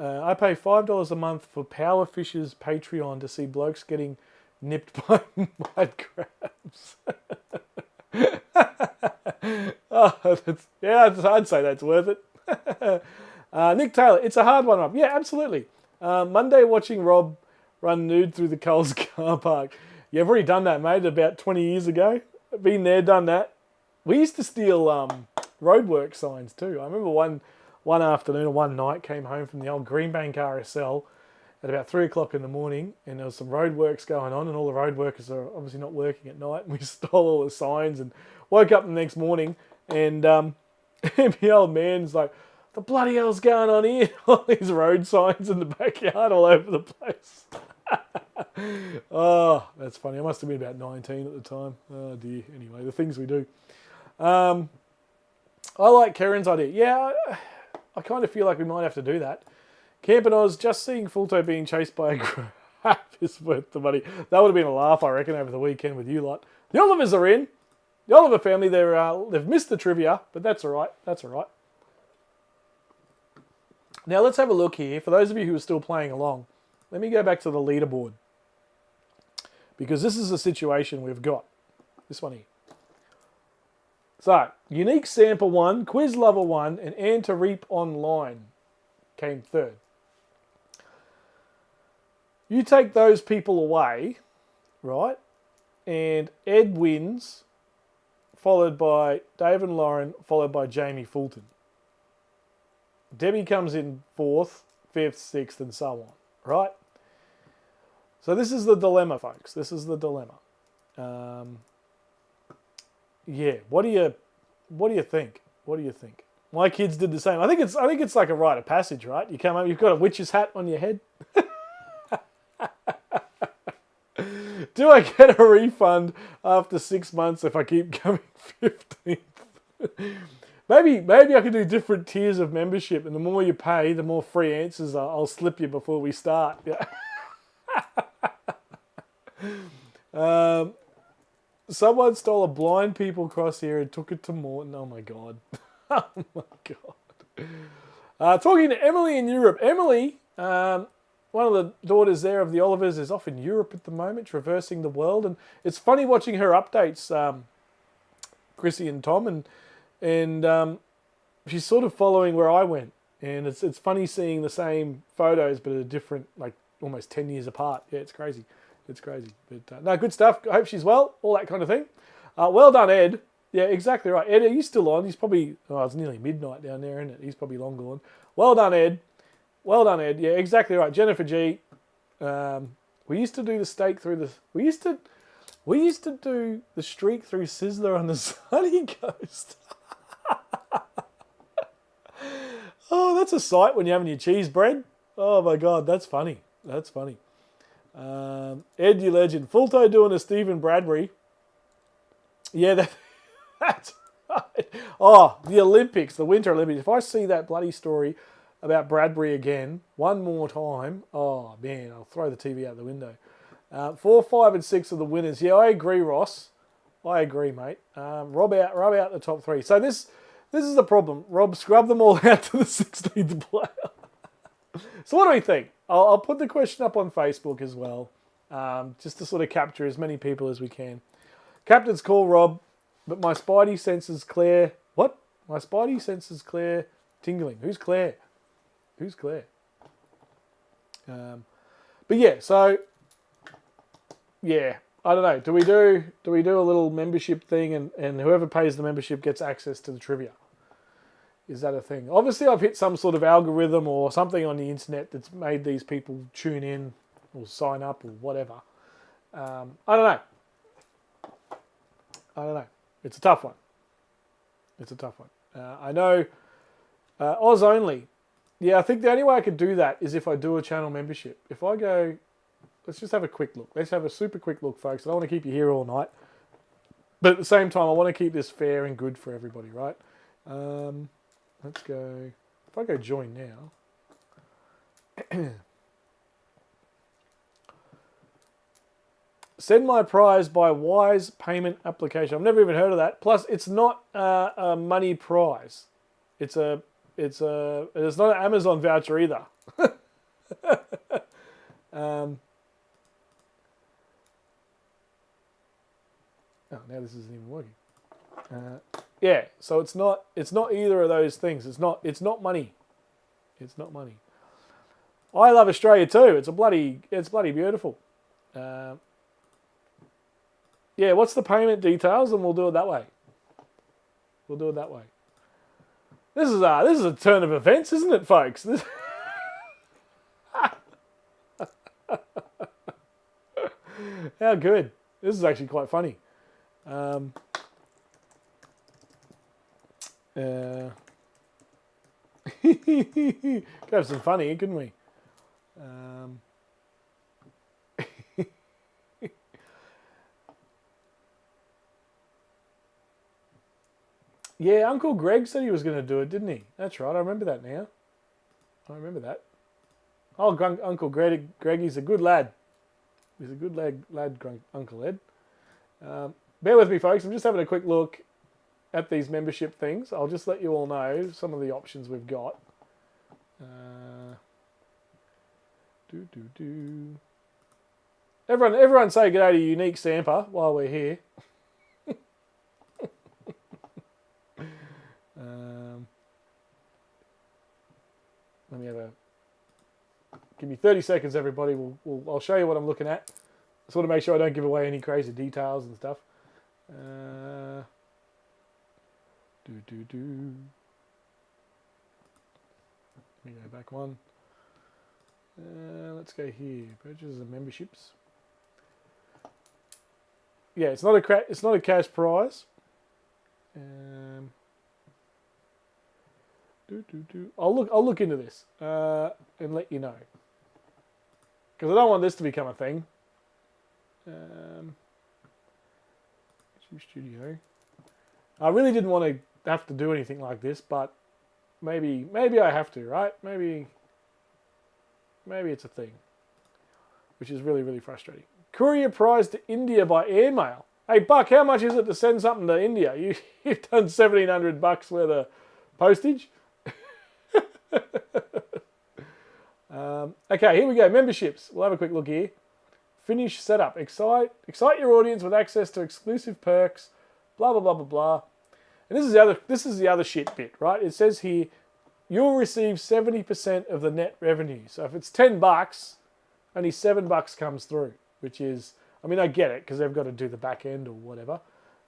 I pay $5 a month for Power Fishers Patreon to see blokes getting nipped by mud crabs. I'd say that's worth it. Nick Taylor, it's a hard one, Rob. Yeah, absolutely. Monday watching Rob run nude through the Coles car park. Yeah, I've already done that, mate, about 20 years ago. Been there, done that. We used to steal roadwork signs too. I remember one afternoon or one night came home from the old Greenbank RSL at about 3 o'clock in the morning, and there was some roadworks going on, and all the road workers are obviously not working at night, and we stole all the signs and woke up the next morning, and the old man's like, the bloody hell's going on here? All these road signs in the backyard all over the place. Oh, that's funny. I must have been about 19 at the time. Oh dear. Anyway, the things we do. I like Karen's idea. Yeah, I kind of feel like we might have to do that. Camp and Oz, just seeing Fulto being chased by a crab is worth the money. That would have been a laugh, I reckon, over the weekend with you lot. The Olivers are in. The Oliver family, they've missed the trivia, but that's all right. That's all right. Now let's have a look here. For those of you who are still playing along, let me go back to the leaderboard, because this is the situation we've got. This one here. So, Unique Sample 1, Quiz Lover 1, and Anta Reap Online came third. You take those people away, right? And Ed wins, followed by Dave and Lauren, followed by Jamie Fulton. Debbie comes in 4th, 5th, 6th, and so on, right? So this is the dilemma, folks. This is the dilemma. Yeah, what do you think? What do you think? My kids did the same. I think it's like a rite of passage, right? You come home, you've got a witch's hat on your head. Do I get a refund after 6 months if I keep coming 15th? Maybe I could do different tiers of membership, and the more you pay, the more free answers I'll slip you before we start. Yeah. Someone stole a blind people crosshair and took it to Morton. Oh my god. Oh my god. Talking to Emily in Europe. Emily, one of the daughters there of the Olivers, is off in Europe at the moment, traversing the world, and it's funny watching her updates, Chrissy and Tom, and she's sort of following where I went, and it's funny seeing the same photos but at a different, like almost 10 years apart. Yeah, it's crazy. It's crazy. But no, good stuff. I hope she's well, all that kind of thing. Well done, Ed. Yeah, exactly right. Ed, are you still on? He's probably, it's nearly midnight down there, isn't it? He's probably long gone. Well done, Ed. Well done, Ed. Yeah, exactly right. Jennifer G. We used to do the steak through the... We used to do the streak through Sizzler on the sunny coast. Oh, that's a sight when you're having your cheese bread. Oh my God, that's funny. That's funny. Ed, you legend. Fulto doing a Stephen Bradbury. Yeah, that's right. Oh, the Olympics, the Winter Olympics. If I see that bloody story about Bradbury again, one more time, oh man, I'll throw the TV out the window. 4, 5, and 6 are the winners. Yeah, I agree, Ross. I agree, mate. Rub out the top 3. So this is the problem. Rob, scrub them all out to the 16th player. So what do we think? I'll put the question up on Facebook as well, just to sort of capture as many people as we can. Captain's call, Rob, but my spidey senses Claire. What? My spidey senses Claire tingling. Who's Claire? Who's Claire? But yeah, so yeah, I don't know. Do we do a little membership thing, and whoever pays the membership gets access to the trivia? Is that a thing? Obviously, I've hit some sort of algorithm or something on the internet that's made these people tune in or sign up or whatever. I don't know. It's a tough one. I know Oz only. Yeah, I think the only way I could do that is if I do a channel membership. If I go, let's just have a quick look. Let's have a super quick look, folks. I don't want to keep you here all night. But at the same time, I want to keep this fair and good for everybody, right? Let's go. If I go join now. Send my prize by Wise payment application. I've never even heard of that. Plus, it's not a money prize. It's not an Amazon voucher either. Oh, now this isn't even working. Yeah, so it's not either of those things. It's not money. It's not money. I love Australia too. It's bloody beautiful. Yeah, what's the payment details, and we'll do it that way. This is a turn of events, isn't it, folks? How good. This is actually quite funny. Could have some fun here, couldn't we? Yeah, Uncle Greg said he was going to do it, didn't he? That's right, I remember that now. Oh, Uncle Greg, he's a good lad. He's a good lad, Uncle Ed. Bear with me, folks. I'm just having a quick look at these membership things. I'll just let you all know some of the options we've got. Everyone say good day to Unique Samper while we're here. Let me have a... Give me 30 seconds, everybody. I'll show you what I'm looking at. Just want to make sure I don't give away any crazy details and stuff. Let me go back one. Let's go here. Purchases and memberships. Yeah, it's not a cash prize. I'll look into this and let you know, because I don't want this to become a thing. Studio. I really didn't want to have to do anything like this, but maybe I have to, right? Maybe it's a thing, which is really, really frustrating. Courier prize to India by airmail. Hey Buck, how much is it to send something to India? You've done $1,700 worth of postage. Okay, here we go. Memberships. We'll have a quick look here. Finish setup. Excite your audience with access to exclusive perks. Blah blah blah blah blah. And this is the other shit bit, right? It says here you'll receive 70% of the net revenue. So if it's $10, only $7 comes through, which is, I mean, I get it because they've got to do the back end or whatever.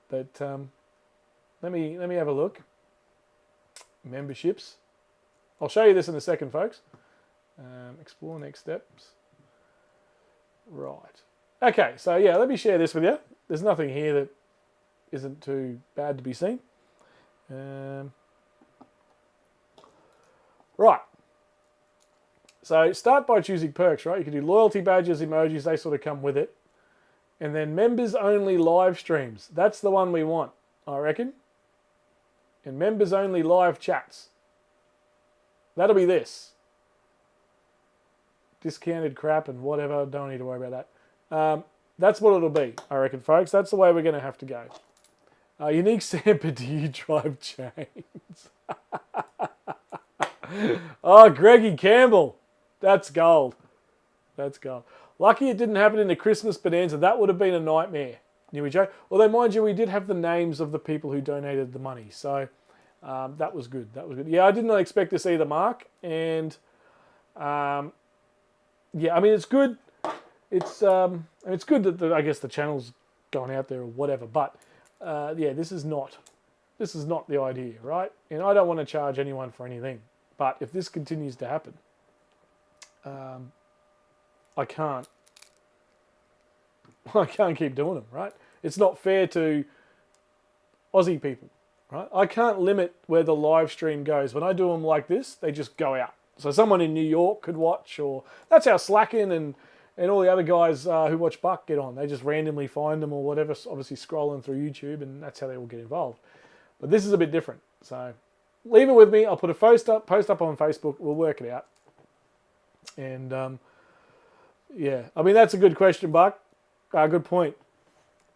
But let me have a look. Memberships. I'll show you this in a second, folks. Explore next steps. Right. Okay, so yeah, let me share this with you. There's nothing here that isn't too bad to be seen. Right. So start by choosing perks, right? You can do loyalty badges, emojis, they sort of come with it. And then members only live streams. That's the one we want, I reckon. And members only live chats. That'll be this. Discounted crap and whatever. Don't need to worry about that. That's what it'll be, I reckon, folks. That's the way we're going to have to go. Unique Samper, do you drive chains? Oh, Greggy Campbell. That's gold. That's gold. Lucky it didn't happen in the Christmas bonanza. That would have been a nightmare. Newy Joe. Although, mind you, we did have the names of the people who donated the money. So that was good. That was good. Yeah, I did not expect to see the mark. And yeah, I mean, it's good. it's good that I guess the channel's going out there or whatever. But yeah, this is not the idea, right? And I don't want to charge anyone for anything. But if this continues to happen, I can't keep doing them, right? It's not fair to Aussie people, right? I can't limit where the live stream goes. When I do them like this, they just go out. So someone in New York could watch, or that's how Slacken and all the other guys who watch Buck get on. They just randomly find them or whatever, obviously scrolling through YouTube, and that's how they all get involved. But this is a bit different. So leave it with me. I'll put a post up on Facebook. We'll work it out. And yeah, I mean, that's a good question, Buck. Good point.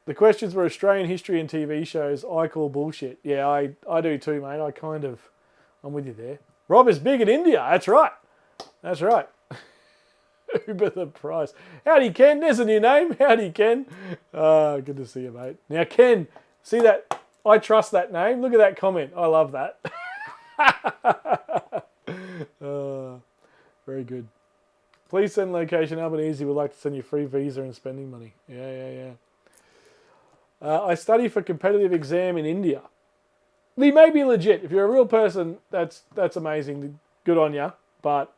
The questions were Australian history and TV shows. I call bullshit. Yeah, I do too, mate. I'm with you there. Rob is big in India. That's right. That's right. Uber the price. Howdy, Ken. There's a new name. Howdy, Ken. Good to see you, mate. Now, Ken, see that? I trust that name. Look at that comment. I love that. Very good. Please send location Albanese. We'd like to send you free visa and spending money. Yeah. I study for competitive exam in India. They may be legit. If you're a real person, that's amazing. Good on you. But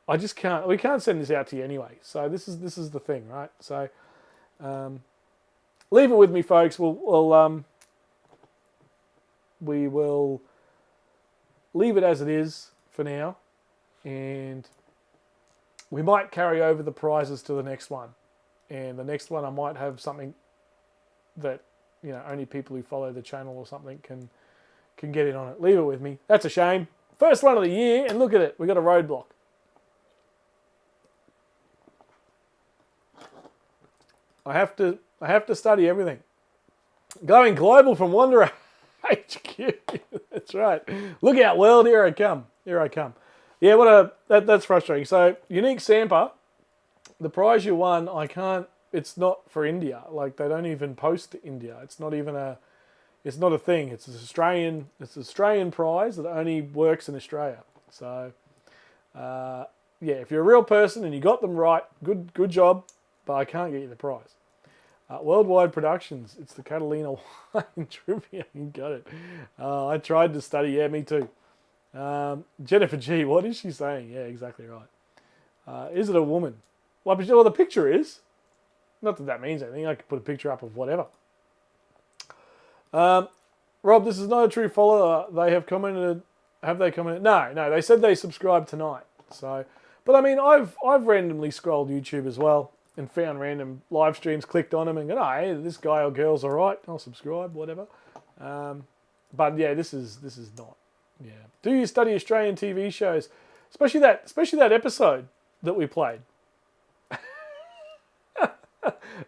I just can't. We can't send this out to you anyway. So this is the thing, right? So leave it with me, folks. We will leave it as it is for now, and we might carry over the prizes to the next one. And the next one, I might have something that only people who follow the channel or something can get in on it. Leave it with me. That's a shame. First one of the year, and look at it. We got a roadblock. I have to study everything. Going global from Wanderer HQ. That's right. Look out, world. Here I come. Yeah, that's frustrating. So, Unique Samper, the prize you won, it's not for India. Like, they don't even post to India. It's not a thing. It's an Australian prize that only works in Australia. So, yeah, if you're a real person and you got them right, good job, but I can't get you the prize. Worldwide Productions, it's the Catalina Wine Trivia. You got it. I tried to study. Yeah, me too. Jennifer G, what is she saying? Yeah, exactly right. Is it a woman? Well, the picture is. Not that means anything. I could put a picture up of whatever. Rob, this is not a true follower. They have commented. Have they commented? No. They said they subscribed tonight. So, but I mean, I've randomly scrolled YouTube as well and found random live streams, clicked on them, and go, hey, this guy or girl's all right. I'll subscribe, whatever. But yeah, this is not. Yeah. Do you study Australian TV shows, especially that episode that we played?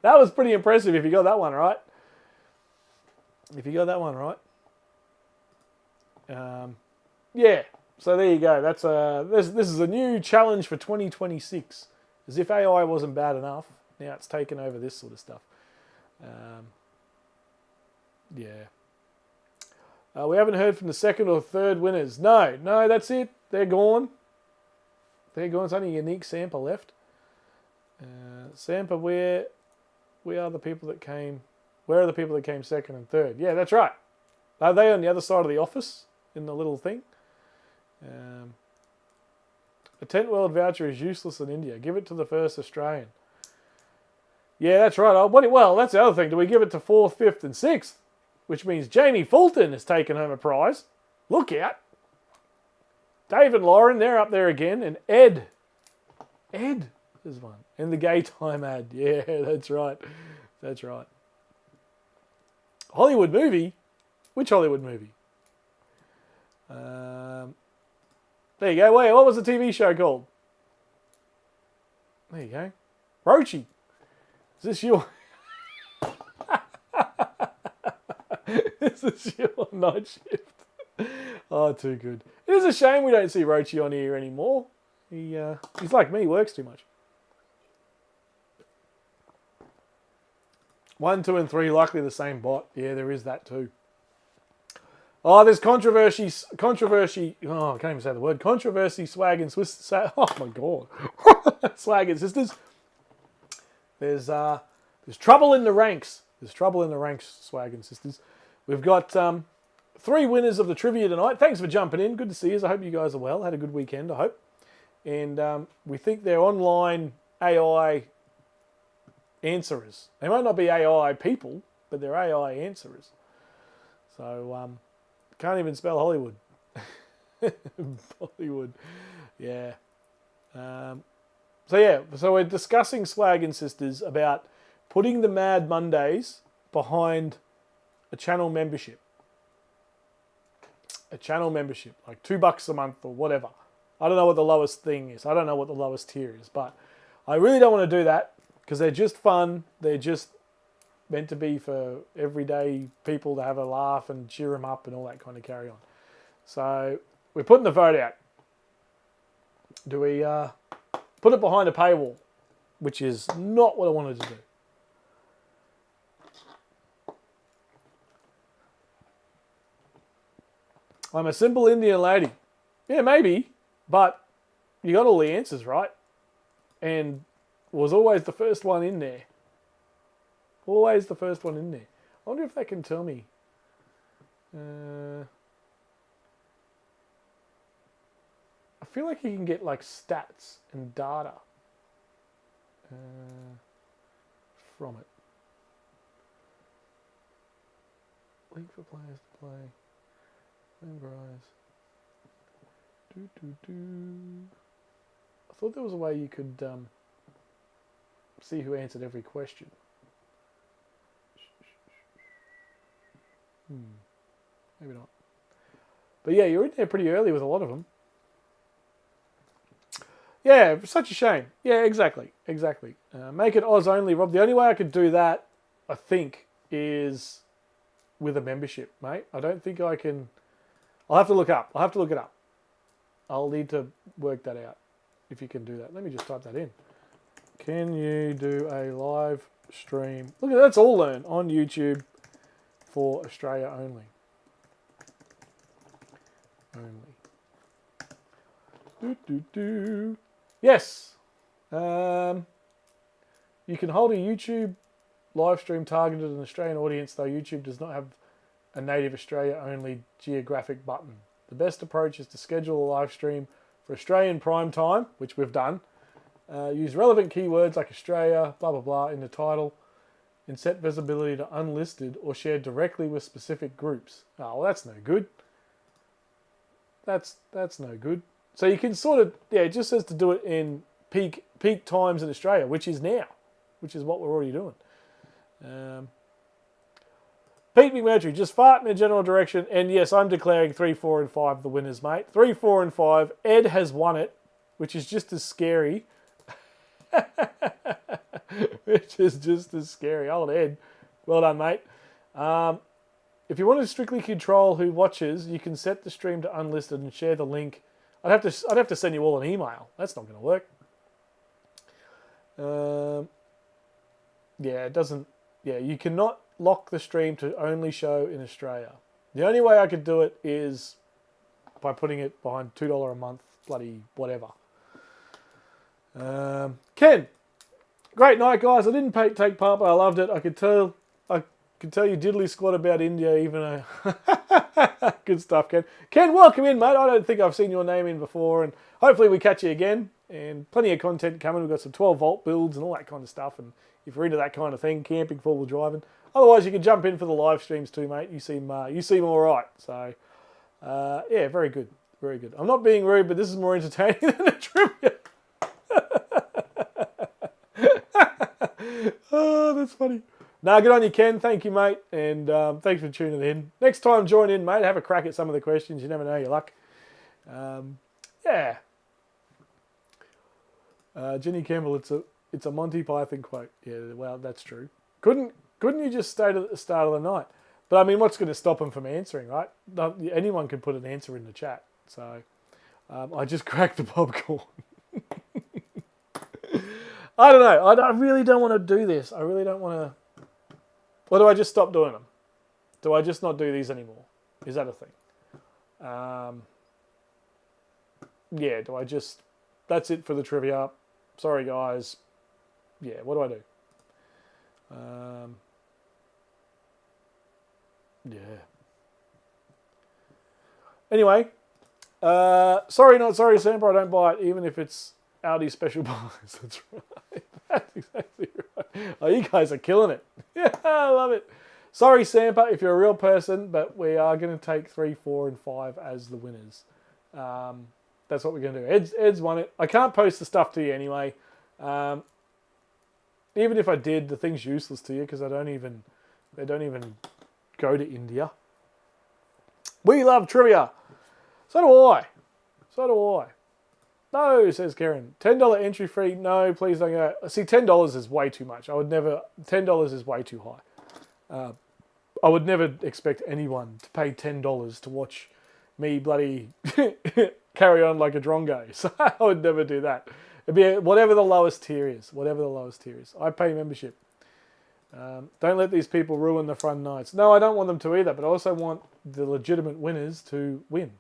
That was pretty impressive. If you got that one right. Yeah. So there you go. That's this is a new challenge for 2026. As if AI wasn't bad enough, now it's taken over this sort of stuff. Yeah. We haven't heard from the second or third winners. No, that's it. They're gone. It's only a Unique Samper left. Samper, where are the people that came? Where are the people that came second and third? Yeah, that's right. Are they on the other side of the office in the little thing? A Tent World voucher is useless in India. Give it to the first Australian. Yeah, that's right. Well, that's the other thing. Do we give it to 4th, 5th, and 6th? Which means Jamie Fulton has taken home a prize. Look out. Dave and Lauren, they're up there again. And Ed is one. And the Gay Time ad. Yeah, that's right. Hollywood movie? Which Hollywood movie? There you go. Wait, what was the TV show called? There you go. Rochi. Is this you? Is this your night shift? Oh, too good. It is a shame we don't see Rochi on here anymore. He's like me, works too much. 1, 2, and 3, likely the same bot. Yeah, there is that too. Oh, there's controversy. Oh, I can't even say the word. Controversy, swag, and Swiss. Oh my God. Swag and sisters. There's trouble in the ranks. There's trouble in the ranks, Swag and Sisters. We've got 3 winners of the trivia tonight. Thanks for jumping in. Good to see you. I hope you guys are well. Had a good weekend, I hope. And we think they're online AI answerers. They might not be AI people, but they're AI answerers. So, can't even spell Hollywood. Bollywood. Yeah. So we're discussing, Swag and Sisters, about putting the Mad Mondays behind a channel membership. A channel membership, like $2 a month or whatever. I don't know what the lowest thing is. I don't know what the lowest tier is, but I really don't want to do that because they're just fun. They're just meant to be for everyday people to have a laugh and cheer them up and all that kind of carry on. So we're putting the vote out. Do we put it behind a paywall, which is not what I wanted to do. I'm a simple Indian lady. Yeah, maybe, but you got all the answers right, and was always the first one in there. Always the first one in there. I wonder if they can tell me. I feel like you can get like stats and data from it. Link for players to play. Memorize. I thought there was a way you could see who answered every question. Maybe not. But yeah, you're in there pretty early with a lot of them. Yeah, such a shame. Yeah, exactly. Make it Oz only, Rob. The only way I could do that, I think, is with a membership, mate. I don't think I can... I'll have to look it up. I'll need to work that out, if you can do that. Let me just type that in. Can you do a live stream? Look at that, that's all learn on YouTube for Australia only. Yes. You can hold a YouTube live stream targeted an Australian audience, though YouTube does not have a native Australia only geographic button. The best approach is to schedule a live stream for Australian prime time, which we've done. Use relevant keywords like Australia, blah, blah, blah in the title, and set visibility to unlisted or share directly with specific groups. Oh, well, that's no good. That's no good. So you can sort of, yeah, it just says to do it in peak times in Australia, which is now, which is what we're already doing. Pete McMurtry, just fart in a general direction. And yes, I'm declaring 3, 4, and 5 the winners, mate. 3, 4, and 5. Ed has won it, which is just as scary. Which is just as scary. Old Ed. Well done, mate. If you want to strictly control who watches, you can set the stream to unlisted and share the link. I'd have to send you all an email. That's not going to work. Yeah, it doesn't. Yeah, you cannot lock the stream to only show in Australia. The only way I could do it is by putting it behind $2 a month, bloody whatever. Ken, great night, guys. I didn't take part, but I loved it. I could tell you diddly squat about India, even though... Good stuff, Ken. Ken, welcome in, mate. I don't think I've seen your name in before, and hopefully we catch you again. And plenty of content coming. We've got some 12-volt builds and all that kind of stuff. And if you're into that kind of thing, camping, four-wheel driving. Otherwise, you can jump in for the live streams too, mate. You seem all right. So, yeah, very good. Very good. I'm not being rude, but this is more entertaining than the trivia. Oh, that's funny. Nah, good on you, Ken. Thank you, mate. And thanks for tuning in. Next time, join in, mate. Have a crack at some of the questions. You never know your luck. Yeah. Jenny Campbell, it's a Monty Python quote. Yeah, well, that's true. Couldn't you just state it at the start of the night? But I mean, what's going to stop them from answering, right? Anyone can put an answer in the chat. So I just cracked the popcorn. I don't know. I really don't want to do this. I really don't want to. Or do I just stop doing them? Do I just not do these anymore? Is that a thing? Yeah, do I just... That's it for the trivia. Sorry, guys. Yeah, what do I do? Yeah. Anyway, sorry, not sorry, Samper. I don't buy it, even if it's Audi special buys. That's right. That's exactly right. Oh, you guys are killing it. Yeah, I love it. Sorry, Samper, if you're a real person, but we are going to take 3, 4, and 5 as the winners. That's what we're going to do. Ed's won it. I can't post the stuff to you anyway. Even if I did, the thing's useless to you because they don't even go to India. We love trivia. So do I. So do I. No, says Karen. $10 entry fee. No, please don't go. See, $10 is way too much. I would never. $10 is way too high. I would never expect anyone to pay $10 to watch me bloody carry on like a drongo. So I would never do that. It'd be whatever the lowest tier is. Whatever the lowest tier is. I pay membership. Don't let these people ruin the fun nights. No, I don't want them to either, but I also want the legitimate winners to win.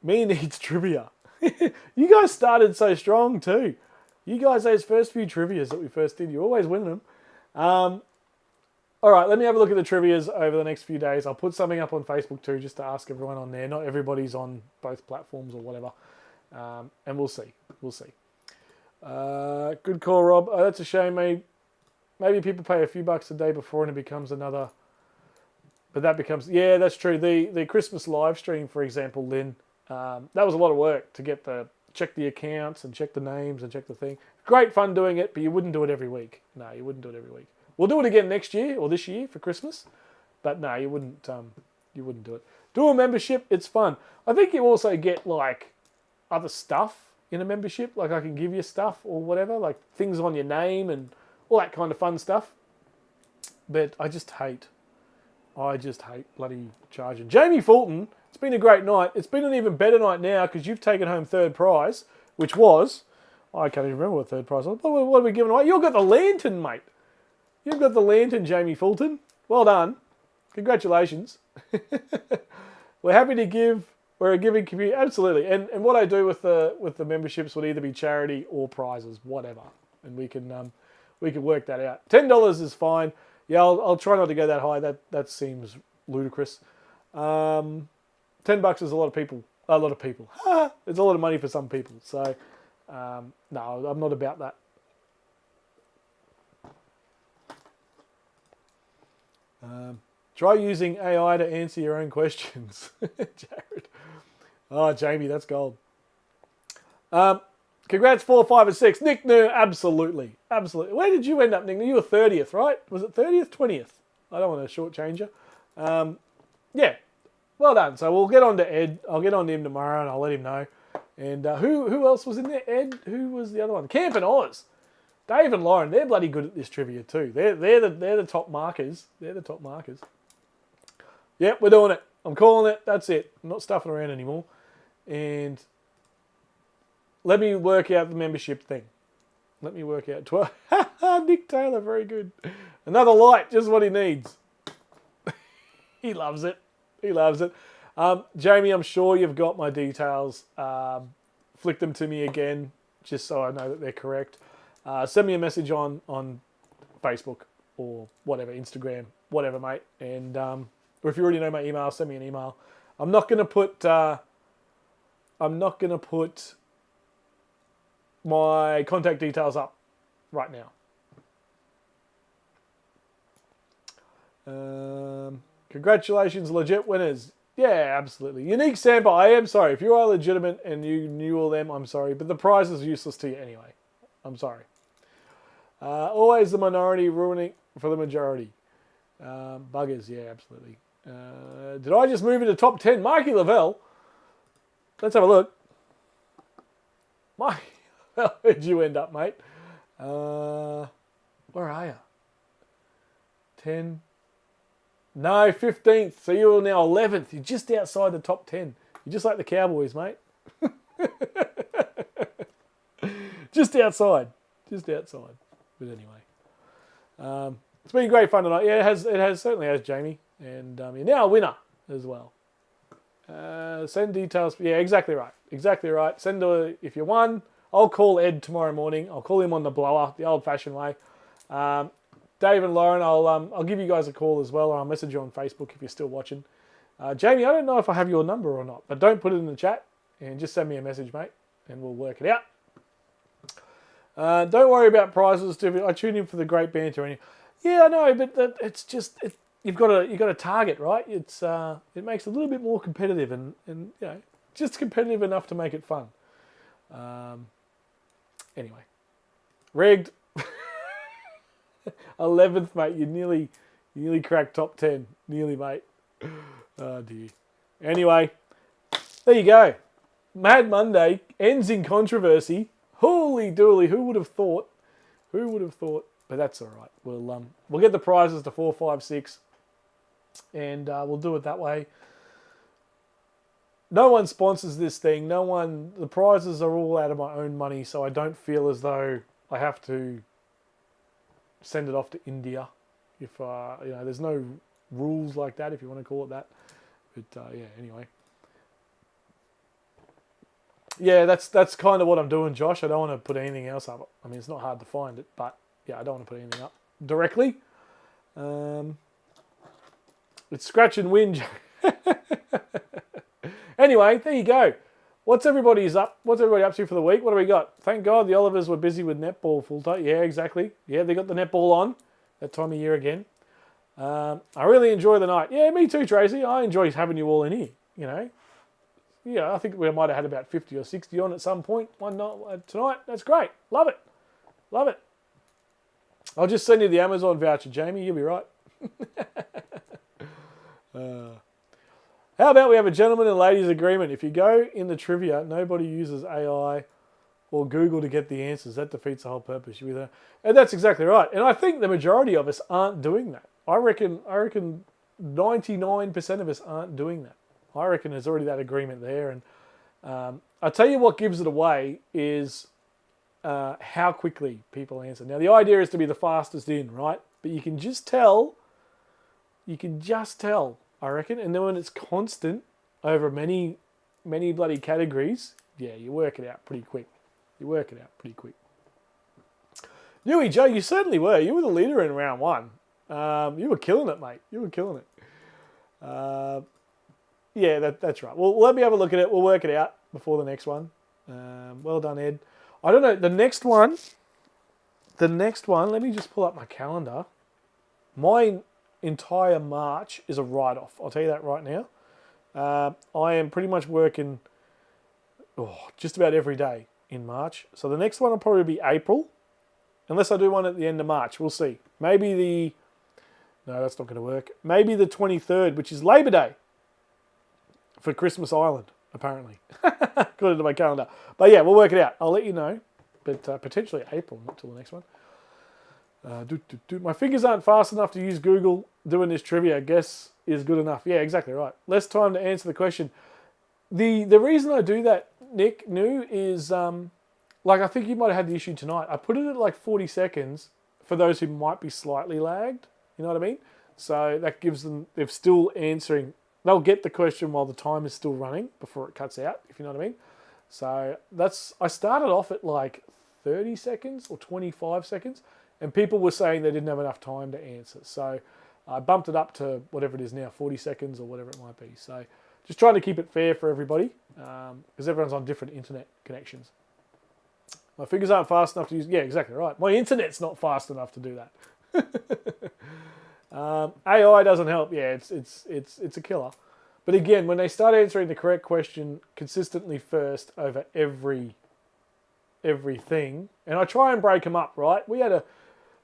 Me needs trivia. You guys started so strong too. You guys, those first few trivias that we first did, you always win them. All right, let me have a look at the trivias over the next few days. I'll put something up on Facebook too, just to ask everyone on there. Not everybody's on both platforms or whatever. And we'll see. We'll see. Good call, Rob. Oh, that's a shame, mate. Maybe people pay a few bucks a day before and it becomes another. But that becomes, yeah, that's true. The Christmas live stream, for example, Lynn, that was a lot of work to check the accounts and check the names and check the thing. Great fun doing it, but you wouldn't do it every week. No, you wouldn't do it every week. We'll do it again next year or this year for Christmas, but no, you wouldn't do it. Do a membership, it's fun. I think you also get like other stuff in a membership, like I can give you stuff or whatever, like things on your name and all that kind of fun stuff. But I just hate bloody charging. Jamie Fulton, it's been a great night. It's been an even better night now because you've taken home third prize, which was, I can't even remember what third prize was. What are we giving away? You've got the lantern, mate. You've got the lantern, Jamie Fulton. Well done. Congratulations. We're happy to give. We're a giving community, absolutely. And what I do with the memberships would either be charity or prizes, whatever. And we can work that out. $10 is fine. Yeah, I'll try not to go that high. That seems ludicrous. $10 is a lot of people. A lot of people. It's a lot of money for some people. So no, I'm not about that. Try using AI to answer your own questions, Jared. Oh, Jamie, that's gold. Congrats, 4, 5, and 6. Nick, no, absolutely. Absolutely. Where did you end up, Nick? You were 30th, right? Was it 30th, 20th? I don't want to shortchange you. Yeah, well done. So we'll get on to Ed. I'll get on to him tomorrow and I'll let him know. And who else was in there? Ed, who was the other one? Camp and Oz. Dave and Lauren, they're bloody good at this trivia too. They're the top markers. They're the top markers. Yep, we're doing it. I'm calling it. That's it. I'm not stuffing around anymore. And let me work out the membership thing. Let me work out 12. Nick Taylor, very good. Another light, just what he needs. He loves it. He loves it. Jamie, I'm sure you've got my details. Flick them to me again, just so I know that they're correct. Send me a message on Facebook or whatever, Instagram, whatever, mate. And or if you already know my email, send me an email. I'm not gonna put my contact details up right now. Congratulations, legit winners. Yeah, absolutely. Unique sample. I am sorry. If you are legitimate and you knew all them, I'm sorry. But the prize is useless to you anyway. I'm sorry. Always the minority ruining for the majority. Buggers, yeah, absolutely. Did I just move into top 10? Marky Lavelle. Let's have a look. Marky, where'd you end up, mate? Where are you? 10. No, 15th. So you're now 11th. You're just outside the top 10. You're just like the Cowboys, mate. Just outside. Just outside. But anyway. It's been great fun tonight. Yeah, it certainly has, Jamie. And you're now a winner as well. Send details. Yeah, exactly right. Exactly right. If you won, I'll call Ed tomorrow morning. I'll call him on the blower, the old-fashioned way. Dave and Lauren, I'll give you guys a call as well, or I'll message you on Facebook if you're still watching. Jamie, I don't know if I have your number or not, but don't put it in the chat and just send me a message, mate, and we'll work it out. Don't worry about prizes, Stupid. I tune in for the great banter. And yeah, I know, but it's just you've got a target, right? It makes it a little bit more competitive and just competitive enough to make it fun. Anyway, rigged. 11th, mate. You nearly cracked top 10. Nearly, mate. Oh dear. Anyway, there you go. Mad Monday ends in controversy. Holy dooly! Who would have thought? Who would have thought? But that's all right. We'll get the prizes to 4, 5, 6, and we'll do it that way. No one sponsors this thing. No one. The prizes are all out of my own money, so I don't feel as though I have to send it off to India. If there's no rules like that, if you want to call it that. But yeah, anyway. Yeah, that's kind of what I'm doing, Josh. I don't want to put anything else up. I mean, it's not hard to find it, but yeah, I don't want to put anything up directly. It's scratch and win. Anyway, there you go. What's everybody up to for the week? What do we got? Thank God the Olivers were busy with netball full time. Yeah, exactly. Yeah, they got the netball on that time of year again. I really enjoy the night. Yeah, me too, Tracy. I enjoy having you all in here, you know. Yeah, I think we might have had about 50 or 60 on at some point one night tonight. That's great. Love it. Love it. I'll just send you the Amazon voucher, Jamie. You'll be right. How about we have a gentleman and ladies agreement? If you go in the trivia, nobody uses AI or Google to get the answers. That defeats the whole purpose. And that's exactly right. And I think the majority of us aren't doing that. I reckon 99% of us aren't doing that. I reckon there's already that agreement there. And I'll tell you what gives it away is how quickly people answer. Now, the idea is to be the fastest in, right? But you can just tell, I reckon. And then when it's constant over many, many bloody categories, yeah, you work it out pretty quick. Yui Joe, you certainly were. You were the leader in round one. You were killing it, mate. You were killing it. Yeah, that's right. Well, let me have a look at it. We'll work it out before the next one. Well done, Ed. I don't know. The next one, let me just pull up my calendar. My entire March is a write-off. I'll tell you that right now. I am pretty much working just about every day in March. So the next one will probably be April, unless I do one at the end of March. We'll see. Maybe no, that's not going to work. Maybe the 23rd, which is Labor Day for Christmas Island, apparently. Got into my calendar. But yeah, we'll work it out. I'll let you know. But potentially April, not till the next one. My fingers aren't fast enough to use Google doing this trivia. I guess is good enough. Yeah, exactly right. Less time to answer the question. The reason I do that, Nick, is I think you might have had the issue tonight. I put it at like 40 seconds for those who might be slightly lagged. You know what I mean? So that gives them, they're still answering. They'll get the question while the time is still running before it cuts out, if you know what I mean. So I started off at like 30 seconds or 25 seconds, and people were saying they didn't have enough time to answer. So I bumped it up to whatever it is now, 40 seconds or whatever it might be. So just trying to keep it fair for everybody, because everyone's on different internet connections. My fingers aren't fast enough to use. Yeah, exactly right. My internet's not fast enough to do that. AI doesn't help. Yeah, it's a killer. But again, when they start answering the correct question consistently first over everything, and I try and break them up, right?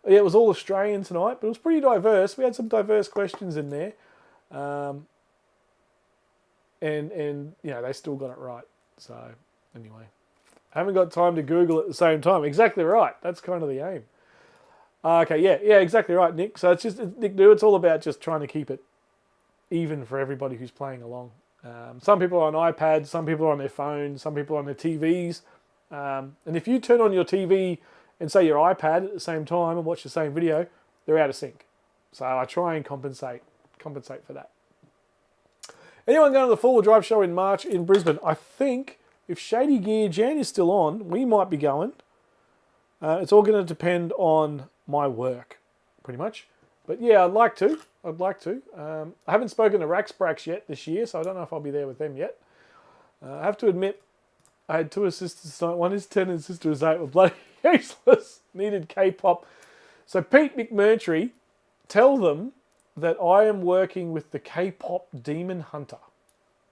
It was all Australian tonight, but it was pretty diverse. We had some diverse questions in there, and they still got it right. So anyway, I haven't got time to Google at the same time. Exactly right. That's kind of the aim. Okay, yeah, exactly right, Nick. So it's all about just trying to keep it even for everybody who's playing along. Some people are on iPads, some people are on their phones, some people are on their TVs. And if you turn on your TV and say your iPad at the same time and watch the same video, they're out of sync. So I try and compensate for that. Anyone going to the four-wheel drive show in March in Brisbane? I think if Shady Gear Jan is still on, we might be going. It's all going to depend on my work, pretty much. But yeah, I'd like to. I haven't spoken to Raxbrax yet this year, so I don't know if I'll be there with them yet. I have to admit, I had 2 assistants tonight. One is 10 and sister is 8. Were bloody useless. Needed K-pop. So Pete McMurtry, tell them that I am working with the K-pop Demon Hunter.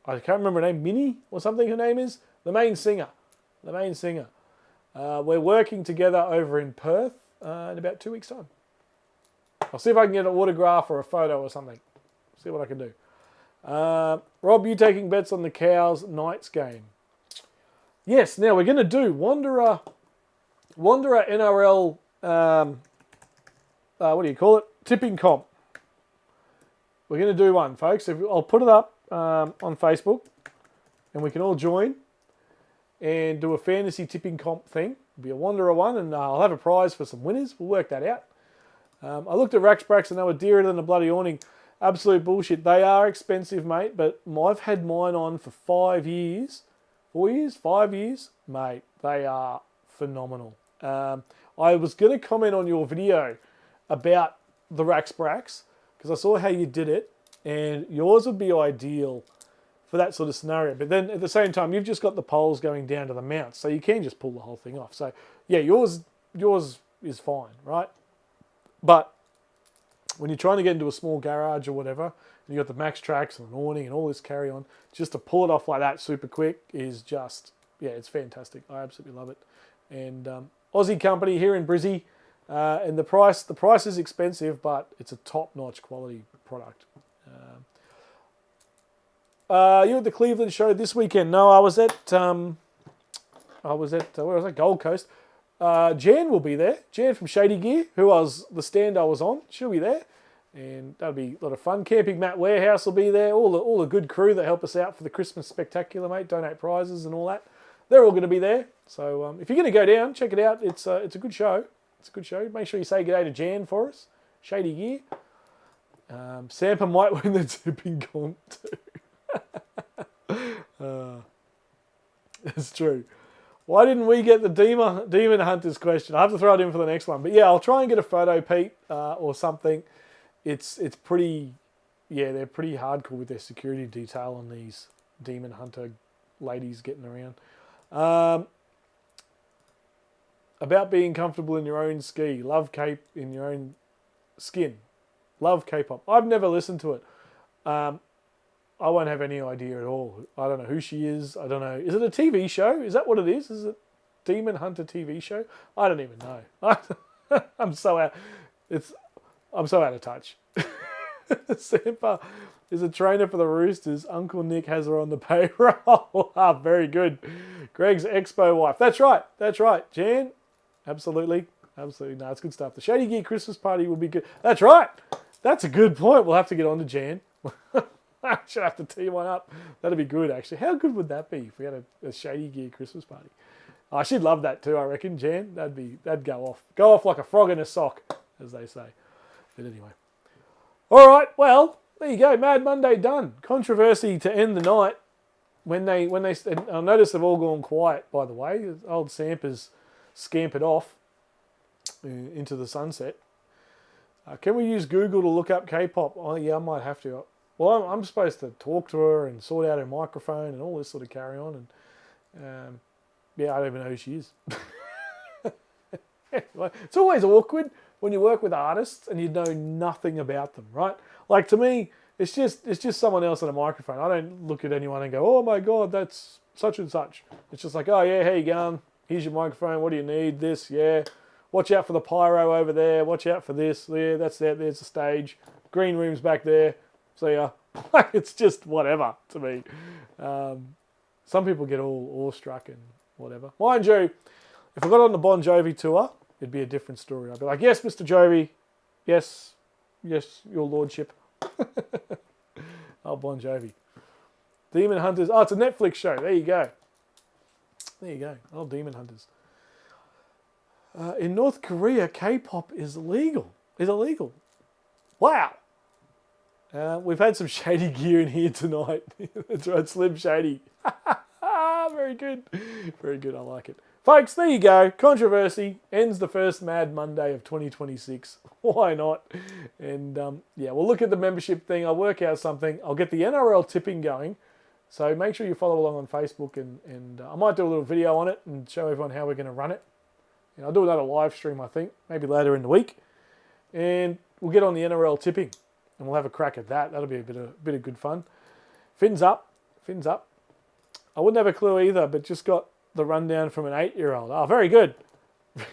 I can't remember her name. Minnie or something her name is. The main singer. We're working together over in Perth in about 2 weeks' time. I'll see if I can get an autograph or a photo or something. See what I can do. Rob, you taking bets on the Cows Knights game? Yes. Now we're going to do Wanderer NRL. What do you call it? Tipping comp. We're going to do one, folks. I'll put it up on Facebook, and we can all join and do a fantasy tipping comp thing. It'll be a Wanderer one, and I'll have a prize for some winners. We'll work that out. I looked at Raxbrax and they were dearer than the bloody awning. Absolute bullshit. They are expensive, mate, but I've had mine on for 5 years. 4 years? 5 years? Mate, they are phenomenal. I was going to comment on your video about the Raxbrax because I saw how you did it, and yours would be ideal for that sort of scenario. But then at the same time, you've just got the poles going down to the mount, so you can just pull the whole thing off. So yeah, yours is fine, right? But when you're trying to get into a small garage or whatever, and you got the Max Tracks and an awning and all this carry on, just to pull it off like that super quick is just, yeah, it's fantastic. I absolutely love it. And Aussie company here in Brizzy, and the price is expensive, but it's a top-notch quality product. You at the Cleveland show this weekend? No, I was at where was I? Gold Coast. Jan will be there. Jan from Shady Gear, who was the stand I was on, she'll be there, and that'll be a lot of fun. Camping Matt Warehouse will be there. All the good crew that help us out for the Christmas spectacular, mate. Donate prizes and all that. They're all going to be there. So if you're going to go down, check it out. It's a good show. It's a good show. Make sure you say good day to Jan for us. Shady Gear. Sampa might win the tipping comp too. It's true. Why didn't we get the Demon Hunters question? I have to throw it in for the next one. But yeah, I'll try and get a photo, Pete, or something. It's pretty, yeah, they're pretty hardcore with their security detail on these Demon Hunter ladies getting around. About being comfortable in your own ski. Love Cape in your own skin. Love K-pop. I've never listened to it. I won't have any idea at all. I don't know who she is. I don't know. Is it a TV show? Is that what it is? Is it Demon Hunter TV show? I don't even know. I'm so out of touch. Sampa is a trainer for the Roosters. Uncle Nick has her on the payroll. Very good. Greg's expo wife. That's right. Jan, absolutely. No, it's good stuff. The Shady Gear Christmas party will be good. That's right. That's a good point. We'll have to get on to Jan. I should have to tee one up. That'd be good, actually. How good would that be if we had a Shady Gear Christmas party? Oh, she'd love that too, I reckon, Jan. That'd go off like a frog in a sock, as they say. But anyway. All right, well, there you go. Mad Monday done. Controversy to end the night. When they, I notice they've all gone quiet, by the way. Old Sampa's scampered off into the sunset. Can we use Google to look up K-pop? Oh, yeah, I might have to. Well, I'm supposed to talk to her and sort out her microphone and all this sort of carry on. And yeah, I don't even know who she is. It's always awkward when you work with artists and you know nothing about them, right? Like to me, it's just someone else on a microphone. I don't look at anyone and go, oh my God, that's such and such. It's just like, oh yeah, how you going? Here's your microphone. What do you need? This, yeah. Watch out for the pyro over there. Watch out for this. There, that's that. There's the stage. Green room's back there. See ya. It's just whatever to me. Some people get all awestruck and whatever. Mind you, if I got on the Bon Jovi tour, it'd be a different story. I'd be like, yes, Mr. Jovi. Yes, your lordship. Oh, Bon Jovi. Demon Hunters. Oh, it's a Netflix show. There you go. Oh, Demon Hunters. In North Korea, K-pop is illegal. Wow. We've had some Shady Gear in here tonight. That's right, Slim Shady. Very good. Very good. I like it. Folks, there you go. Controversy ends the first Mad Monday of 2026. Why not? And yeah, we'll look at the membership thing. I'll work out something. I'll get the NRL tipping going. So make sure you follow along on Facebook, and I might do a little video on it and show everyone how we're going to run it. I'll do another live stream, I think, maybe later in the week. And we'll get on the NRL tipping, and we'll have a crack at that. That'll be a bit of good fun. Fins up. I wouldn't have a clue either, but just got the rundown from an 8-year-old. Oh, very good.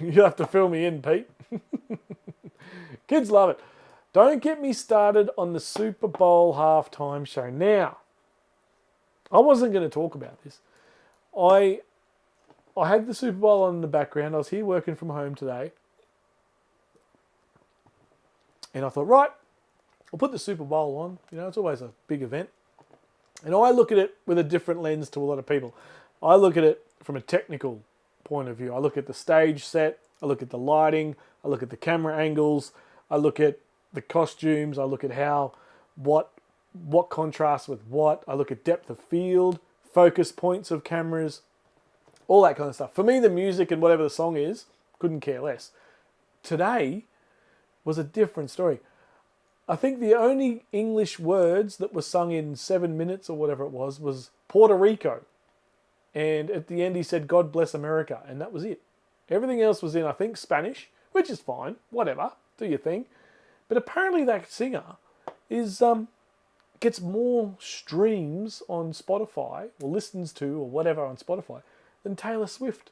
You'll have to fill me in, Pete. Kids love it. Don't get me started on the Super Bowl halftime show. Now, I wasn't going to talk about this. I had the Super Bowl on in the background. I was here working from home today. And I thought, right, I'll put the Super Bowl on. It's always a big event. And I look at it with a different lens to a lot of people. I look at it from a technical point of view. I look at the stage set. I look at the lighting. I look at the camera angles. I look at the costumes. I look at what contrasts with what. I look at depth of field, focus points of cameras, all that kind of stuff. For me, the music and whatever the song is, couldn't care less. Today was a different story. I think the only English words that were sung in 7 minutes or whatever it was Puerto Rico. And at the end he said, God bless America. And that was it. Everything else was in, I think, Spanish, which is fine. Whatever. Do your thing. But apparently that singer gets more streams on Spotify, or listens to, or whatever on Spotify, than Taylor Swift.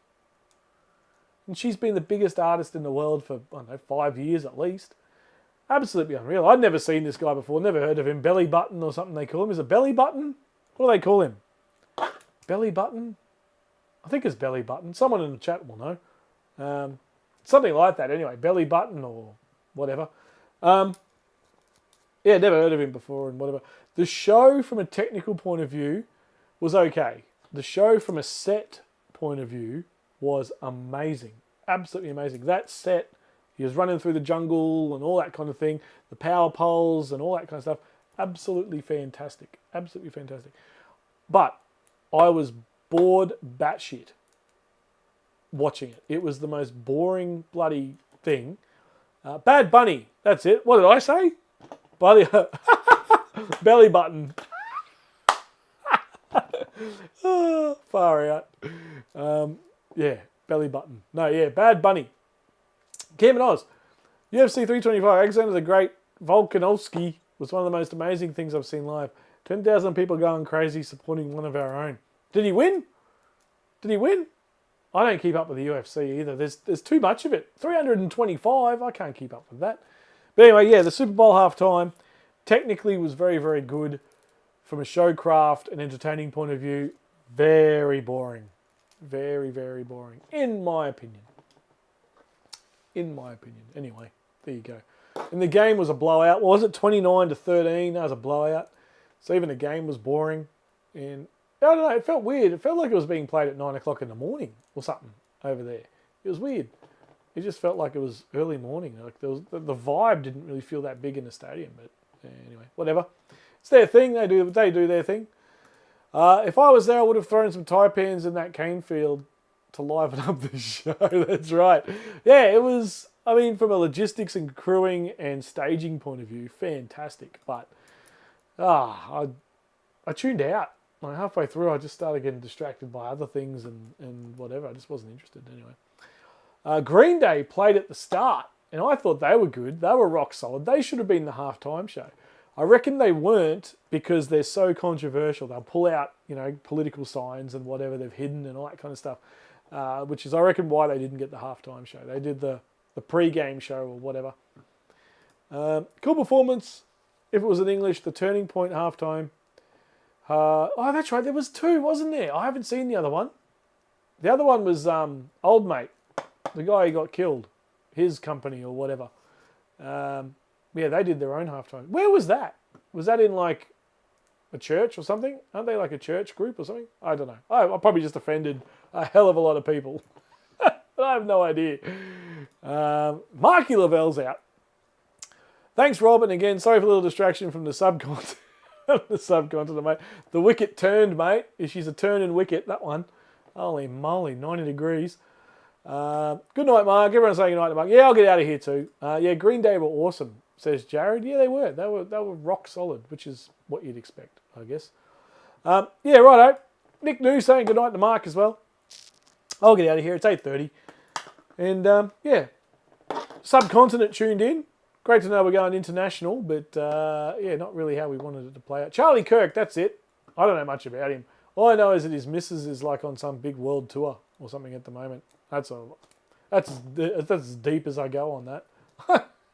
And she's been the biggest artist in the world for, 5 years at least. Absolutely unreal. I'd never seen this guy before, never heard of him. Belly Button or something they call him. Is it Belly Button? What do they call him? Belly Button? I think it's Belly Button. Someone in the chat will know. Something like that anyway. Belly Button or whatever. Yeah, never heard of him before and whatever. The show from a technical point of view was okay. The show from a set point of view was amazing. Absolutely amazing. That set, he was running through the jungle and all that kind of thing. The power poles and all that kind of stuff. Absolutely fantastic. Absolutely fantastic. But I was bored batshit watching it. It was the most boring bloody thing. Bad Bunny. That's it. What did I say? Belly Button. Oh, far out. Yeah, Belly Button. No, yeah, Bad Bunny. Cam and Oz. UFC 325. Alexander the Great Volkanovski was one of the most amazing things I've seen live. 10,000 people going crazy supporting one of our own. Did he win? I don't keep up with the UFC either. There's too much of it. 325. I can't keep up with that. But anyway, yeah, the Super Bowl halftime technically was very, very good. From a showcraft and entertaining point of view, very boring. Very, very boring. In my opinion. Anyway, there you go. And the game was a blowout. Was it 29-13? That was a blowout. So even the game was boring. And I don't know, it felt weird. It felt like it was being played at 9 o'clock in the morning or something over there. It was weird. It just felt like it was early morning. Like there was, the vibe didn't really feel that big in the stadium. But anyway, whatever. It's their thing. They do their thing. If I was there, I would have thrown some taipans in that cane field to liven up the show. That's right. Yeah, it was, I mean, from a logistics and crewing and staging point of view, fantastic. But I tuned out. Like halfway through, I just started getting distracted by other things and whatever. I just wasn't interested anyway. Green Day played at the start, and I thought they were good. They were rock solid. They should have been the halftime show. I reckon they weren't because they're so controversial. They'll pull out, political signs and whatever they've hidden and all that kind of stuff, which is, I reckon, why they didn't get the halftime show. They did the pre-game show or whatever. Cool performance. If it was in English, the Turning Point halftime. Oh, that's right. There was two, wasn't there? I haven't seen the other one. The other one was Old Mate, the guy who got killed, his company or whatever. Yeah, they did their own halftime. Where was that? Was that in like a church or something? Aren't they like a church group or something? I don't know. I probably just offended a hell of a lot of people. I have no idea. Marky Lavelle's out. Thanks, Robin. Again, sorry for a little distraction from the subcontinent. The subcontinent, mate. The wicket turned, mate. She's a turning wicket, that one. Holy moly, 90 degrees. Good night, Mark. Everyone's saying good night to Mark. Yeah, I'll get out of here too. Yeah, Green Day were awesome, says Jared. Yeah, they were. They were rock solid, which is what you'd expect, I guess. Yeah, righto. Nick New saying good night to Mark as well. I'll get out of here. It's 8:30. And yeah, Subcontinent tuned in. Great to know we're going international, but yeah, not really how we wanted it to play out. Charlie Kirk, that's it. I don't know much about him. All I know is that his missus is like on some big world tour or something at the moment. That's as deep as I go on that.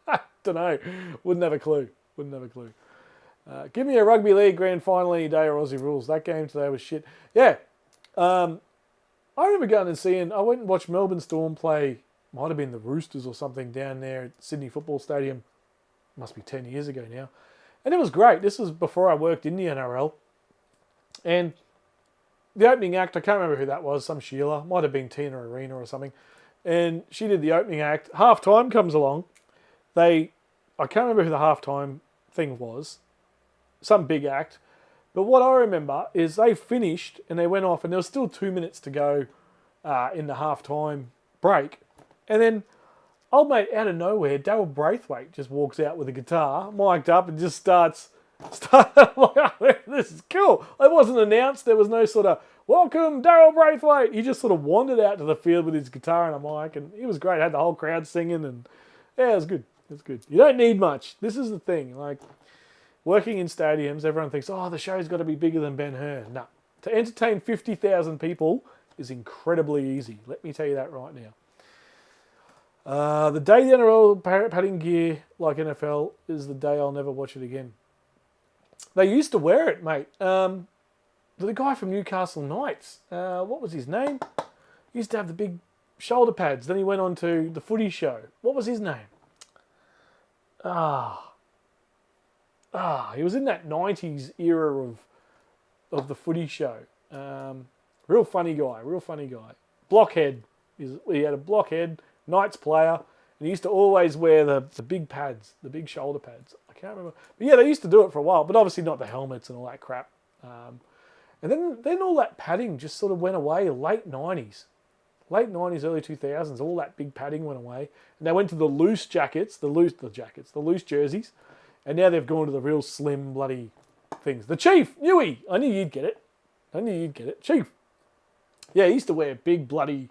I don't know. Wouldn't have a clue. Give me a rugby league grand final any day or Aussie rules. That game today was shit. Yeah. I remember going and seeing, I went and watched Melbourne Storm play, might have been the Roosters or something down there at Sydney Football Stadium. Must be 10 years ago now. And it was great. This was before I worked in the NRL. And the opening act, I can't remember who that was, some Sheila, might have been Tina Arena or something. And she did the opening act. Half time comes along. I can't remember who the halftime thing was. Some big act. But what I remember is they finished and they went off and there was still 2 minutes to go in the halftime break. And then, old mate, out of nowhere, Daryl Braithwaite just walks out with a guitar, mic'd up, and just starts this is cool. It wasn't announced. There was no sort of, welcome, Daryl Braithwaite. He just sort of wandered out to the field with his guitar and a mic, and he was great. Had the whole crowd singing, and yeah, it was good. It's good. You don't need much. This is the thing. Like, working in stadiums, everyone thinks, oh, the show's got to be bigger than Ben-Hur. No. To entertain 50,000 people is incredibly easy. Let me tell you that right now. The day the NRL padding gear like NFL is the day I'll never watch it again. They used to wear it, mate. The guy from Newcastle Knights, what was his name? He used to have the big shoulder pads. Then he went on to the footy show. What was his name? He was in that 90s era of the footy show. Real funny guy. Blockhead. He had a blockhead, Knights player, and he used to always wear the big pads, the big shoulder pads. I can't remember. But yeah, they used to do it for a while, but obviously not the helmets and all that crap. And then all that padding just sort of went away late 90s. Late 90s, early 2000s, all that big padding went away. And they went to the loose jackets, the loose jerseys. And now they've gone to the real slim bloody things. The Chief, Newey. I knew you'd get it. Chief. Yeah, he used to wear big bloody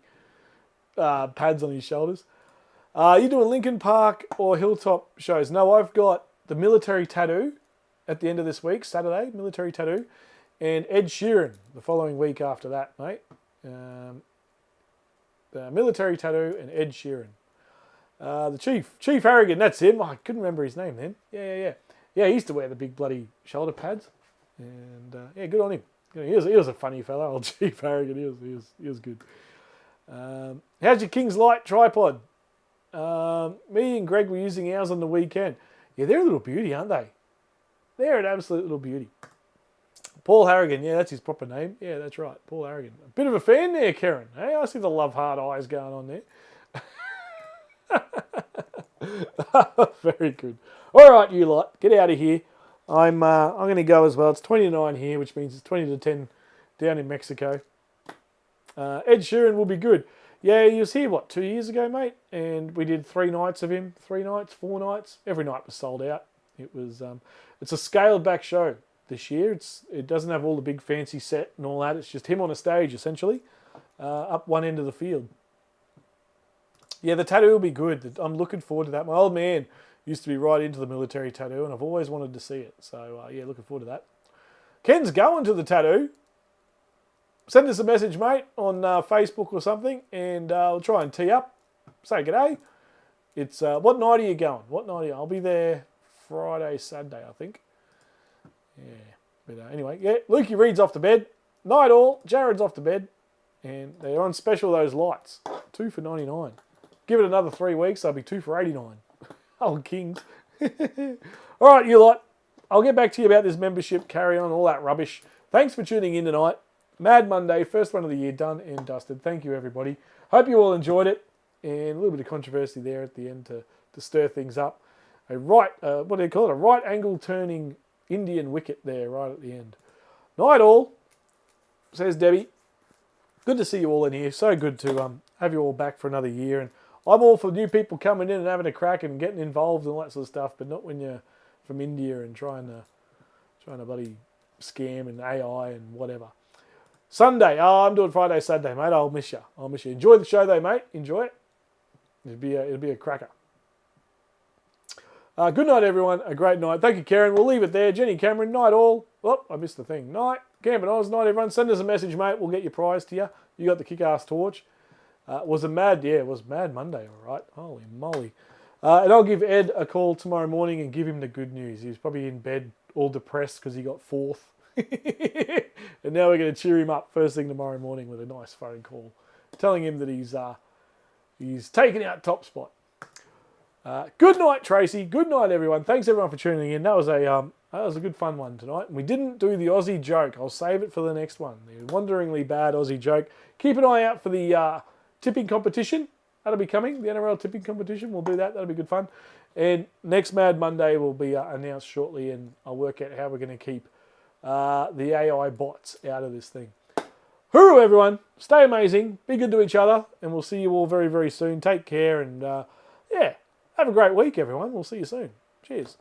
pads on his shoulders. You doing Lincoln Park or Hilltop shows? No, I've got the Military Tattoo at the end of this week, Saturday, Military Tattoo, and Ed Sheeran the following week after that, mate. The Military Tattoo and Ed Sheeran. The Chief Harrigan, that's him. I couldn't remember his name then. Yeah. Yeah, he used to wear the big bloody shoulder pads. And yeah, good on him. He was a funny fella, old Chief Harrigan. He was good. How's your King's Light tripod? Me and Greg were using ours on the weekend. Yeah, they're a little beauty, aren't they? They're an absolute little beauty. Paul Harrigan, yeah, that's his proper name. Yeah, that's right, Paul Harrigan. A bit of a fan there, Karen. Hey, I see the love heart eyes going on there. Very good. All right, you lot, get out of here. I'm going to go as well. It's 29 here, which means it's 20 to 10 down in Mexico. Ed Sheeran will be good. Yeah, he was here, 2 years ago, mate? And we did 3 nights of him. 3 nights, 4 nights. Every night was sold out. It was. It's a scaled back show this year. It doesn't have all the big fancy set and all that. It's just him on a stage, essentially, up one end of the field. Yeah, the tattoo will be good. I'm looking forward to that. My old man used to be right into the Military Tattoo, and I've always wanted to see it. So, yeah, looking forward to that. Ken's going to the tattoo. Send us a message, mate, on Facebook or something, and we'll try and tee up. Say g'day. It's, what night are you going? I'll be there Friday, Saturday, I think. Yeah. But anyway, yeah, Lukey Reed's off to bed. Night all. Jared's off to bed. And they're on special, those lights. 2 for $99. Give it another 3 weeks, they'll be 2 for $89. Old kings. All right, you lot. I'll get back to you about this membership, carry on, all that rubbish. Thanks for tuning in tonight. Mad Monday, first one of the year, done and dusted. Thank you, everybody. Hope you all enjoyed it. And a little bit of controversy there at the end to stir things up. A right, what do you call it? A right angle turning Indian wicket there right at the end. Night all, says Debbie. Good to see you all in here. So good to have you all back for another year. And I'm all for new people coming in and having a crack and getting involved and all that sort of stuff, but not when you're from India and trying to bloody scam and AI and whatever. Sunday. Oh, I'm doing Friday, Saturday, mate. I'll miss you. Enjoy the show, though, mate. Enjoy it. It'll be a cracker. Good night, everyone. A great night. Thank you, Karen. We'll leave it there. Jenny Cameron, night all. Oh, I missed the thing. Night. Campbell Oz, night, everyone. Send us a message, mate. We'll get your prize to you. You got the kick-ass torch. It was Mad Monday, all right. Holy moly. And I'll give Ed a call tomorrow morning and give him the good news. He was probably in bed all depressed because he got fourth. And now we're going to cheer him up first thing tomorrow morning with a nice phone call, telling him that he's taken out top spot. Good night, Tracy. Good night, everyone. Thanks, everyone, for tuning in. That was a good fun one tonight. And we didn't do the Aussie joke. I'll save it for the next one. The wonderingly bad Aussie joke. Keep an eye out for the tipping competition. That'll be coming. The NRL tipping competition. We'll do that. That'll be good fun. And next Mad Monday will be announced shortly, and I'll work out how we're going to keep the AI bots out of this thing. Hooroo, everyone. Stay amazing. Be good to each other. And we'll see you all very, very soon. Take care. And, have a great week, everyone. We'll see you soon. Cheers.